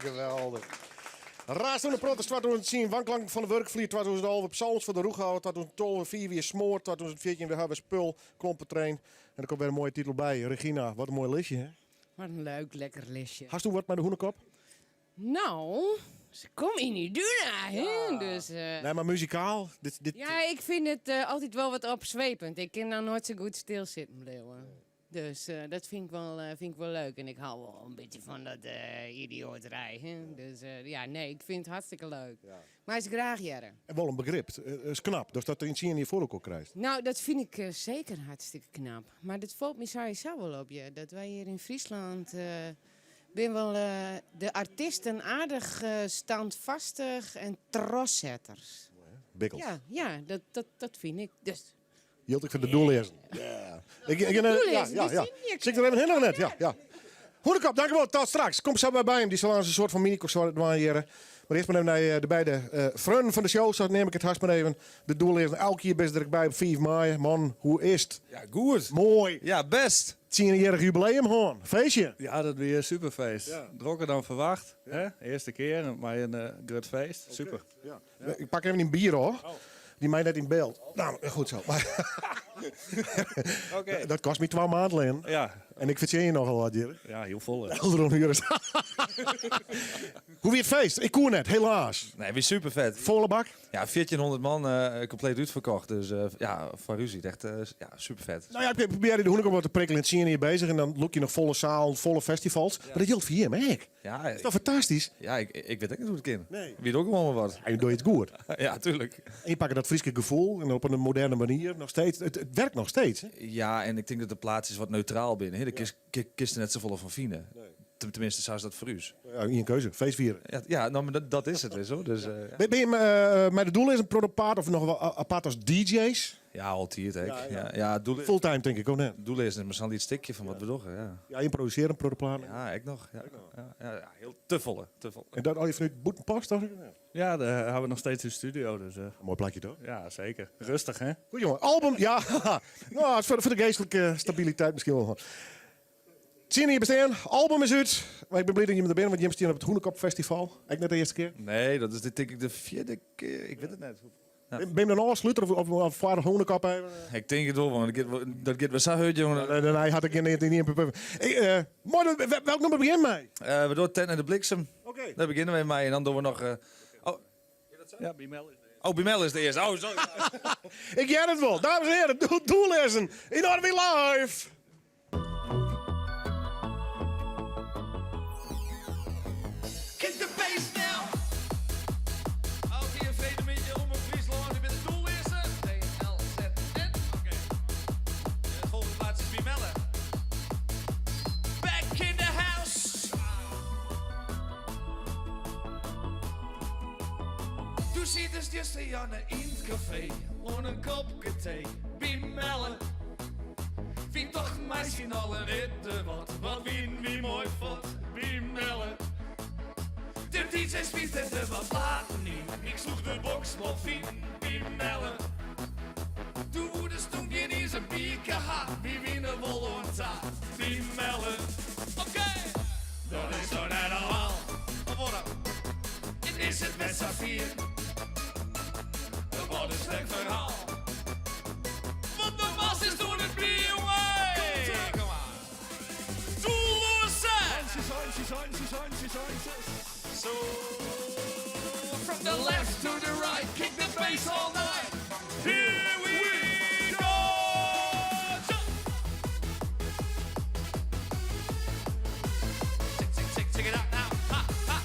geweldig. Raast de protest 2010, wanklank van de werkvliet 2011, psalms voor de roeghouder 2012, 4 weer smoort 2014 weer hebben spul, klompentrain. En er komt weer een mooie titel bij. Regina, wat een mooi lesje, hè? Wat een leuk, lekker lesje. Hast u wat met de hoenekop? Nou, ze kom in die duna, hè? Dus, Nee, maar muzikaal? ja, ik vind het altijd wel wat opzwepend. Ik kan nou nooit zo goed stilzitten, bleeuwen. Dus dat vind ik wel leuk. En ik hou wel een beetje van dat idioterij. Hè? Dus ja, nee, ik vind het hartstikke leuk. Ja. Maar is graag jaren. En wel een begrip. Is knap. Dus dat er in China je voor ook krijgt. Nou, dat vind ik zeker hartstikke knap. Maar dat valt me sowieso wel op je. Dat wij hier in Friesland... ben wel de artiesten aardig standvastig en trossetters. Bikkels. Ja, dat vind ik. Dus... Hield ik voor de doellezen. Ja. Ik ja. Zit er even in nog net? Ja. Hoenekop, dankjewel. Tot straks. Kom zo bij hem. Die zal aan een soort van mini-concert doen. Maar eerst maar even naar de beide vrienden van de show. Zo neem ik het haast maar even. De doellezen. Elke keer best er ik bij op 5 mei. Man, hoe is het? Ja, goed. Mooi. Ja, best. 10-jarig jubileum gewoon. Feestje. Ja, dat weer een superfeest. Ja. Drokker dan verwacht. Ja. Hè? Eerste keer, maar een groot feest. Okay. Super. Ja. Ik pak even een bier hoor. Die mij net in beeld. Nou, goed zo. Okay. Dat kost me 2 maanden alleen. Ja. En ik verzin je nogal wat, Jerry. Ja, heel vol. Hoe weer het feest? Ik koer net, helaas. Nee, weer super vet. Volle bak? Ja, 1400 man, compleet uitverkocht. Dus ja, van Ruzie, echt super vet. Nou ja, ik probeer de hoenekop wat te prikkelen in het zien hier bezig. En dan look je nog volle zaal, volle festivals. Ja. Maar dat geldt voor je, maar ik. Ja, dat is toch fantastisch? Ja, ik weet ook niet hoe het kan. Nee. Weet ook gewoon wat. En doe je het goed. Ja, tuurlijk. En je pakt dat Frieske gevoel en op een moderne manier nog steeds. Het werkt nog steeds. Hè? Ja, en ik denk dat de plaats is wat neutraal binnen. De kist er net zo vol van Fine. Nee. Tenminste, zou ze dat voor u. Ja, een keuze. Feestvieren. Ja, nou, maar dat is het weer zo. Dus, ja. Ben je met de doel is een protopaat of nog wel apart als DJ's? Ja, altijd. Doel fulltime denk ik ook net. Doel is maar zo'n stukje van wat we doen. Ja, improviseren, protoplaten. Ja, ik nog. Ja, heel te volle. En dat al je vanuit Boetenpas, toch? Ja, daar hebben we nog steeds een studio. Dus, mooi plakje toch? Ja, zeker. Rustig, hè? Goed jongen. Album, ja. Nou, het is voor de geestelijke stabiliteit misschien wel. Zie je hier bestaan? Album is uit. Maar ik ben blij dat je me er bent, want je hebt op het Hoenekop Festival. Ik net de eerste keer. Nee, dat is denk ik de 4e keer. Ik weet het net. Ja. Ben je dan afsluiter of voor de Hoenekop even? Ik denk het wel, want dat gaat wel zo uit, jongen. Nee, had ik niet in. Welk nummer begin mee? We doen Tent en de Bliksem. Oké. Daar beginnen we mee en dan doen we nog... Ja, Bimel is de eerste. Oh, Bimel is de eerste. Oh, sorry. Ik jij het wel. Dames en heren, doellezen. In Order We Live. Kick the bass now. Elke keer vrede met je om Friesland. Je bent de doellezer. TLZN. Oké. De volgende plaats is Bimelle. Back in the house. Du ziet dus gisteren Janne in het café. On een kopje thee. Bimelle. Wie toch misschien al een witte wat wie mooi vond. Bimelle. De DJ spiet en de wat later niet. Ik sloeg de box nog Bimelle. Doe de stoempje in zijn pieken ha. Wie winnen wol ontzaat. Bimelle. Oké. Dat is zo net allemaal. Het is het met Safir. Wat een sterk verhaal. Want de was is door het bier. Kom maar. Doelloze. So, from the left to the right, kick the bass all night. Here we go! Check it out now. Ha, ha.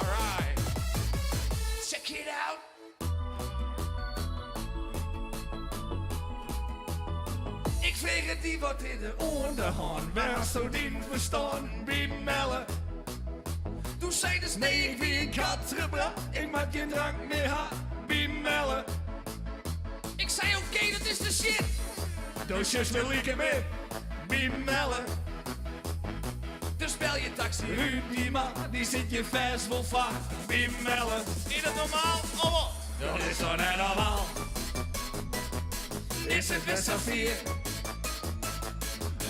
All right. Check it out. Ik vreeg het die wat in de onderhand. Waar zo dien verstaan, Bimelle. Toen zei de nee, ik wie ik had gebracht. Ik maak geen drank meer ha, Bimelle. Ik zei oké, dat is de shit. Dus je wil ik mee, Bimelle. Dus bel je taxi, Ruud die man, die zit je vers vol vaart, Bimelle. Is dat normaal? Oh, dat is toch net normaal. Is het best Safir?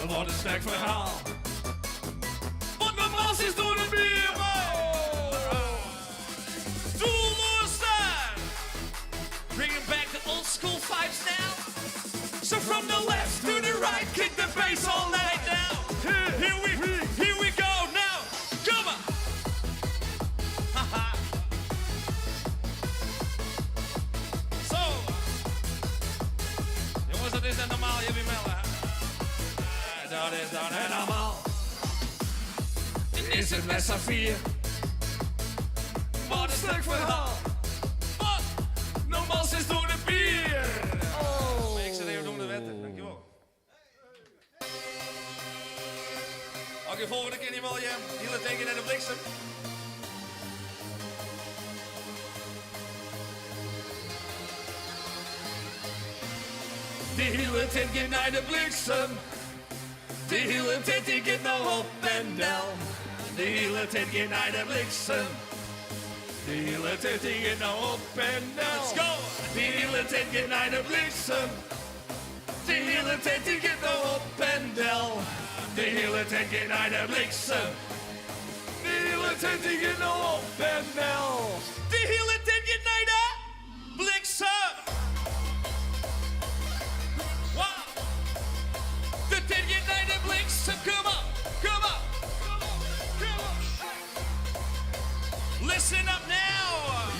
Wat een sterk verhaal. Wat normaal. nogmaals is door de bier. Doelloos daar. Bringing back the old school vibes now. So from the left to the right, kick the bass all night now. Here we go now. Come on. Haha. Zo. Jongens, dat is net normaal, je hebt melden. Dat is dan net normaal. Is het met z'n vier? Wat een stuk verhaal. Wat? Nogmaals is door de bier. Oh. Ik zit even door de wetten, dankjewel. Oké, volgende keer niet wel, Jem. Hele tegen naar de bliksem. De hele tijd gaat naar de bliksem. De hele tijd die gaat nou op en down. De hele tijd gaat naar de bliksem. De hele tijd die gaat nou op en down. Let's go! De hele tijd gaat naar de bliksem. De hele tijd die gaat nou op en down. De hele tijd gaat naar de bliksem. De hele tijd die gaat nou op en down. De hele tijd gaat naar de bliksem. Wow! De tijd gaat naar de bliksem. Come on, come on, come on. Listen up now.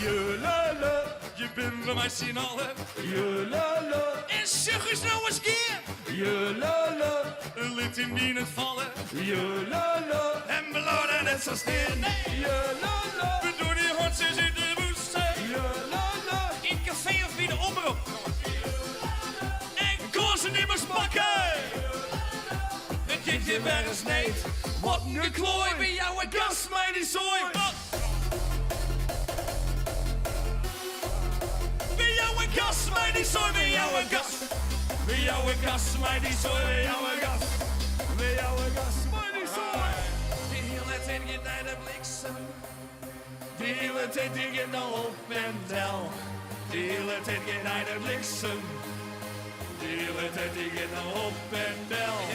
Je lala, je bent bij mij zien allen. Je lala. En zeg eens nou eens keer. Je lala. Een lied in die het vallen. Je lala. En belonen net zo stil. Nee. Je lala. We doen die hondjes in de woestijn. Je lala. In café of bij de omroep. En kozen niet meer spakken. Het kindje weer eens niet. Wat een klooi. Bij jou een gast, mij die zooi. Bij jou een gast, mij die zooi. Bij jou een gast. Bij jou een gast, mij die zooi. Bij jou een gast. Bij jou een gast, mij die zooi. De hele tijd gaat naar de bliksem. De hele tijd die gaat nou op en down. De hele tijd gaat naar de bliksem. De hele tijd die gaat nou op en down.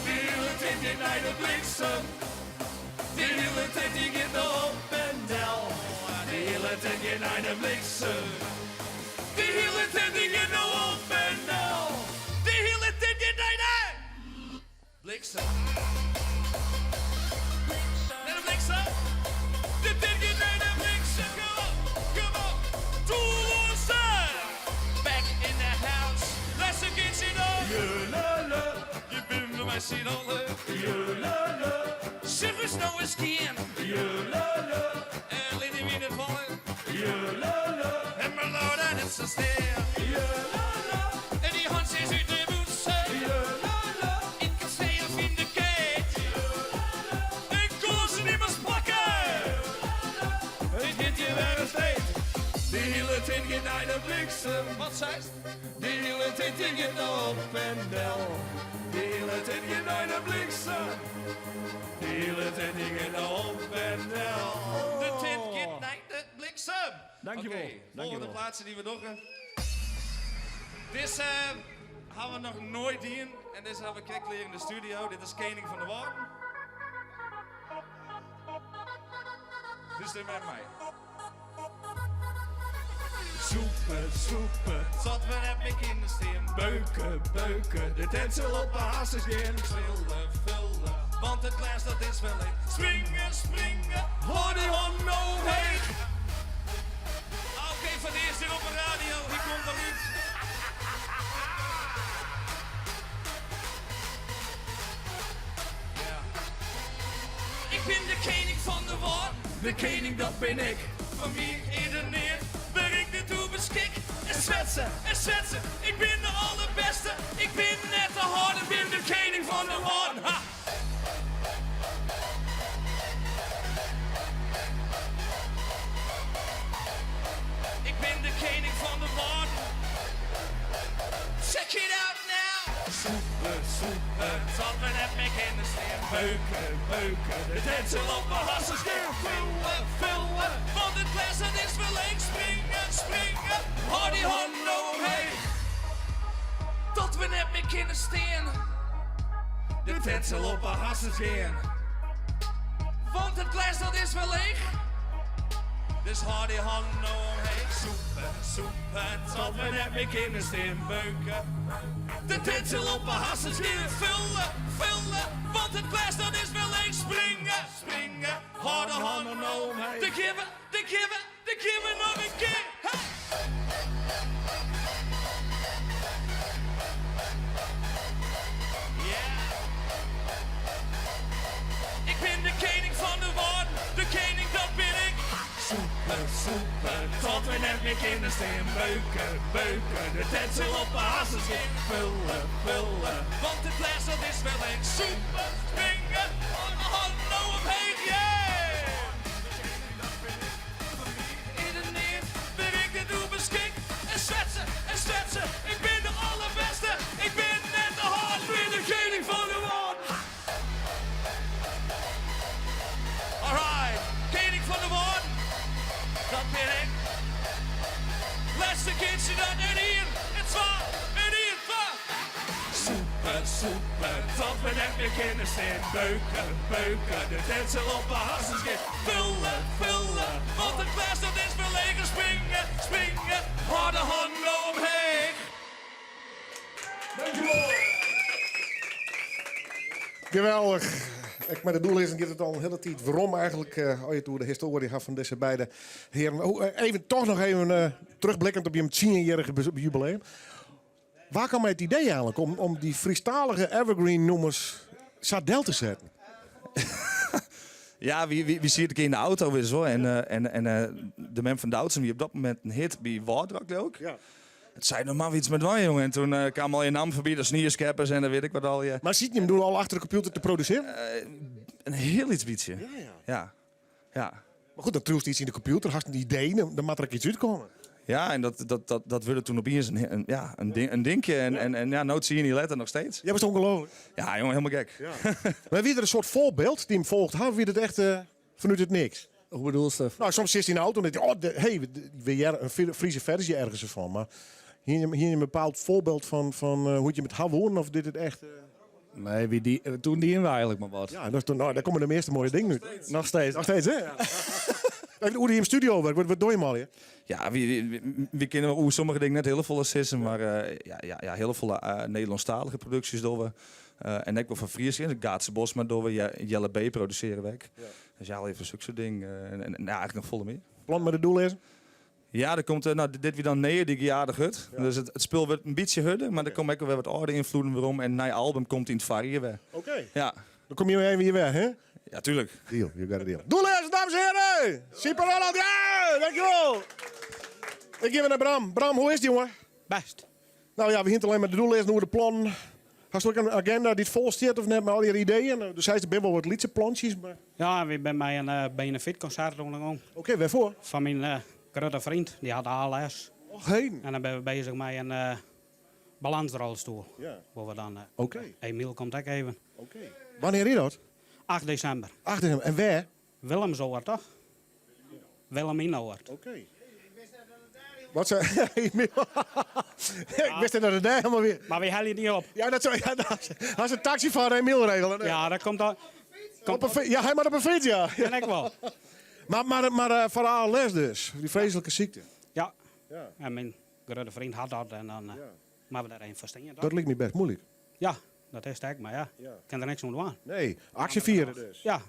De hele tijd gaat naar de bliksem. De hele tijd die gaat nou op en down. De hele tijd gaat naar de bliksem. De hele tijd die gaat nou op en down. De hele tijd gaat naar de bliksem. Naar de bliksem. De tijd gaat naar de bliksem. Come on, come on. Toelose. Back in the house. Let's get you know. Je lala. Je bent bij mij zien allen. Je lala. Zeg eens nou eens keer. Je lala. En liet die winnen vallen. Je lala. En mijn lord en het zo stil. Je lala. En die handjes uit de boetse. Je lala. In café of in de gate. Je lala. En kozen niet meer spakken. Het gaat je weer eens tijd. De hele tijd gaat naar de bliksem. Wat zei ze? De hele tijd gaat nou op en down. De hele tijd gaat naar de bliksem. De hele tijd gaat nou op en down. De tijd gaat naar de bliksem. Dankjewel. Oké, volgende plaatsen die we nog hebben. Dit hebben we nog nooit zien. En dit hebben we krijgen in de studio. Dit is Koning van de Woorden. Dus dit met mij. Soepen, soepen, zat we net mee in de steen. Beuken, beuken, de tensel op mijn hassen gaan. Vullen, vullen, want het glas dat is wel leeg. Springen, springen, hoor die hond nou heen. Oké, van de eerste op de radio, hier komt er iets. Ja. Ik ben de koning van de woord, de koning dat ben ik. Van wie ieder neer. Ben ik dit toe beschik en zwetsen, ik ben de allerbeste, ik ben net de harde, ben de koning van de woorden. Ha! Ik ben de koning van de woorden. Check it out now! Soepen, soepen, zat me net mee in de steen. Beuken, beuken, de tensel op mijn hassen steen. Vullen, vullen, want het glas dat is wel leeg. Springen, springen, hoor die hond nou heen. Tot we net mee in de steen. De tensel op mijn hassen steen. want het glas dat is wel leeg. Dus hou die handen omheen. Soepen, tot we net meer kinderen steen beuken. De titsel op mijn hassen schieten, vullen, want het glas dat is wel leeg. Springen, hou de handen omheen. De kieven nog een keer. Hey! Ik ben de koning van de woorden, de koning dat ben ik. Soepen, tot we net meer kinderen steen beuken. De tetsel op mijn hassen schieten, vullen, want het glas dat is wel leeg. Soepen, springen, handen nou omheen, yeah! In de neer ben ik de doel beschikt. En zwetsen, ik ben de allerbeste. Ik ben net de hard, ben de koning van de woorden. Alright, koning van de woorden. Dat ben ik. Laatste kindje dat en hier. En zwaar, en hier, zwaar. Soepen, tot we net meer kinderen steen beuken. De tensel op mijn hassen schiet. Vullen, want het glas dat is verlegen. Springen, harde handen omheen. Dankjewel. Geweldig. Ik met de doel is, en het al een hele tijd waarom eigenlijk, als je door de historie gaat van deze beide heren. Even terugblikkend op je 10-jarige jubileum. Waar kwam het idee eigenlijk om die Friestalige evergreen nummers zadel te zetten? Ja, wie ziet ik in de auto weer zo. En de man van Doutzen, die op dat moment een hit bij Wardrak ook. Ja. Het zei nog maar iets met wij, jongen. En toen kwam al je naam voorbij, de sneerskeppers en dan weet ik wat al. Ja. Maar ziet je hem doen al achter de computer te produceren? Een heel iets beetje. Ja. Maar goed, dan troeft iets in de computer, had een idee, dan moet er iets uitkomen. Ja, en dat wilde toen op eens een dingje. En nooit zie je niet letten nog steeds. Jij was ongelooflijk. Ja, jongen, helemaal gek. Ja. Maar wie er een soort voorbeeld die hem volgt, wie het echt vanuit het niks? Hoe bedoel je? Nou, soms zit hij in de auto en denkt hij, weer een Friese versie ergens ervan. Maar hier een bepaald voorbeeld van hoe je met wonen of dit het echt... Nee, toen dienen we eigenlijk maar wat. Ja, daar komen de meeste mooie dingen nu. Nog steeds. Nog steeds, hè? Ja. Hoe die in de studio werkt, wat doe je maar, hè? Ja, we kennen hoe sommige dingen net heel volle sissen, maar heel volle Nederlandstalige producties door we. En ik wil van Fries in, het Gaatse Bos, maar door we Jelle B produceren werk. Ja. Dus ja, al even zulke soort dingen. En eigenlijk nog volle meer. Plan met het doel is? Ja, er komt dit weer dan neerjarig hut. Ja. Dus het spul wordt een beetje hudden, maar er komen ook weer wat orde invloeden weer om. En na je album komt in het varieën weer. Oké. Ja. Dan kom je even hier weg, hè? Ja, tuurlijk. Deal, you got a deal. Doel is, dames en heren! Super Holland, ja! Dankjewel! Ik geef het naar Bram. Bram, hoe is het, jongen? Best. Nou ja, we hinten alleen maar de doel is, hoe de plan... Hast je ook een agenda die het vol staat of net met al je ideeën? Dus hij is er wel wat liedse plantjes, maar... Ja, we zijn bij een benefietconcert ondergaan. Oké, waarvoor? Van mijn grote vriend, die had ALS. Och, heen. En dan ben we bezig met een balansrolstoel. Ja. Waar we dan... Oké. Emiel komt ook even. Oké. Wanneer is dat? 8 december. 8 december. En waar? Willemsoord, toch? Wilhelminaoord. Oké. Wat zei ik wist dat het daar helemaal weer. Maar wie haal je niet op? Ja, dat is een taxi van Emiel regelen. Nee. Ja, dat komt dan. Ja, hij maar op een fiets, ja. En ik wel. Maar voor ALS dus, die vreselijke ziekte. Ja. En mijn grote vriend had dat en dan maar we daar een verstingen. Dat lijkt me best moeilijk. Ja, dat is sterk, maar ik kan er niks aan doen. Nee, actie vieren dus. Ja,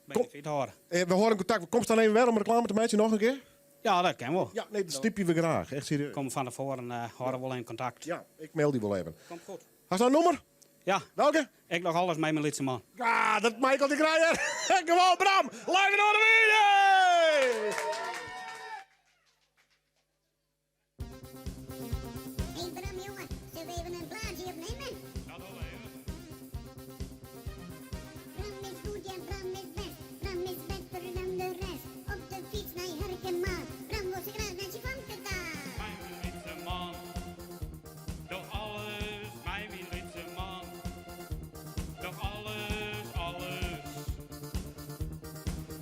benefiet horen. We horen contact. Kom dan even weer om reclame te maken nog een keer? Ja, dat kan wel. Ja, nee, dat stipje we graag. Echt serieus. Kom van tevoren horen we wel in contact. Ja, ik mail die wel even. Komt goed. Hast je nou een nummer? Ja. Welke? Ik nog alles met mijn liedse man. Ja, dat Michael de Kraaier. Gewoon Bram. Live in orde weer. Hey Bram, jongen. Zullen we even een blaadje opnemen? Dat wel even. Bram is goed en Bram is best. Bram is beter dan de rest. Op de fiets naar Herkenmaal. Bram wil ze graag naar zijn vankertaal. Mijn lietse man. Doe alles, mijn lietse man. Doe alles, alles.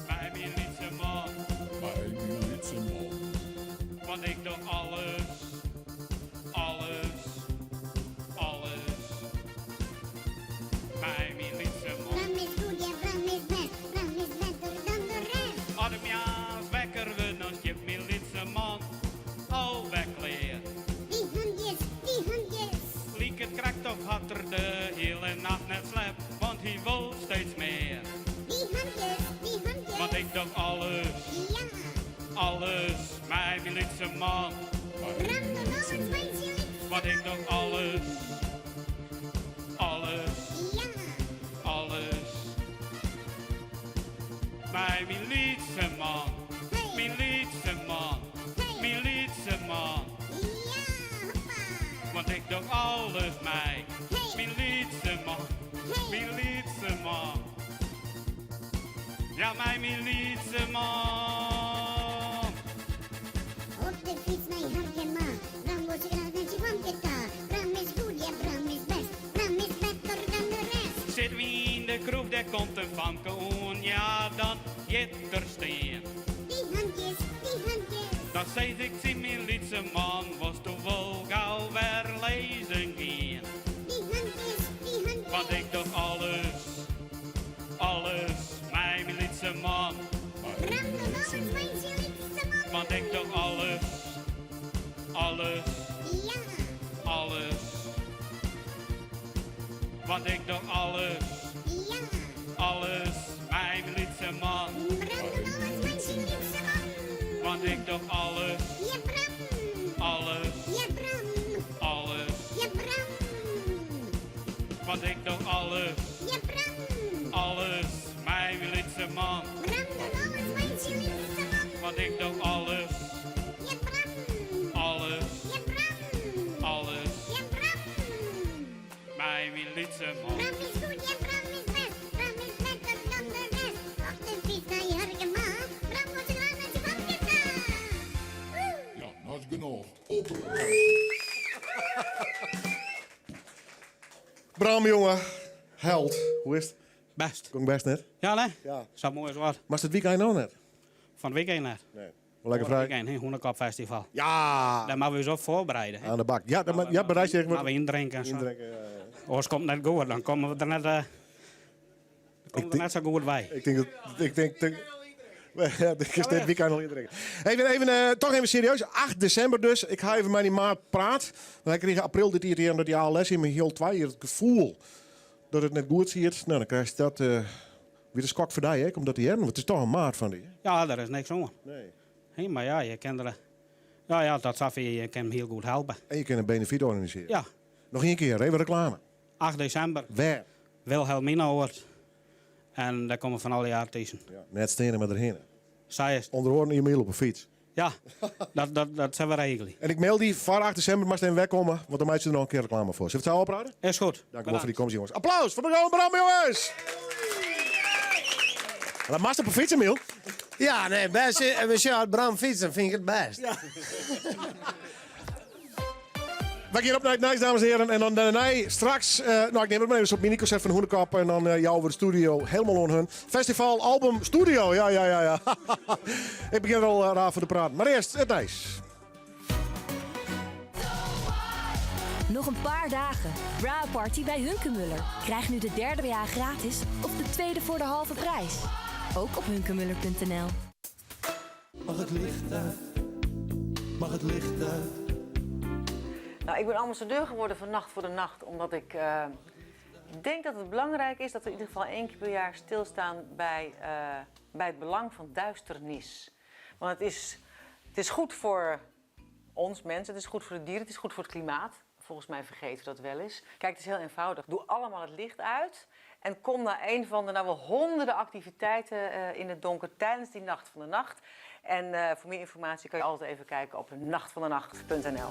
Mijn lietse man. Mijn lietse man. Want ik doe alles, alles, alles. Mijn lietse man. Bram is goed en Bram is best. Bram is beter nacht net slep, want hij wil steeds meer. Die handjes. Want ik doe alles, Ja. alles, mijn liefste man. Bram, doe nog eens meisje lief. Want ik doe alles, alles, Ja. alles. Mijn liefste man, mijn liefste man, mijn liefste man. Want ik doe alles, mijn liefste man, mijn liefste man. Ja, mijn liefste man. Op de fiets naar Harkema. Bram wordt zo graag naar Chihuahua. Bram is goed, ja, Bram is best. Bram is beter dan de rest. Zit wie in de kroeg, daar komt een vanke on, ja, dat jitter steen. Die handjes. Dan zei ik, zie mijn liefste man, was toch wel gauw weer lezen gaan. Die handjes. Want ik doe alles, alles, mijn liefste man. Bram, doe nog eens meisje liefste man. Want ik doe alles, alles, Ja. alles. Want ik doe alles, Ja. alles, mijn liefste man. Bram, doe nog eens meisje liefste man. Want ik doe alles, Ja, Bram. alles, Ja, Bram. alles. Ja, Bram. Want ik doe alles, Ja, Bram. alles, mijn liefste man. Bram, doe nog eens meisje liefste man. Want ik doe alles, Ja, Bram. alles, Ja, Bram. alles, Ja, Bram. mijn liefste man. Bram is goed, ja, Bram is best. Bram is beter dan de rest. Op de fiets naar je Harkema. Bram wordt zo graag naar Chihuahua. Ja, dat is genoeg. Open. Bram, jongen. Held. Hoe is het? Best. Kom best net? Ja, nee? Ja. Zou mooi eens wat. Maar is het weekend nou net? Van het weekend net. Nee. Wel lekker vrij. Weekend, hè? Hoenekop Festival. Ja. Daar moeten we eens op voorbereiden. Hè? Aan de bak. Ja, ja bereid je Maar we indrinken en zo. Indrinken, ja. Als het net goed, dan komen we er net, net zo goed bij. Ik denk ja, ik is dit weekend al indrinken. Toch even serieus. 8 december dus. Ik ga even met die maat praat. Want ik kreeg april dit jaar dat die ALS in mijn heel twee het gevoel dat het net goed ziet. Nou, dan krijg je dat weer een skok voor die, hè? Omdat die hebben. Het is toch een maat van die. Hè? Ja, daar is niks aan. Nee. Hey, maar ja, je kent er. Ja, dat zou je kan hem heel goed helpen. En je kan een benefiet organiseren. Ja. Nog één keer, even reclame. 8 december. Waar? Wilhelmina wordt. En daar komen van alle artiesten. Ja, net stenen met erheen. Zij is. Onder oren je mail op een fiets. Ja, dat zijn we regelen. En ik mail die voor 8 december, maar ze wegkomen, want dan maak je er nog een keer reclame voor. Zullen we het zo opraden? Is goed. Dank u wel voor die komst, jongens. Applaus voor de Bram, jongens! Dat maakt op een fiets, Emiel. Ja, nee, best. Als je uit Bram fietsen, vind ik het best. Ja. We gaan op naar het Nice, dames en heren. En dan daarna straks, nou ik neem het maar even op mini-concert van Hoenekop. En dan jou over de studio, helemaal on hun. Festival, album, studio, ja. Ik begin er al raar voor te praten. Maar eerst, het ijs. Nog een paar dagen. Bra Party bij Hunkemuller. Krijg nu de derde jaar gratis of de tweede voor de halve prijs. Ook op hunkemuller.nl. Mag het licht uit? Mag het licht uit? Nou, ik ben ambassadeur geworden van Nacht voor de Nacht, omdat ik denk dat het belangrijk is dat we in ieder geval 1 keer per jaar stilstaan bij het belang van duisternis. Want het is goed voor ons mensen, het is goed voor de dieren, het is goed voor het klimaat. Volgens mij vergeten we dat wel eens. Kijk, het is heel eenvoudig. Doe allemaal het licht uit en kom naar een van de wel honderden activiteiten in het donker tijdens die Nacht van de Nacht. En voor meer informatie kan je altijd even kijken op nachtvandenacht.nl.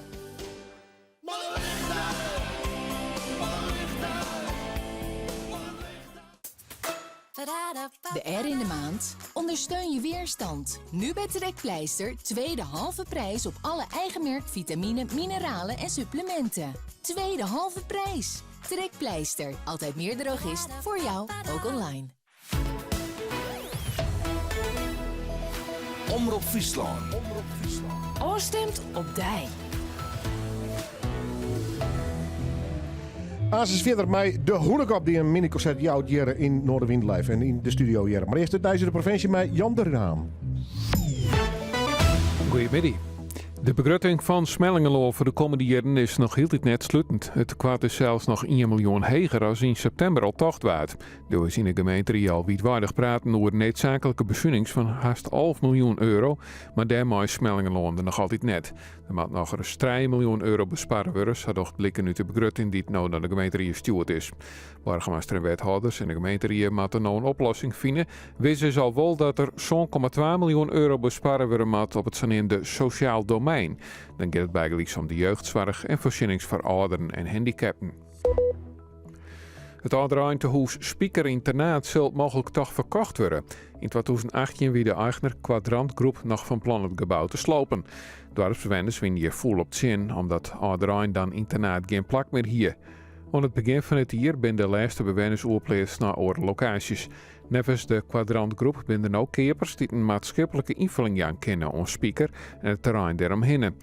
De R in de maand. Ondersteun je weerstand. Nu bij Trekpleister. Tweede halve prijs op alle eigen merk vitamine, mineralen en supplementen. Tweede halve prijs. Trekpleister. Altijd meer drogist. Voor jou, ook online. Omroep Friesland. Oorstemt op Dij. Azes verder mij de Hoenekop die een mini-concert jouwt jaren in Noorderwind live en in de studio jaren. Maar eerst het Duitse de provincie met Jan de Raam. Goedemiddag. De begrutting van Smellingenlo voor de komende jaren is nog heel net sluitend. Het kwart is zelfs nog 1 miljoen heger als in september al tocht waard. Door is in de gemeente die al wietwaardig praten over noodzakelijke bezuinings van haast €11 miljoen, maar daarmee is Smellingenlo er nog altijd net. Er moet nog eens €3 miljoen besparen worden, zodat blikken uit de begrutting die het nou naar de gemeente gestuurd is. Burgemeester en wethouders en de gemeente moeten nou een oplossing vinden. Wisten ze al wel dat er zo'n €1,2 miljoen besparen worden moet op het zogenaamde sociaal domein. Dan gaat het bijgelijks om de jeugdzorg en voorzienings voor ouderen en handicapten. Het Oudereind-tehuis Spieker Internaat zal mogelijk toch verkocht worden. In 2018 wie de eigenaar Quadrantgroep nog van plan het gebouw te slopen. Dorpsbewoners winnen hier vol op het zin, omdat Oudereind dan internaat geen plak meer hier. Aan het begin van het jaar zijn de laatste bewoners oorplaatst naar andere locaties. Nevens de Quadrantgroep zijn er ook keepers die een maatschappelijke invulling aan kennen aan Spieker en het terrein daaromheen.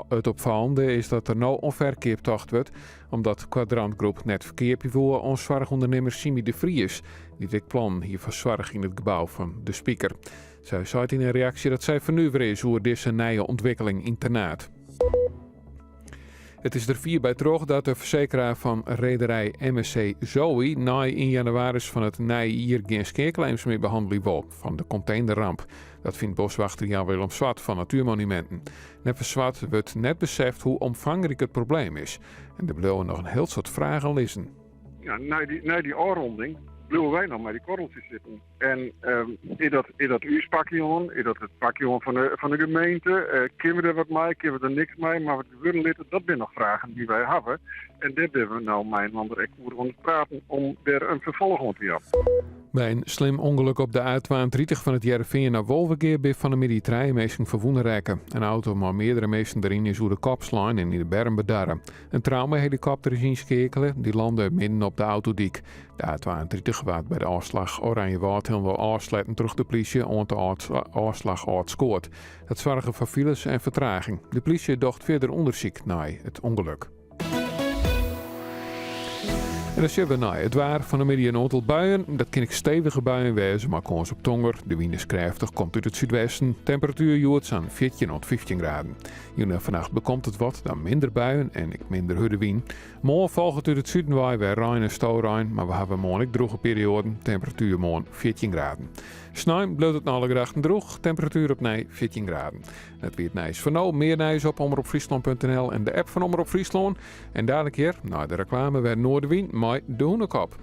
Het opvallende is dat er nou onverkeertocht wordt, omdat Quadrantgroep net verkeerd voor ons zorgondernemer Simi de Vries, die dit plan hier voor zorg in het gebouw van de Spieker. Zij zei in een reactie dat zij vernuiveren is over deze nieuwe ontwikkeling internaat. Het is er 4 bij terug dat de verzekeraar van rederij MSC Zoe na in januari van het hier geen skeerclaims meer behandelen wil van de containerramp. Dat vindt boswachter Jan-Willem Swart van Natuurmonumenten. Net Swart wordt net beseft hoe omvangrijk het probleem is. En er blijven nog een heel soort vragen liggen. Ja, na die oorronding blijven wij nog met die korreltjes zitten. En is dat uw pakje, is dat het pakje van de gemeente? Kunnen we er wat mee, kunnen we er niks mee? Maar wat gebeuren litten, dat zijn nog vragen die wij hebben. En daar hebben we nou mijn ander ek over het praten om er een vervolg op te hebben. Bij een slim ongeluk op de A32 van het Jereveen naar Wolvergeer bij van de middag mensen verwonden raken. Een auto met meerdere mensen erin is hoe de kop slaan en in de berm bedarren. Een traumahelikopter is inschakelen, die landde midden op de autodiek. De A32 waard bij de afslag Oranjewoud helemaal afsluiten terug de politie om de afslag uitscoort. Dat zorgen voor files en vertraging. De politie docht verder onderzoek naar het ongeluk. En dan zien we naar het waar van de middag een aantal buien. Dat kan ik stevige buien wezen, maar kans op tonger. De wind is krachtig, komt uit het zuidwesten. Temperatuur joert aan 14 tot 15 graden. Hier vannacht bekomt het wat, dan minder buien en minder harde wind. Morgen volgt het uit het zuiden waar weer Rijn en Stouwrijn, maar we hebben morgen droge perioden. Temperatuur morgen 14 graden. S'nachts blijft het alle grachten droog, temperatuur op 14 graden. Het weer nijs voor nou, meer nijs op omroepfriesland.nl en de app van Omroep Friesland. En dadelijk keer, na de reclame, weer Noorderwien met de Hoenekop.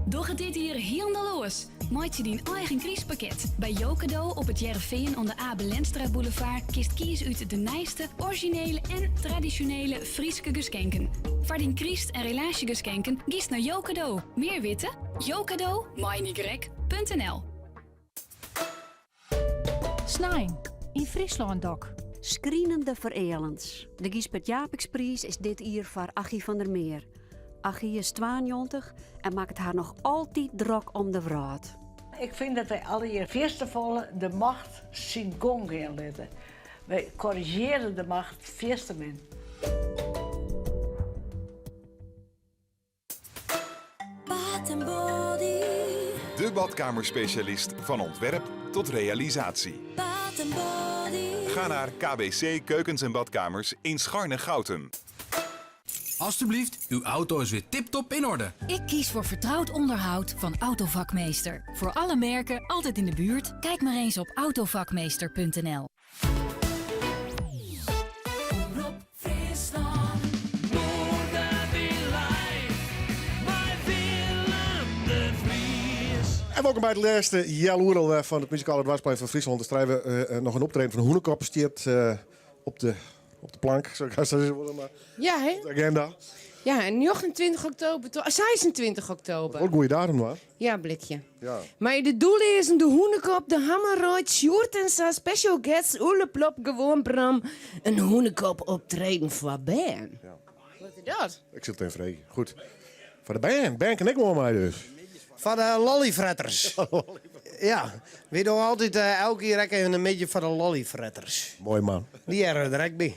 Doch het dit hier hieldeloos. Maak je die eigen kriespakket. Bij Jokado op het Jereveen aan de Abel Lenstra Boulevard kies uit de nijste, originele en traditionele Frieske geschenken. Voor die kriest en relatiegeschenken kies naar Jokado. Meer weten? Jokado, mijnigrek.nl. Snijn, in Friesland dok. Skrienende verelens. De Giesbert Japiksprijs is dit jaar voor Achie van der Meer. Achie is 92 en maakt haar nog altijd druk om de wraad. Ik vind dat wij alle hier firstevolle de macht zien gong gaan letten. Wij corrigeren de macht firstemen. De badkamerspecialist van ontwerp tot realisatie. Ga naar KBC Keukens en Badkamers in Scharne-Goutum. Alsjeblieft, uw auto is weer tip-top in orde. Ik kies voor vertrouwd onderhoud van Autovakmeester. Voor alle merken, altijd in de buurt. Kijk maar eens op autovakmeester.nl. En welkom bij de laatste Jaloerel van het muzikale dwarsplein van Friesland. Dan strijden we nog een optreden van de Hoenekop op de plank, zo kan het worden, maar ja, hè? de agenda. Ja, en 29 oktober, 26 oktober. Wat goeie datum, hoor. Ja, blikje. Ja. Maar de doel is de Hoenekop, de Hammerrooid, Sjoerd en zijn special guests, Oeleplop, gewoon Bram, een Hoenekop optreden voor Ben. Ja. Wat is dat? Ik zit in vrede. Goed. Voor de band. Band ken ik wel mij dus. Van de lollyfretters. Ja, we doen altijd elke keer even een beetje van de lollyfretters. Mooi man. Die er direct bij.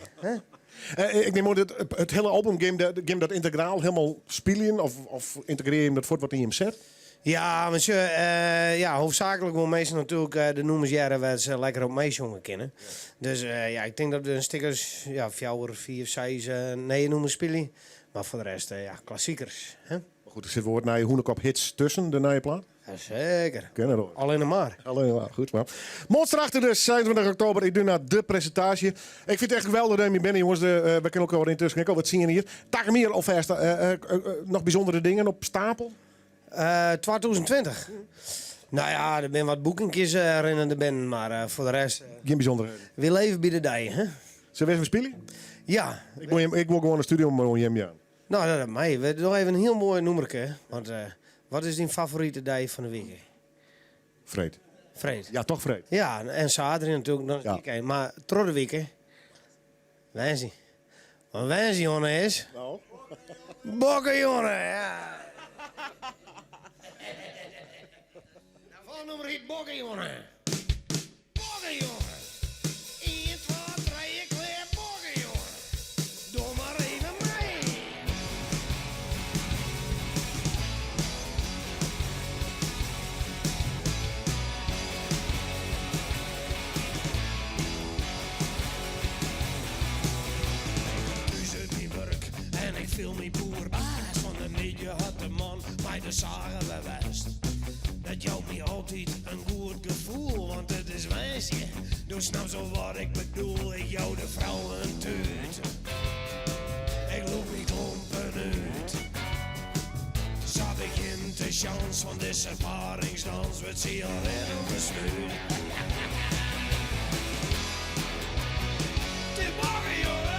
Ik neem aan het hele album game dat integraal helemaal spelen of integreer je dat voort wat in hem zet? Ja, maar hoofdzakelijk wil mensen natuurlijk de noemers jaren waar ze lekker op meezongen kennen. Dus ik denk dat we een stickers 4, 5, 6, 9 noemers spelen. Maar voor de rest, klassiekers. Hè? Goed, er zit woord naar je Hoenekop hits tussen de nieuwe plaat. Ja, zeker. Kennen we. Alleen maar. Alleen maar, goed maar. Monster achter dus, 27 oktober. Ik doe naar de presentatie. Ik vind het echt geweldig dat je bent, jongens. We kunnen ook wel intussen kijken wat zien je hier. Takemir alvast, nog bijzondere dingen op stapel? 2020. Nou ja, er zijn wat boekingjes herinnerd ben, maar voor de rest... Geen bijzonderheden. We leven bij de dij, hè? Zullen we even spelen? Ja. Ik wil gewoon een studio om hem ja. Nou, dat is mij. We doen even een heel mooi noemerke. Want wat is die favoriete dij van de week? Vreed. Vreed. Ja, toch vreed. Ja, en zaterdag natuurlijk nog een keer. Maar trouw de week, hè? Wensie. Wat wensie, jongen, is... Nou? Bokken, jongen, ja. Nou, nummer 1, bokken, jongen. Bokken, jongen. 1, 2, 3, ik weer bokken, jongen. Doe maar even mee. En ik viel me boer baas van de media had de man mij de zagen bewijst. Dat jou me altijd een goed gevoel, want het is wijsje. Dus nou zo wat ik bedoel, ik jou de vrouwen tuut. Ik loop niet klompen uit. Zat ik in de chance van deze paringsdans, werd ze al in besmuut. De morgen, jongen.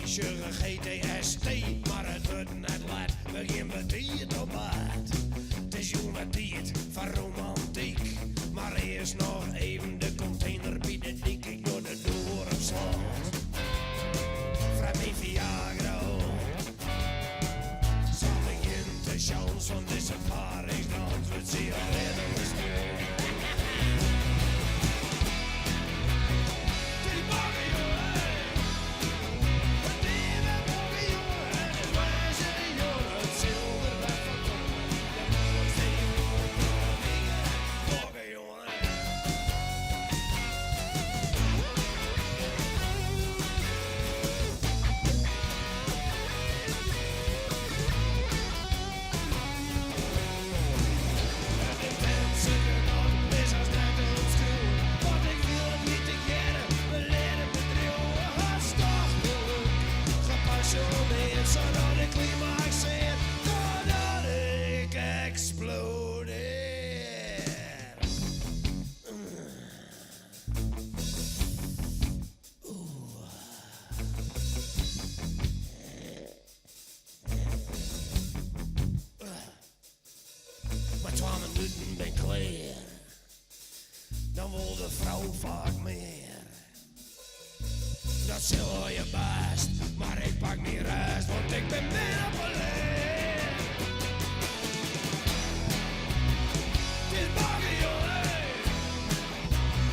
Sugar GTST, maar het wordt net laat. Begin met die op bad. Het is jongen die het van romantiek. Maar eerst nog even de container bieden dik. Ik door de deur op slot. Vraag me Viagra. Zal ik in de chance van deze paringsdans. We zien al in de stuur. Maar 12 minuten ben klaar. Dan wil de vrouw vaak meer. Dat zal wel je best, maar ik pak niet rest, want ik ben binnen alleen. Het is bakken, jongen.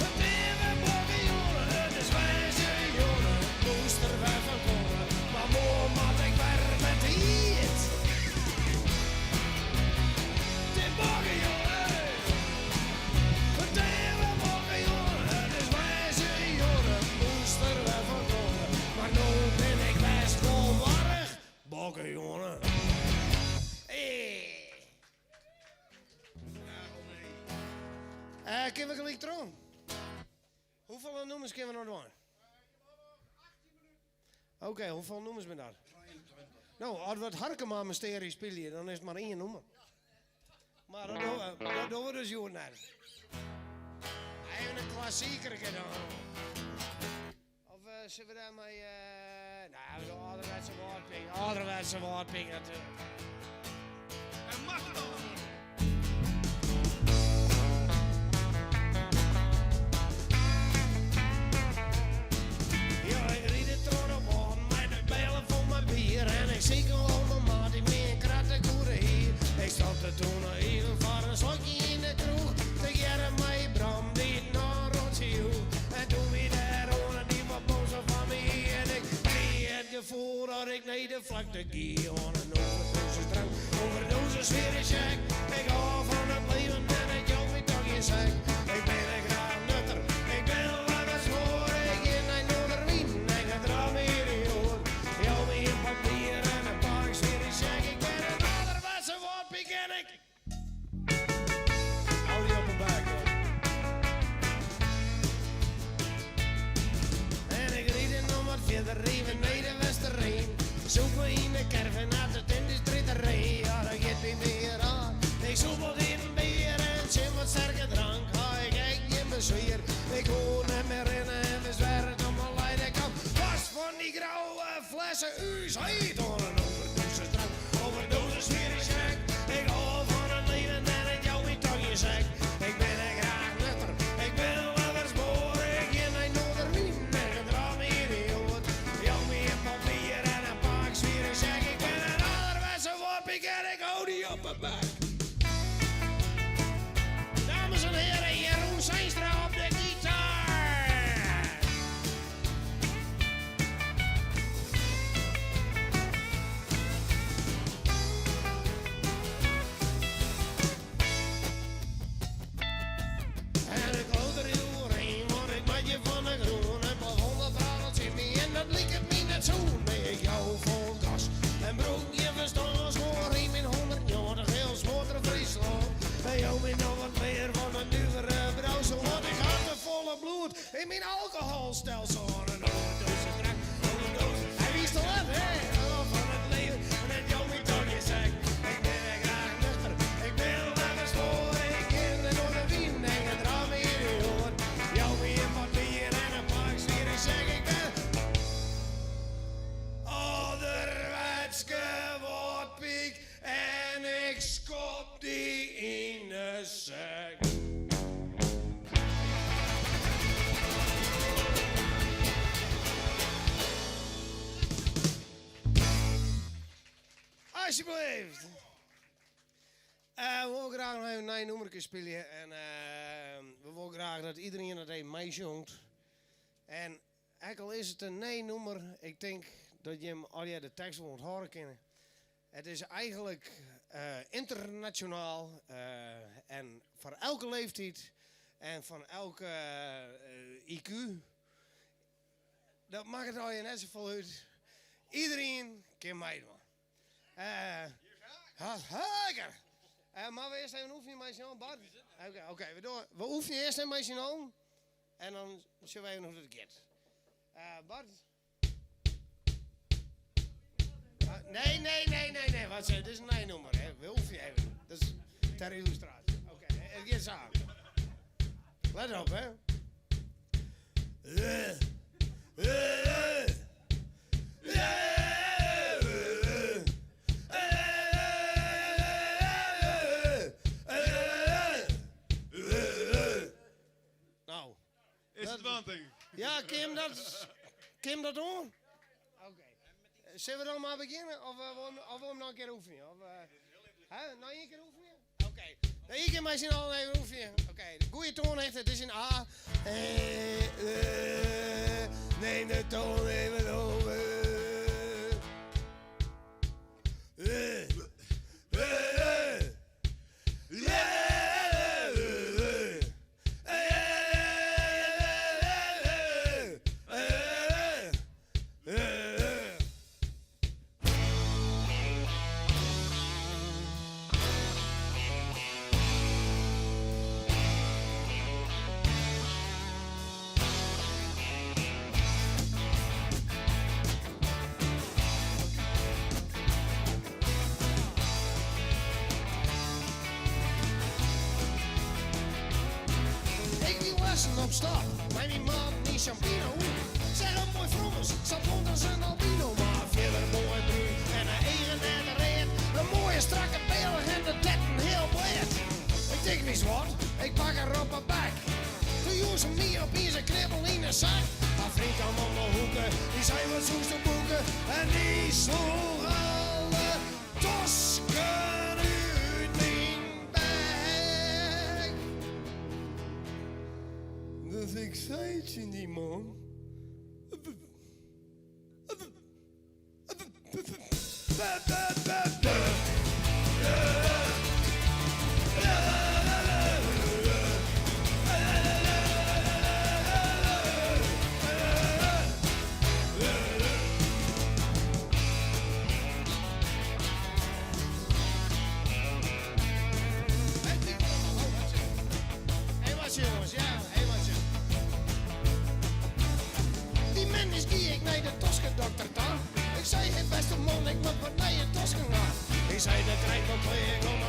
Het is weer bakken, jongen. Het is wijze, jongen. Moest er weer van komen, maar morgen moet ik weer met iets. Het is bakken, jongen. Het is weer bakken, jongen. Het is wijze, jongen. Moest er weer van komen, maar nu ben ik best wel warrig. Bakken, jongen. Kunnen we gelijk terug? Hoeveel nummers kunnen we nog doen? Oké, hoeveel nummers ben dat? Nou, als we het Harkema-mysterie spelen, dan is het maar 1 nummer. Maar dat doen we dus goed naar. Even een klassieker gedaan. Of zullen we daarmee... nou, de ouderwetse woordping. Ouderwetse woordping natuurlijk. En mag toch? bij de vlakte gie aan een overdosis drank. Overdosis weer een check. Ik hou van het leven en het jou met toch je zeg. Ik ben een graag nutter, ik ben wat als voor. Ik in een Noorderwien en ik draai me hier in hoor. Jou me in papier en een pak weer een check. Ik ben een ouderwetse woordpiek en ik... Hou die op mijn buik hoor. En ik rijd in om wat verder even naar de Westerrijn. Zoek me in de caravan uit het industrieterrein. Ja, dat geeft me meer aan. Ik zoek wat in een bier en zin wat sterke drank. Ga ik kijk in mijn zwier. Ik hoor niet meer rennen en we zwerren om mijn leidenkant. Was van die grauwe flessen u's heet door een overdosis drank. Overdosis weer een check. Ik hou van het leven en het jou niet toch je zeg. Ik ben een graag nutter, ik ben wel eens boor. Ik in een Noorderwien en ik draai me hier in hoor. Jou me in papier en een pak zwier en zeg. Ik ben een ouderwetse woordpiek en ik hou die op mijn buik. Dames en heren, Jeroen Zijnstra op de gitaar. En ik houd er heel heen, want ik maak je van de groen. Het plafond dat praat in me en dat liep het me net zo. Nee, ik jou vol gas en broek je verstaan. Schoor in mijn 100 jaar, de heel smoter Friesland. Bij jou ben nog wat meer van een duvere brouwsel. Want ik had de volle bloed in mijn alcoholstelsel. Een overdosis drank, overdosis. Hij wist al het, hè? Van het leven en het jou niet toch je zeg. Ik ben er graag nuchter, ik ben wel eens voor. Ik in de Noorderwien en het raam hier in hoor. Jou mee in papier en een pak zwier. Ik zeg ik ben ouderwetske woordpiek en ik schop die in de zak. Alsjeblieft. We willen graag nog even een nummer spelen. En we willen graag dat iedereen dat even meezingt. En ook al is het een nee-nummer, ik denk dat je hem al je de tekst wilt horen kennen. Het is eigenlijk internationaal en voor elke leeftijd en van elke IQ. Dat maakt het al je net zoveel uit. Iedereen kan meedoen. Lekker. Maar we eerst even oefenen met z'n Bart. Oké, we oefenen eerst even met z'n allen. En dan zullen we even nog hoe het gaat. Bart. Nee. Wat zeg, dit is een nee-nummer. Hè. We oefenen even. Dat is ter illustratie. Oké, het gaat samen. Let op, hè. Nou. Is het wanting? Ja, Kim dat doen? Oké. Zullen we dan maar beginnen? Of willen we nog een keer oefenen? Nog één keer oefenen? Oké. Nou, hier kan mij zien al even oefenen. Oké. De goede toon heeft het is in A. Neem de toon even over. Op stap, maar die man niet champino. Zeg een mooi frommels, sapont als een albino. Maar verder mooi bruin en een eigen en een red. Een mooie strakke beeld en de tetten heel bled. Ik denk niet zwart, ik pak er op mijn bek. Toen joes hem niet op in zijn knibbel in een zak. Maar vriend aan allemaal hoeken, die zijn wat zoeks te boeken. En die sloeg alle tosken uit mijn bek. De fixatie in die man.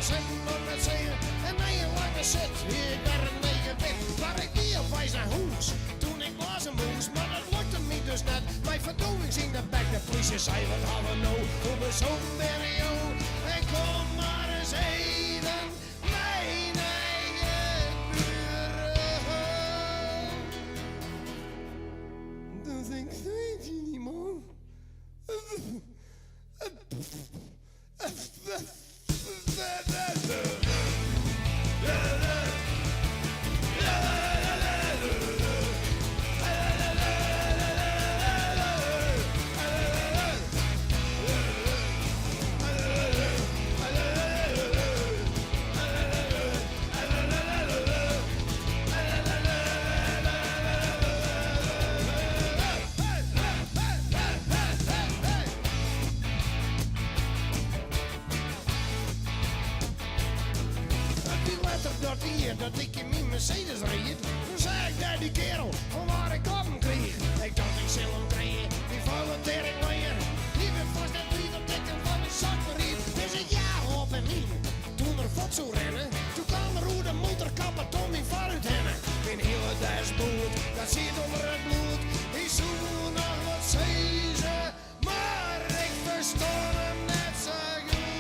zitten op het zeeën en na een lange zit. Ik werd een beetje wit, maar ik die op wijs naar huis. Toen ik blazen moest, maar dat lukte me dus net. Mijn verdoving ging naar bek, de politie zei wat gaan we nou. Voor mijn zoon ben ik jou, en kom maar eens heden. Mijn eigen buren. Dan denk ik, weet je niet man. Dat ik in mijn Mercedes reed. Toen zei ik naar die kerel van waar ik op hem kreeg. Ik dacht ik zal hem krijgen, die vuile tering meer. Die werd vast net niet dat ik hem van mijn zak verriet. Dus ik jaag op hem in. Toen er vod zou rennen, toen kwam er hoe de motorkappen Tom in vooruit hennen. Mijn hele dashboard, dat zit onder het bloed. Ik zoek nog wat zezen, maar ik verstond hem net zo goed.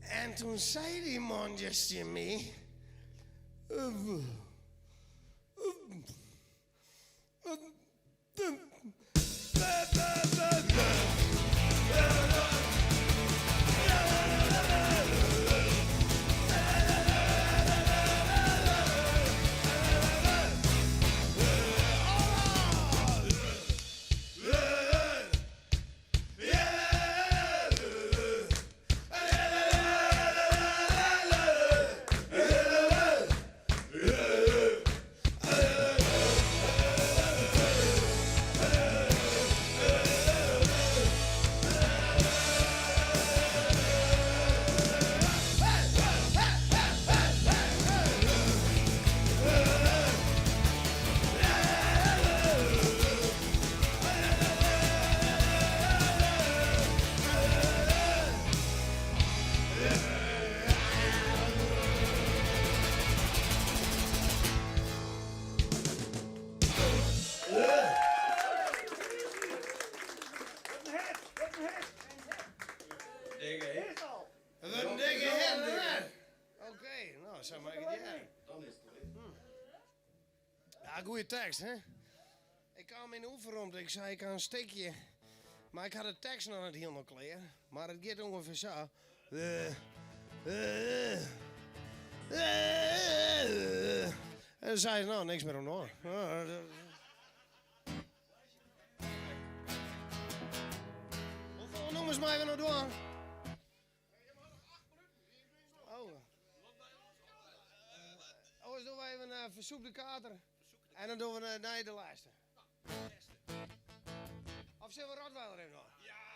En toen zei die man just to me. Ja, goeie tekst, hè? Ik kwam in de oefenruimte, ik zei ik had een steekje. Maar ik had de tekst nog niet helemaal klaar. Maar het gaat ongeveer zo. En dan zei ze, nou, niks meer om hoor. Hoeveel noemen ze mij weer nog door? Oh, dus doen we even een versoepte kater. En dan doen we de lijsten. Of zullen we Rottweiler even nog?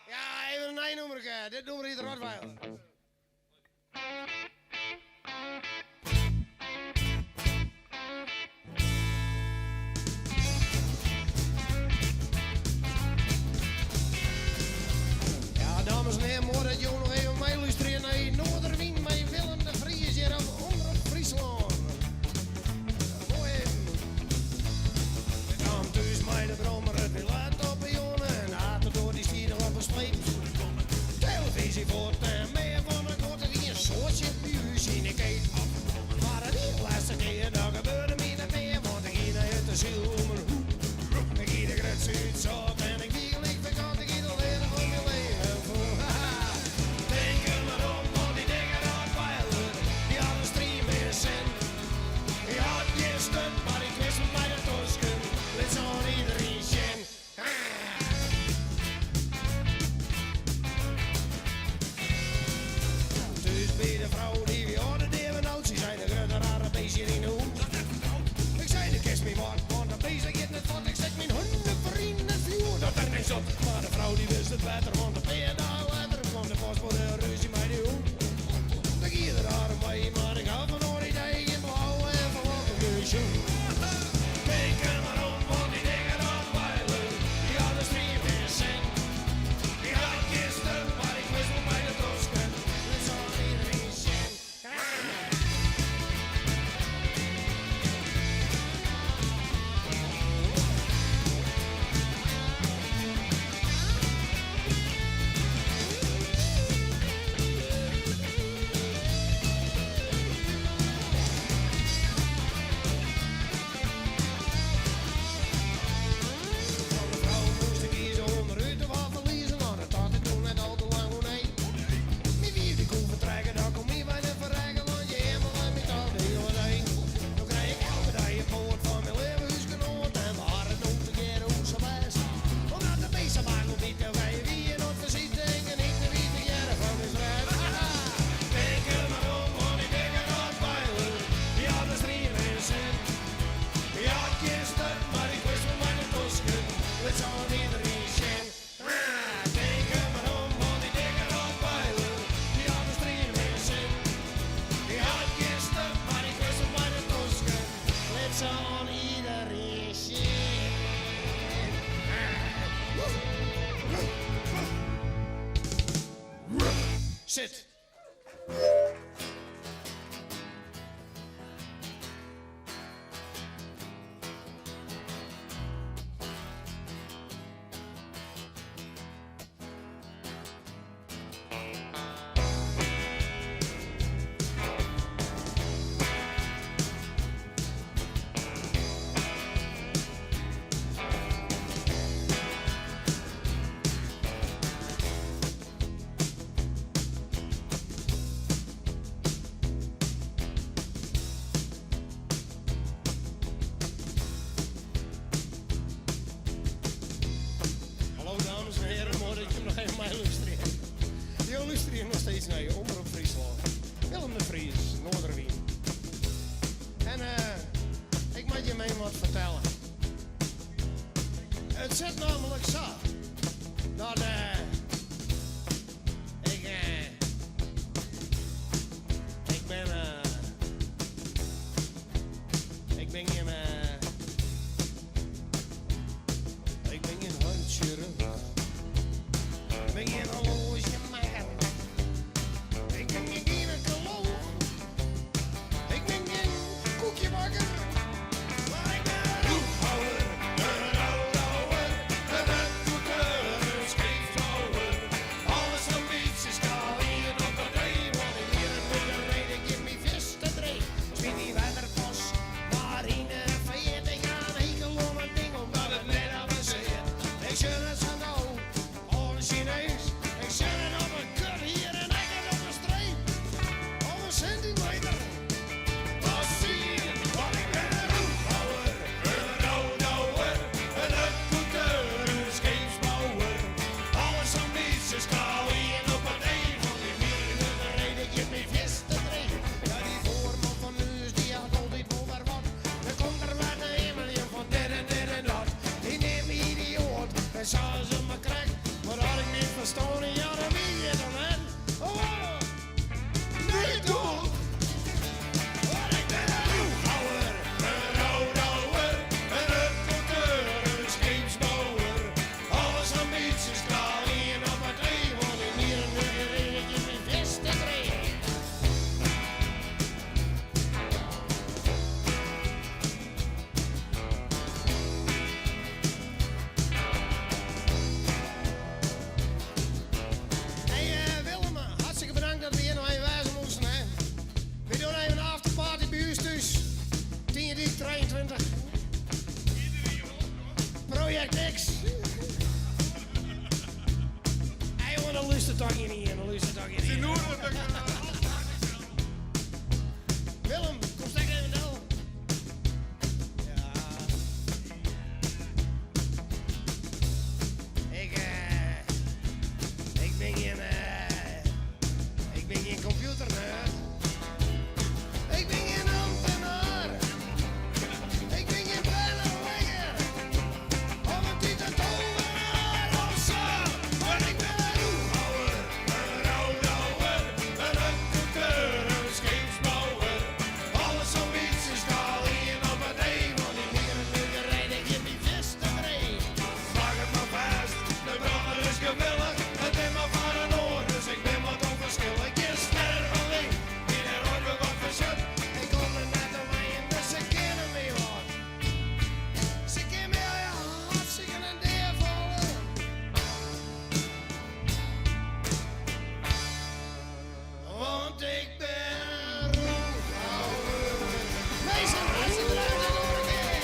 Ja, even een nijnummer. Dit noemen we hier de Rottweiler. Ja, dames en heren, mooi dat jullie nog even mee luisteren naar Noorderwien met Willem de Vries hier onder het Friesland. Mij de brommer het wil laten op pionnen en haten door die stieren op een sleep. Televisie wordt meer van een korte wie een soortje buurs in ik eet. Maar de laatste keer dat gebeurde me niet meer, want ik ging uit de ziel om een hoek. Ik ging de grens uit zat en ik viel ik vergat ik ieder leven van mijn leven voor. Denk er maar om, want die dingen had veilig, die hadden stream in cent. Die had geen stunt, maar ik wist hem bij de Tosken. Let's on iedereen zien. Dus bij de vrouw die we hadden, die we oud, ze zei de grote rare beestje in de hoek. Ik zei de kist me wat, want de beest ik het wat. Ik zeg mijn hondenvriend het vuur, dat er niks op. Maar de vrouw die wist het beter, want de peerdaal later kwam de vast voor de ruzie bij de hoek. Ik hier de rare bij, maar ik hou van hoor idee in blauw en van wat een neusje. Denk er maar om, want die dingen had veilig. Die hadden stream in cent. zit namelijk zo. Dat ik ben geen handchirurg. Ik ben geen horlogemeter. Ik ben geen gynaecoloog. Ik ben geen koekjebakker. Maar ik ben een roephouwer, een autohouwer, een uitvoerder, een scheepsbouwer. Alles ambities kan hier op de drie. Want ik hier een moeder weet, ik heb mijn vis te drie. Zwin die waterpas, marine, veert. Ik ga een hekel om een ding, omdat het net avanceert. Ik zit het zo nou, al een Chinees. Ik zit het op een kut hier en ik het op een streep. Al een centimeter. Wat zie je? Want ik ben een roephouwer, een autohouwer, een uitvoerder, een scheepsbouwer. Alles ambities kan hier op het een. Want ik hier in de reden, ik heb mijn vis te drie. Ja, die voorman van Nuis, die had altijd wel weer wat. Dan komt er wat een hemelje van dit en dat. Die neemt me idioot en zouden ze me krijgen. Maar had ik niet verstaan, ja, dan wie je dan hen. Oh, nee toch? Want ik ben een roephouwer, een autohouwer, een uitvoerder, een scheepsbouwer. Alles ambities kan hier op het drie. Want ik hier een uur in mijn vis te drie. Hey Willem, hartstikke bedankt dat we hier nog even wijzen moesten. Hè. We doen even een afterparty bij u thuis. 10/23. Project X. Hey jongen, dan luistert toch hier niet in. Dan luistert toch hier niet in. Willem, kom stek even nou. Ja. Ik ben geen computernerd. Ik ben geen ambtenaar. Ik ben geen bellenlegger. Of een titeltovenaar of zo. Maar ik ben een roephouwer, een autohouwer, een uitvoerder, een scheepsbouwer. Alles ambities kan hier op het een. Want ik hier een uur rijden, ik heb die vis te breed. Maak het maar vast, de brandweer is gewillig. Het is maar van een oor, dus ik ben wat onverschillig. Ik is sterk alleen, in de rot weer wat verzet. Ik kom er net omheen, dus ze kennen me wat. Ze kennen me al je hartstikke een deer vallen. Want ik ben een roephouwer. Meisje, hartstikke bedankt en nog een keer.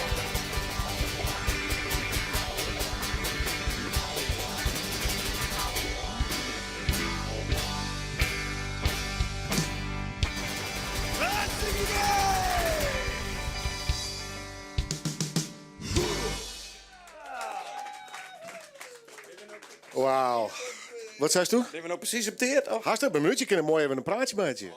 Hartstikke idee! Wauw. Wat zei je toen? Ben we nou precies op teert, of? Hartstikke een minuutje, kunnen mooi even een praatje met je.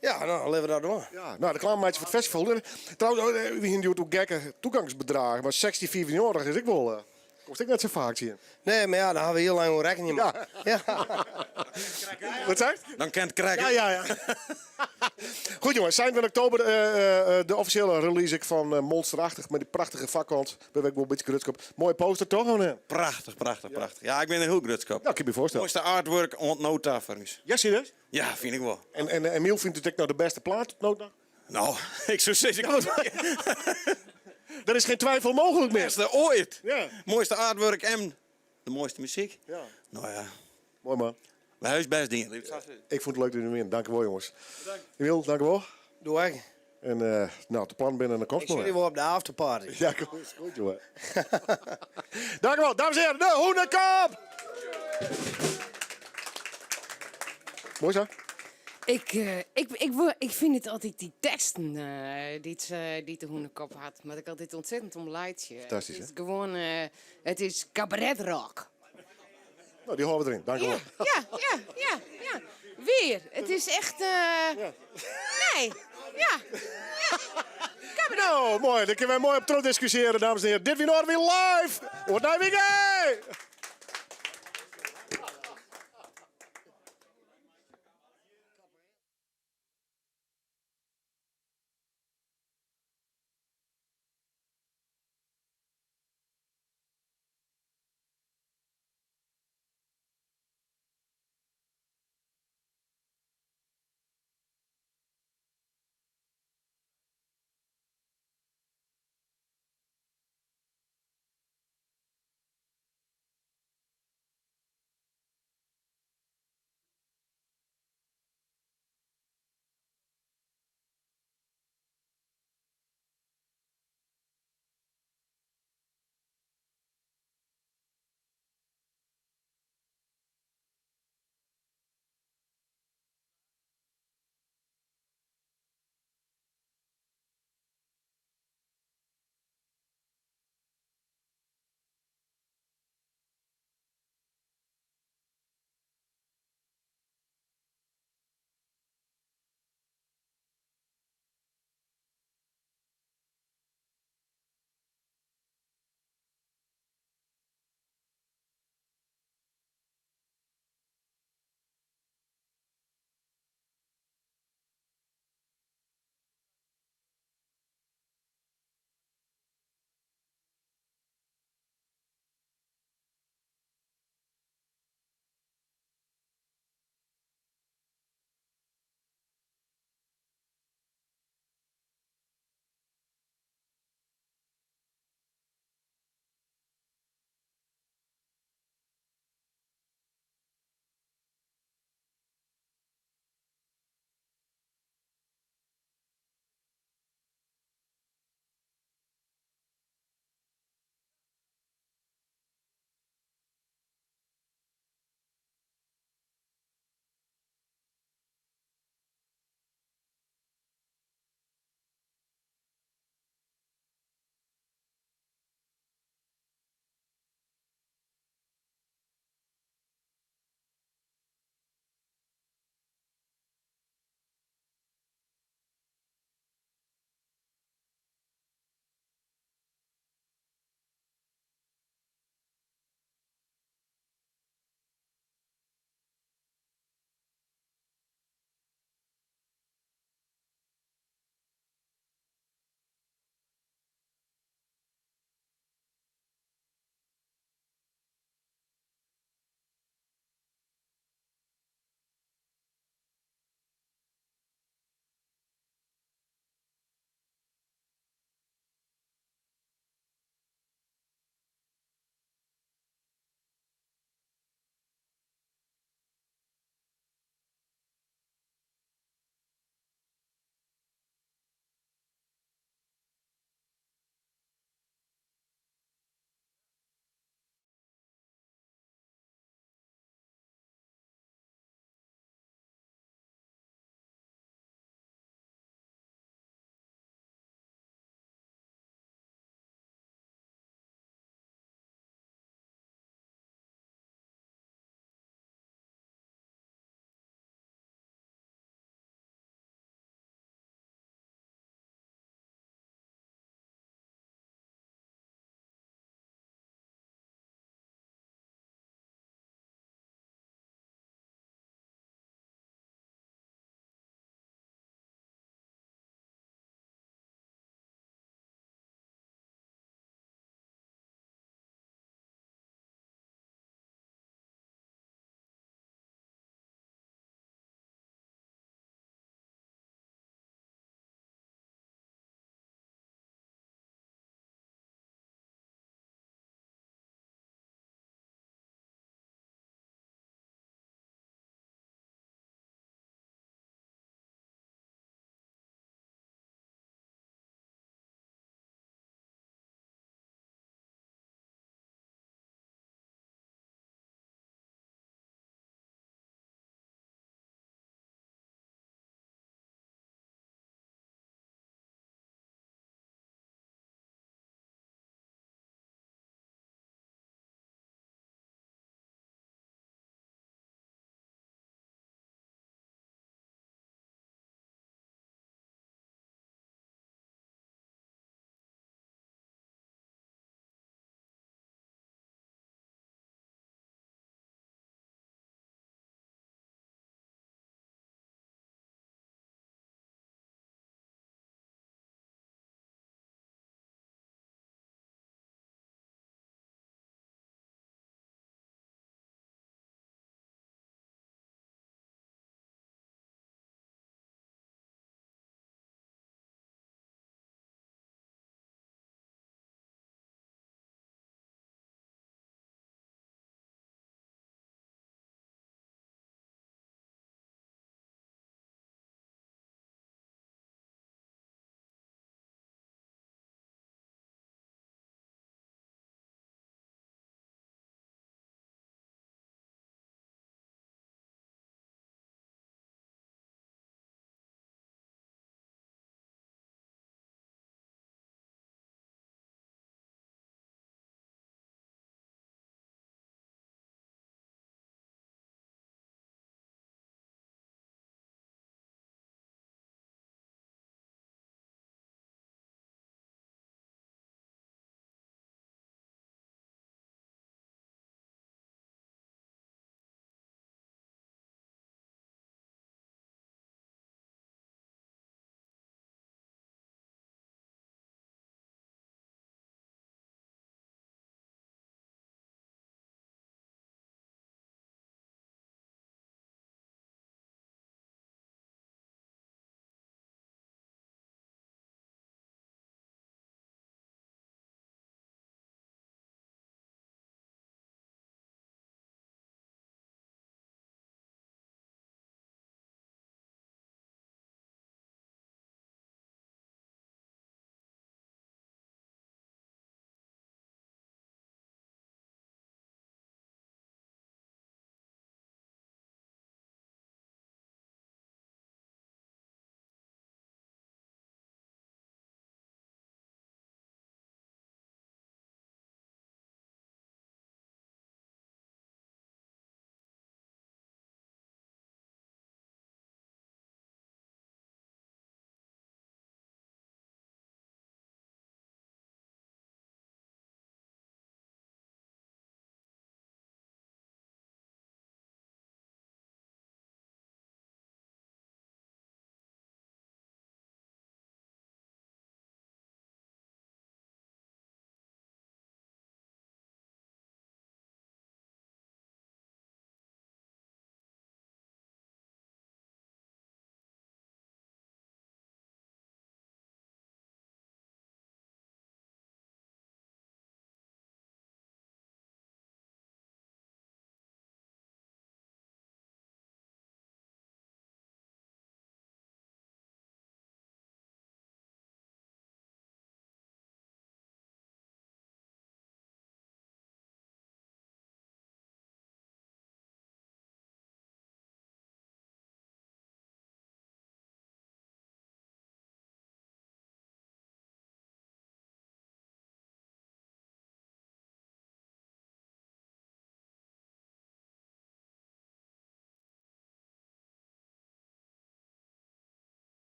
Ja, nou, laten we dat doen. Ja, nou, de klaarmaatje voor het festival. Trouwens, we gaan doen gekke toegangsbedragen, maar 16, 14 jaar is ik wel. Kost ik net zo vaak zien. Nee, maar ja, dan hebben we heel lang rekening mee. Ja. Wat zei je? Dan kent het krijgen. Ja. Goed jongens, zijn we in oktober de officiële release van Monsterachtig met die prachtige vakkant. Ben ik wel een beetje grutskop. Mooie poster toch? Of nee? Prachtig. Ja, ik ben een heel grutskop. Ja, ik heb je voorstellen. Mooiste artwork ontnota voor ons. Ja, zie je dat? Ja, vind ik wel. En Emiel vindt het ook nou de beste plaat tot nota? Nou, ik zou zeggen... Er is geen twijfel mogelijk meer. Beste ooit. Ja. Mooiste artwork en de mooiste muziek. Ja. Nou ja. Mooi man. Wij huis best dingen. Ik vond het leuk dat jullie weer. Dank je wel jongens. Emiel, dank je wel. Doe ik. En nou, de plan binnen de Ik zie jullie wel op de afterparty. Ja, goed jongen. Dank je wel. Dames en heren, de Hoenekop! Mooi zo. Ik vind het altijd die teksten die de Hoenekop had, maar ik altijd ontzettend om leidje. Fantastisch, Het is gewoon, het is cabaretrock. Nou, die horen we erin. Dank je wel. Ja. Weer. Het is echt, nee. Ja. Nou, mooi. Daar kunnen wij mooi op terug discussiëren, dames en heren. Dit weer nog weer live. Wat nou weer?